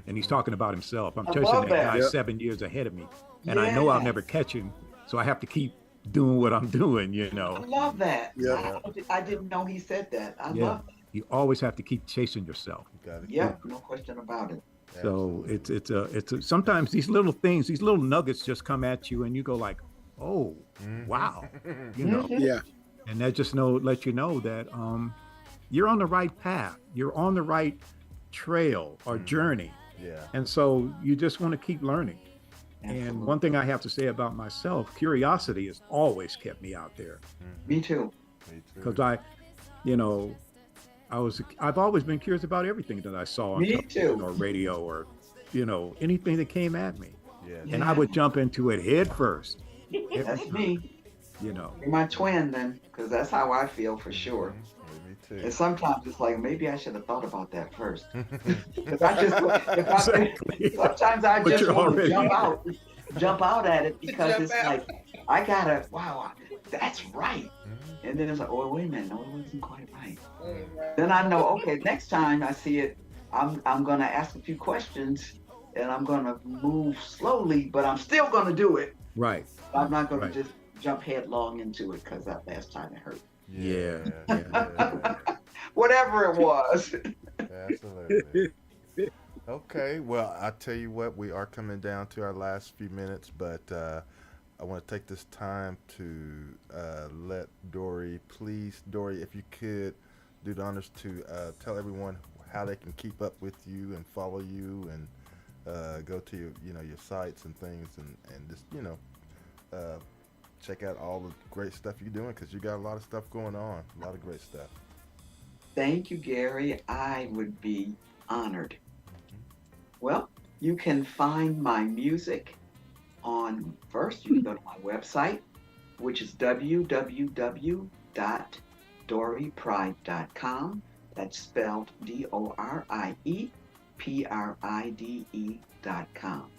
Speaker 11: and he's talking about himself. I'm
Speaker 10: I
Speaker 11: chasing
Speaker 10: love
Speaker 11: that
Speaker 10: that.
Speaker 11: guy
Speaker 12: Yep.
Speaker 11: 7 years ahead of me, and I know I'll
Speaker 10: Yes.
Speaker 11: never catch him. So I have to keep doing what I'm doing. You
Speaker 10: I
Speaker 11: know.
Speaker 10: love that.
Speaker 12: Yeah.
Speaker 10: I didn't know he said that. I
Speaker 11: Yeah.
Speaker 10: love that.
Speaker 11: You always have to keep chasing yourself.
Speaker 9: Gotta
Speaker 10: Yeah, no question about it.
Speaker 11: So it's a sometimes these little things, these little nuggets just come at you, and you go like, "Oh, wow," you know.
Speaker 12: Yeah.
Speaker 11: And that just let you know that you're on the right path. You're on the right trail or journey.
Speaker 9: Yeah.
Speaker 11: And so you just want to keep learning. And one thing I have to say about myself, curiosity has always kept me out there.
Speaker 10: Me too.
Speaker 9: Me too.
Speaker 11: Because I've always been curious about everything that I saw on
Speaker 10: Me
Speaker 11: television
Speaker 10: too.
Speaker 11: or radio or, you know, anything that came at me.
Speaker 9: Yeah.
Speaker 11: And I would jump into it head first.
Speaker 10: That's me.
Speaker 11: You know.
Speaker 10: You're my twin then, because that's how I feel for sure.
Speaker 9: Yeah, me too.
Speaker 10: And sometimes it's like, maybe I should have thought about that first. 'Cause I just,
Speaker 11: Exactly.
Speaker 10: sometimes I
Speaker 11: But
Speaker 10: just
Speaker 11: you're
Speaker 10: want to
Speaker 11: already
Speaker 10: jump out at it because
Speaker 13: Jump
Speaker 10: it's
Speaker 13: out.
Speaker 10: like, I gotta, wow, that's right. And then it's like, oh, wait a minute, no, it wasn't quite right. Then I know, okay, next time I see it, I'm gonna ask a few questions and I'm gonna move slowly, but I'm still gonna do it.
Speaker 11: Right.
Speaker 10: I'm not gonna
Speaker 11: Right.
Speaker 10: just jump headlong into it because that last time it hurt.
Speaker 11: Yeah.
Speaker 10: Whatever it was.
Speaker 9: Absolutely. Okay, well, I tell you what, we are coming down to our last few minutes, but I want to take this time to let Dorie, please, Dorie, if you could do the honors to tell everyone how they can keep up with you and follow you and go to your sites and things and just check out all the great stuff you're doing because you got a lot of stuff going on, a lot of great stuff.
Speaker 10: Thank you, Gary. I would be honored. Well, you can find my music on, first, you can go to my website, which is www.doriepride.com. That's spelled DoriePride.com.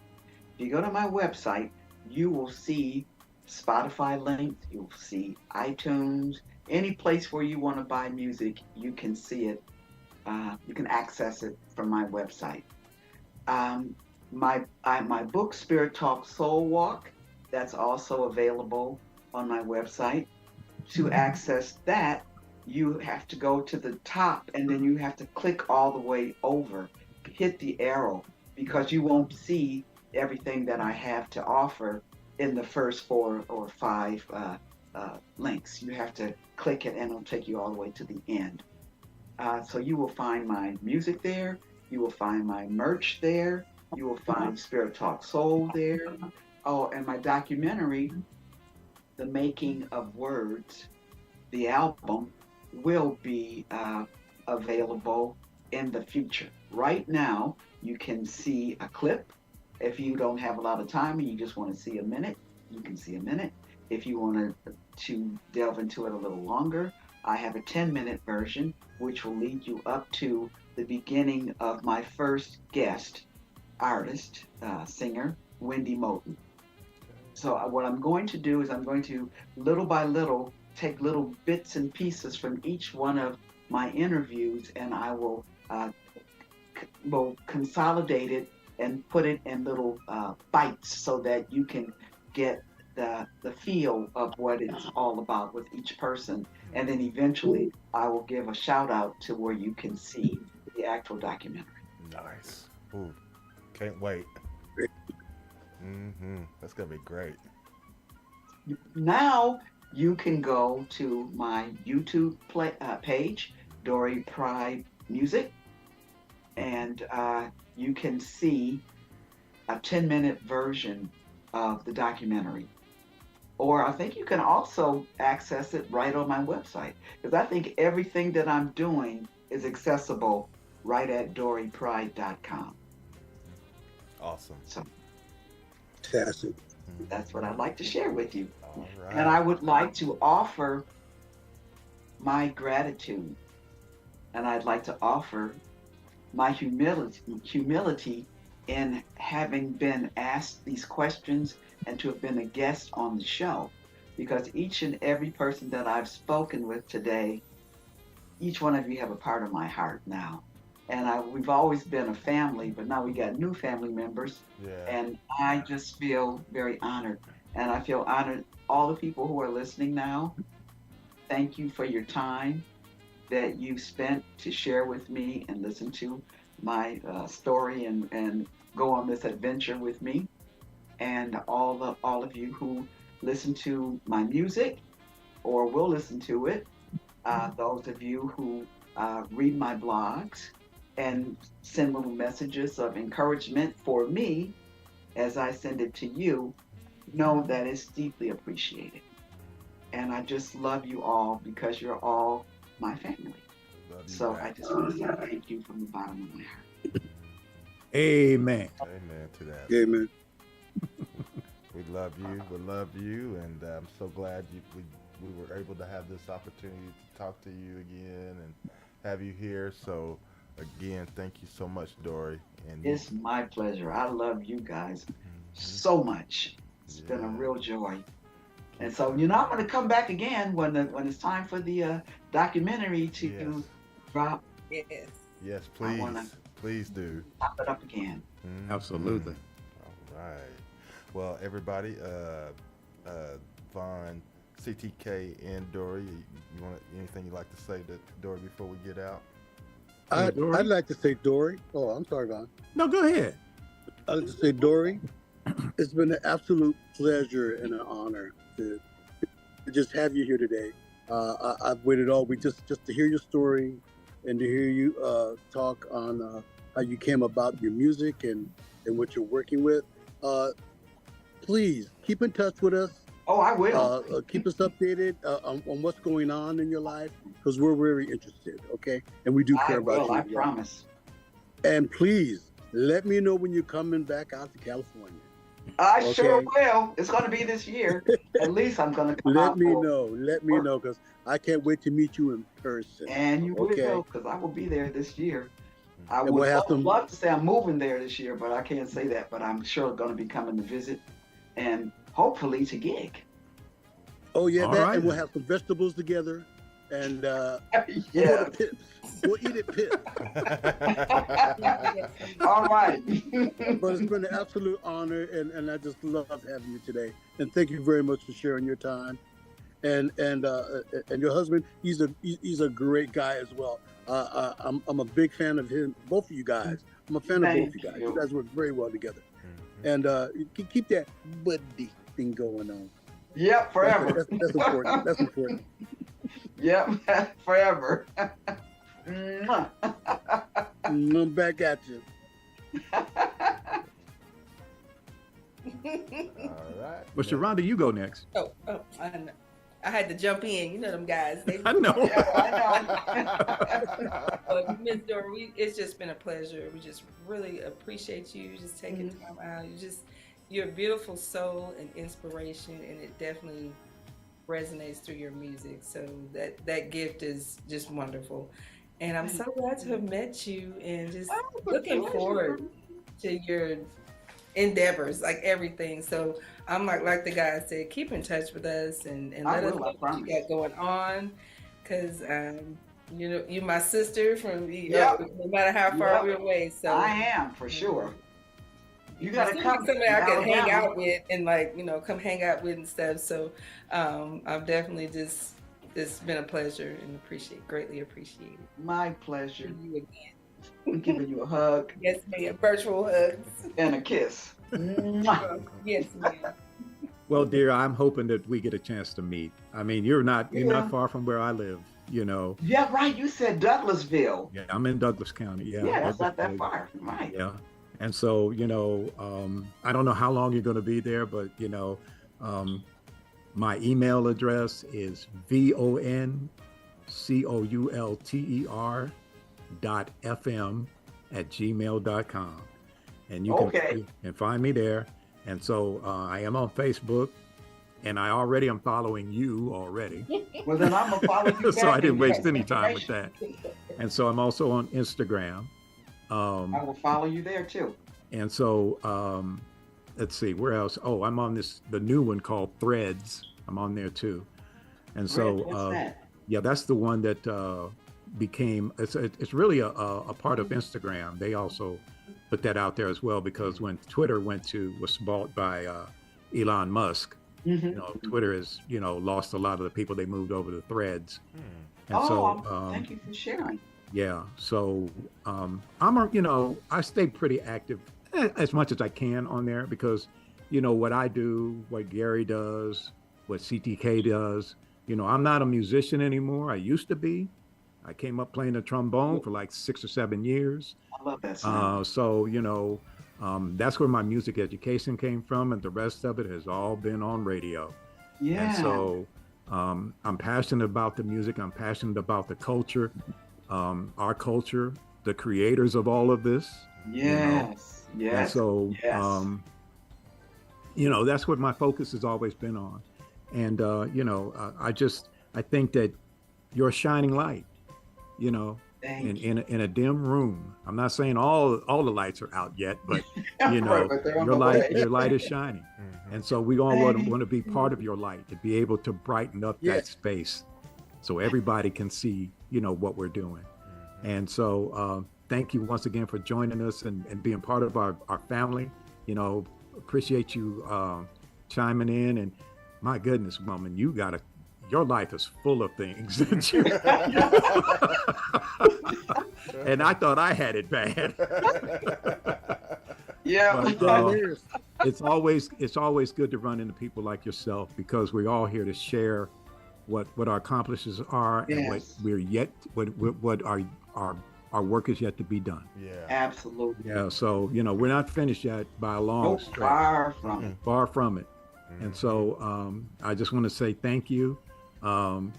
Speaker 10: If you go to my website, you will see Spotify links, you'll see iTunes, any place where you want to buy music, you can see it. You can access it from my website. My book, Spirit Talk Soul Walk, that's also available on my website. To access that, you have to go to the top and then you have to click all the way over, hit the arrow, because you won't see everything that I have to offer in the first 4 or 5 links. You have to click it and it'll take you all the way to the end. So you will find my music there. You will find my merch there. You will find Spirit Talk Soul there. Oh, and my documentary, The Making of Words, the album, will be available in the future. Right now, you can see a clip. If you don't have a lot of time and you just want to see a minute, you can see a minute. If you want to delve into it a little longer, I have a 10-minute version, which will lead you up to the beginning of my first guest artist, singer, Wendy Moten. So what I'm going to do is I'm going to, little by little, take little bits and pieces from each one of my interviews, and I will consolidate it and put it in little bites so that you can get the feel of what it's all about with each person. And then eventually I will give a shout out to where you can see the actual documentary.
Speaker 9: Nice. Ooh, can't wait. That's gonna be great.
Speaker 10: Now you can go to my YouTube page, Dorie Pride Music, and you can see a 10-minute version of the documentary. Or I think you can also access it right on my website, because I think everything that I'm doing is accessible right at DoriePride.com.
Speaker 9: Awesome.
Speaker 10: So
Speaker 12: fantastic.
Speaker 10: That's what I'd like to share with you.
Speaker 9: All right.
Speaker 10: And I would like to offer my gratitude, and I'd like to offer my humility in having been asked these questions and to have been a guest on the show, because each and every person that I've spoken with today, each one of you have a part of my heart now. And we've always been a family, but now we got new family members.
Speaker 9: Yeah.
Speaker 10: And I just feel very honored. And I feel honored, all the people who are listening now, thank you for your time that you spent to share with me and listen to my story and go on this adventure with me. And all of you who listen to my music or will listen to it, those of you who read my blogs and send little messages of encouragement for me as I send it to you, know that it's deeply appreciated. And I just love you all because you're all my family. So I just want to say thank you from the bottom of my heart.
Speaker 11: Amen.
Speaker 9: Amen to that.
Speaker 12: Amen.
Speaker 9: We love you. We love you, and I'm so glad we were able to have this opportunity to talk to you again and have you here. So again, thank you so much, Dorie. And
Speaker 10: it's my pleasure. I love you guys so much. It's been a real joy. And so, I'm going to come back again when it's time for the documentary to drop.
Speaker 13: Yes.
Speaker 9: Yes, please. Please do.
Speaker 10: Pop it up again.
Speaker 11: Absolutely.
Speaker 9: All right. Well, everybody, Vaughn, CTK, and Dorie, you want anything you'd like to say to Dorie before we get out?
Speaker 12: I'd like to say, Dorie. Oh, I'm sorry, Vaughn.
Speaker 11: No, go ahead.
Speaker 12: I'd like to say, Dorie, it's been an absolute pleasure and an honor to just have you here today. I've waited all week just to hear your story and to hear you talk on how you came about your music and what you're working with. Please keep in touch with us.
Speaker 10: Oh, I will.
Speaker 12: Keep us updated on what's going on in your life, because we're very interested, okay? And we do care about you.
Speaker 10: I promise.
Speaker 12: And please, let me know when you're coming back out to California.
Speaker 10: I sure will. It's going to be this year. At least I'm going to come
Speaker 12: Let
Speaker 10: out.
Speaker 12: me know, because I can't wait to meet you in person.
Speaker 10: And you will, because I will be there this year. I would
Speaker 12: we'll
Speaker 10: love to say I'm moving there this year, but I can't say that. But I'm sure going to be coming to visit and hopefully to gig.
Speaker 12: Oh, yeah,
Speaker 11: right.
Speaker 12: And we'll have some vegetables together. And we'll go to Pips. We'll eat at Pips.
Speaker 10: All right.
Speaker 12: But it's been an absolute honor, and I just love having you today. And thank you very much for sharing your time. And your husband, he's a great guy as well. I'm a big fan of him, both of you guys. I'm a fan of both of you guys. You guys work very well together. And you keep that buddy thing going on.
Speaker 10: Yep, forever.
Speaker 12: That's important. That's important.
Speaker 10: Yep, forever.
Speaker 12: I'm back at you.
Speaker 9: All right.
Speaker 11: Well, Sharonda, you go next.
Speaker 13: Oh, I know. I had to jump in. You know them guys.
Speaker 11: I know.
Speaker 13: But Miss Dorie, it's just been a pleasure. We just really appreciate you just taking time out. You're a beautiful soul and inspiration, and it definitely resonates through your music. So that gift is just wonderful. And I'm so glad to have met you and just looking forward to your endeavors, like everything. So I'm like the guy said, keep in touch with us and let us know what you got going on. Cause you're my sister from no matter how far we're away. So
Speaker 10: I am for sure. You gotta come.
Speaker 13: Somebody I can hang out with and come hang out with and stuff. So I've definitely it's been a pleasure and greatly appreciated.
Speaker 10: My pleasure.
Speaker 13: See you again.
Speaker 10: I'm giving you a hug.
Speaker 13: Yes, ma'am. Virtual hugs.
Speaker 10: And a kiss.
Speaker 13: Yes, ma'am.
Speaker 11: Well, dear, I'm hoping that we get a chance to meet. I mean, you're not far from where I live,
Speaker 10: Yeah, right. You said Douglasville.
Speaker 11: Yeah, I'm in Douglas County.
Speaker 10: Yeah, that's not that far. Right.
Speaker 11: Yeah. And so, I don't know how long you're going to be there, but, my email address is voncoulter.fm@gmail.com. And you can find me there. And so I am on Facebook, and I already am following you already.
Speaker 10: Well, then I'm going to follow you back.
Speaker 11: So I didn't waste any time with that. And so I'm also on Instagram.
Speaker 10: I will follow you there too.
Speaker 11: And so let's see, where else? Oh, I'm on the new one called Threads. I'm on there too. And so
Speaker 10: what's that?
Speaker 11: Yeah, that's the one that became it's really a part of Instagram. They also put that out there as well, because when Twitter was bought by Elon Musk, Twitter has lost a lot of the people. They moved over to Threads. And
Speaker 10: thank you for sharing.
Speaker 11: Yeah, so I stay pretty active as much as I can on there, because what I do, what Gary does, what CTK does. I'm not a musician anymore. I used to be. I came up playing the trombone for like 6 or 7 years.
Speaker 10: I love that song.
Speaker 11: So that's where my music education came from, and the rest of it has all been on radio.
Speaker 10: Yeah.
Speaker 11: And so I'm passionate about the music. I'm passionate about the culture. Our culture, the creators of all of this.
Speaker 10: Yes. Yes.
Speaker 11: And so, that's what my focus has always been on. And, I think that you're a shining light, in a dim room. I'm not saying all the lights are out yet, but, your light is shining. And so we all want to be part of your light, to be able to brighten up that space so everybody can see, what we're doing. And so thank you once again for joining us and being part of our family. Appreciate you chiming in. And my goodness, woman, your life is full of things. And I thought I had it bad.
Speaker 10: Yeah.
Speaker 11: But, it's always good to run into people like yourself, because we're all here to share what our accomplishments are, and what our work is yet to be done.
Speaker 10: Yeah, absolutely.
Speaker 11: Yeah, so we're not finished yet by a long stretch.
Speaker 10: Far from it.
Speaker 11: Far from it. And so I just want to say thank you, and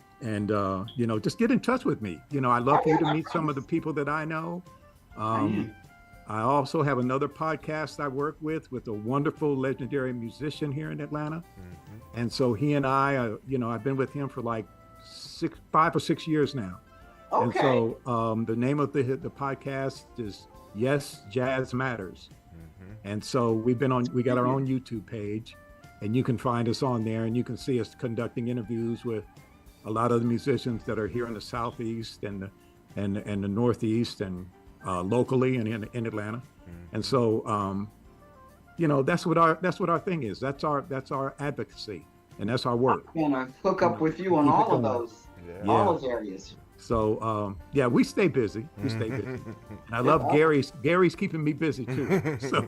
Speaker 11: just get in touch with me. I'd love for you to meet some of the people that I know. I also have another podcast I work with a wonderful, legendary musician here in Atlanta. And so he and I, I've been with him for like 5 or 6 years now.
Speaker 10: Okay.
Speaker 11: And so the name of the podcast is Yes, Jazz Matters. And so we got our own YouTube page, and you can find us on there, and you can see us conducting interviews with a lot of the musicians that are here in the Southeast and the Northeast, and locally and in Atlanta. And so that's what our thing is. That's our advocacy, and that's our work.
Speaker 10: I'm gonna hook up with you on all of those, all those areas.
Speaker 11: So we stay busy. And I love Gary's keeping me busy too. So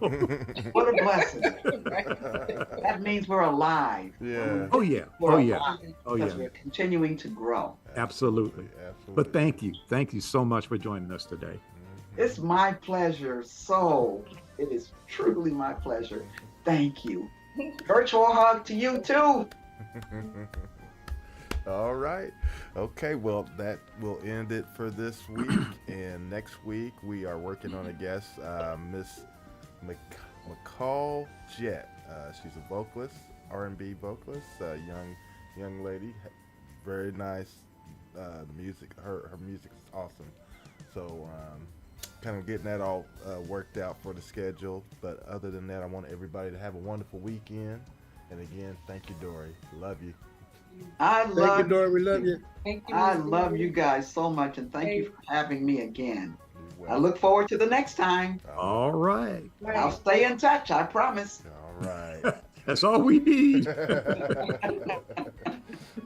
Speaker 10: what a blessing. That means we're alive.
Speaker 11: Yeah.
Speaker 10: We're we're continuing to grow.
Speaker 11: Absolutely. But thank you so much for joining us today.
Speaker 10: It's my pleasure. So it is truly my pleasure. Thank you. Virtual hug to you too.
Speaker 9: All right. Okay. Well, that will end it for this week. And next week we are working on a guest, Miss McCall Jett. She's a vocalist, R&B vocalist, young lady, very nice. The music, her music is awesome. So kind of getting that all worked out for the schedule. But other than that, I want everybody to have a wonderful weekend. And again, thank you, Dorie. Love you.
Speaker 10: Thank
Speaker 12: you, Dorie. We love you.
Speaker 13: Thank you.
Speaker 10: I
Speaker 13: Ms.
Speaker 10: love
Speaker 13: Dorie.
Speaker 10: you guys so much, and thank you
Speaker 13: Hey.
Speaker 10: for having me again.
Speaker 9: You're
Speaker 10: I look forward to the next time.
Speaker 11: All right.
Speaker 10: I'll stay in touch, I promise.
Speaker 9: All right.
Speaker 11: That's all we need.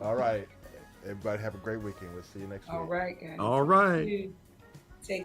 Speaker 9: All right. Everybody have a great weekend. We'll see you next week.
Speaker 13: All right, guys.
Speaker 11: All right.
Speaker 13: Take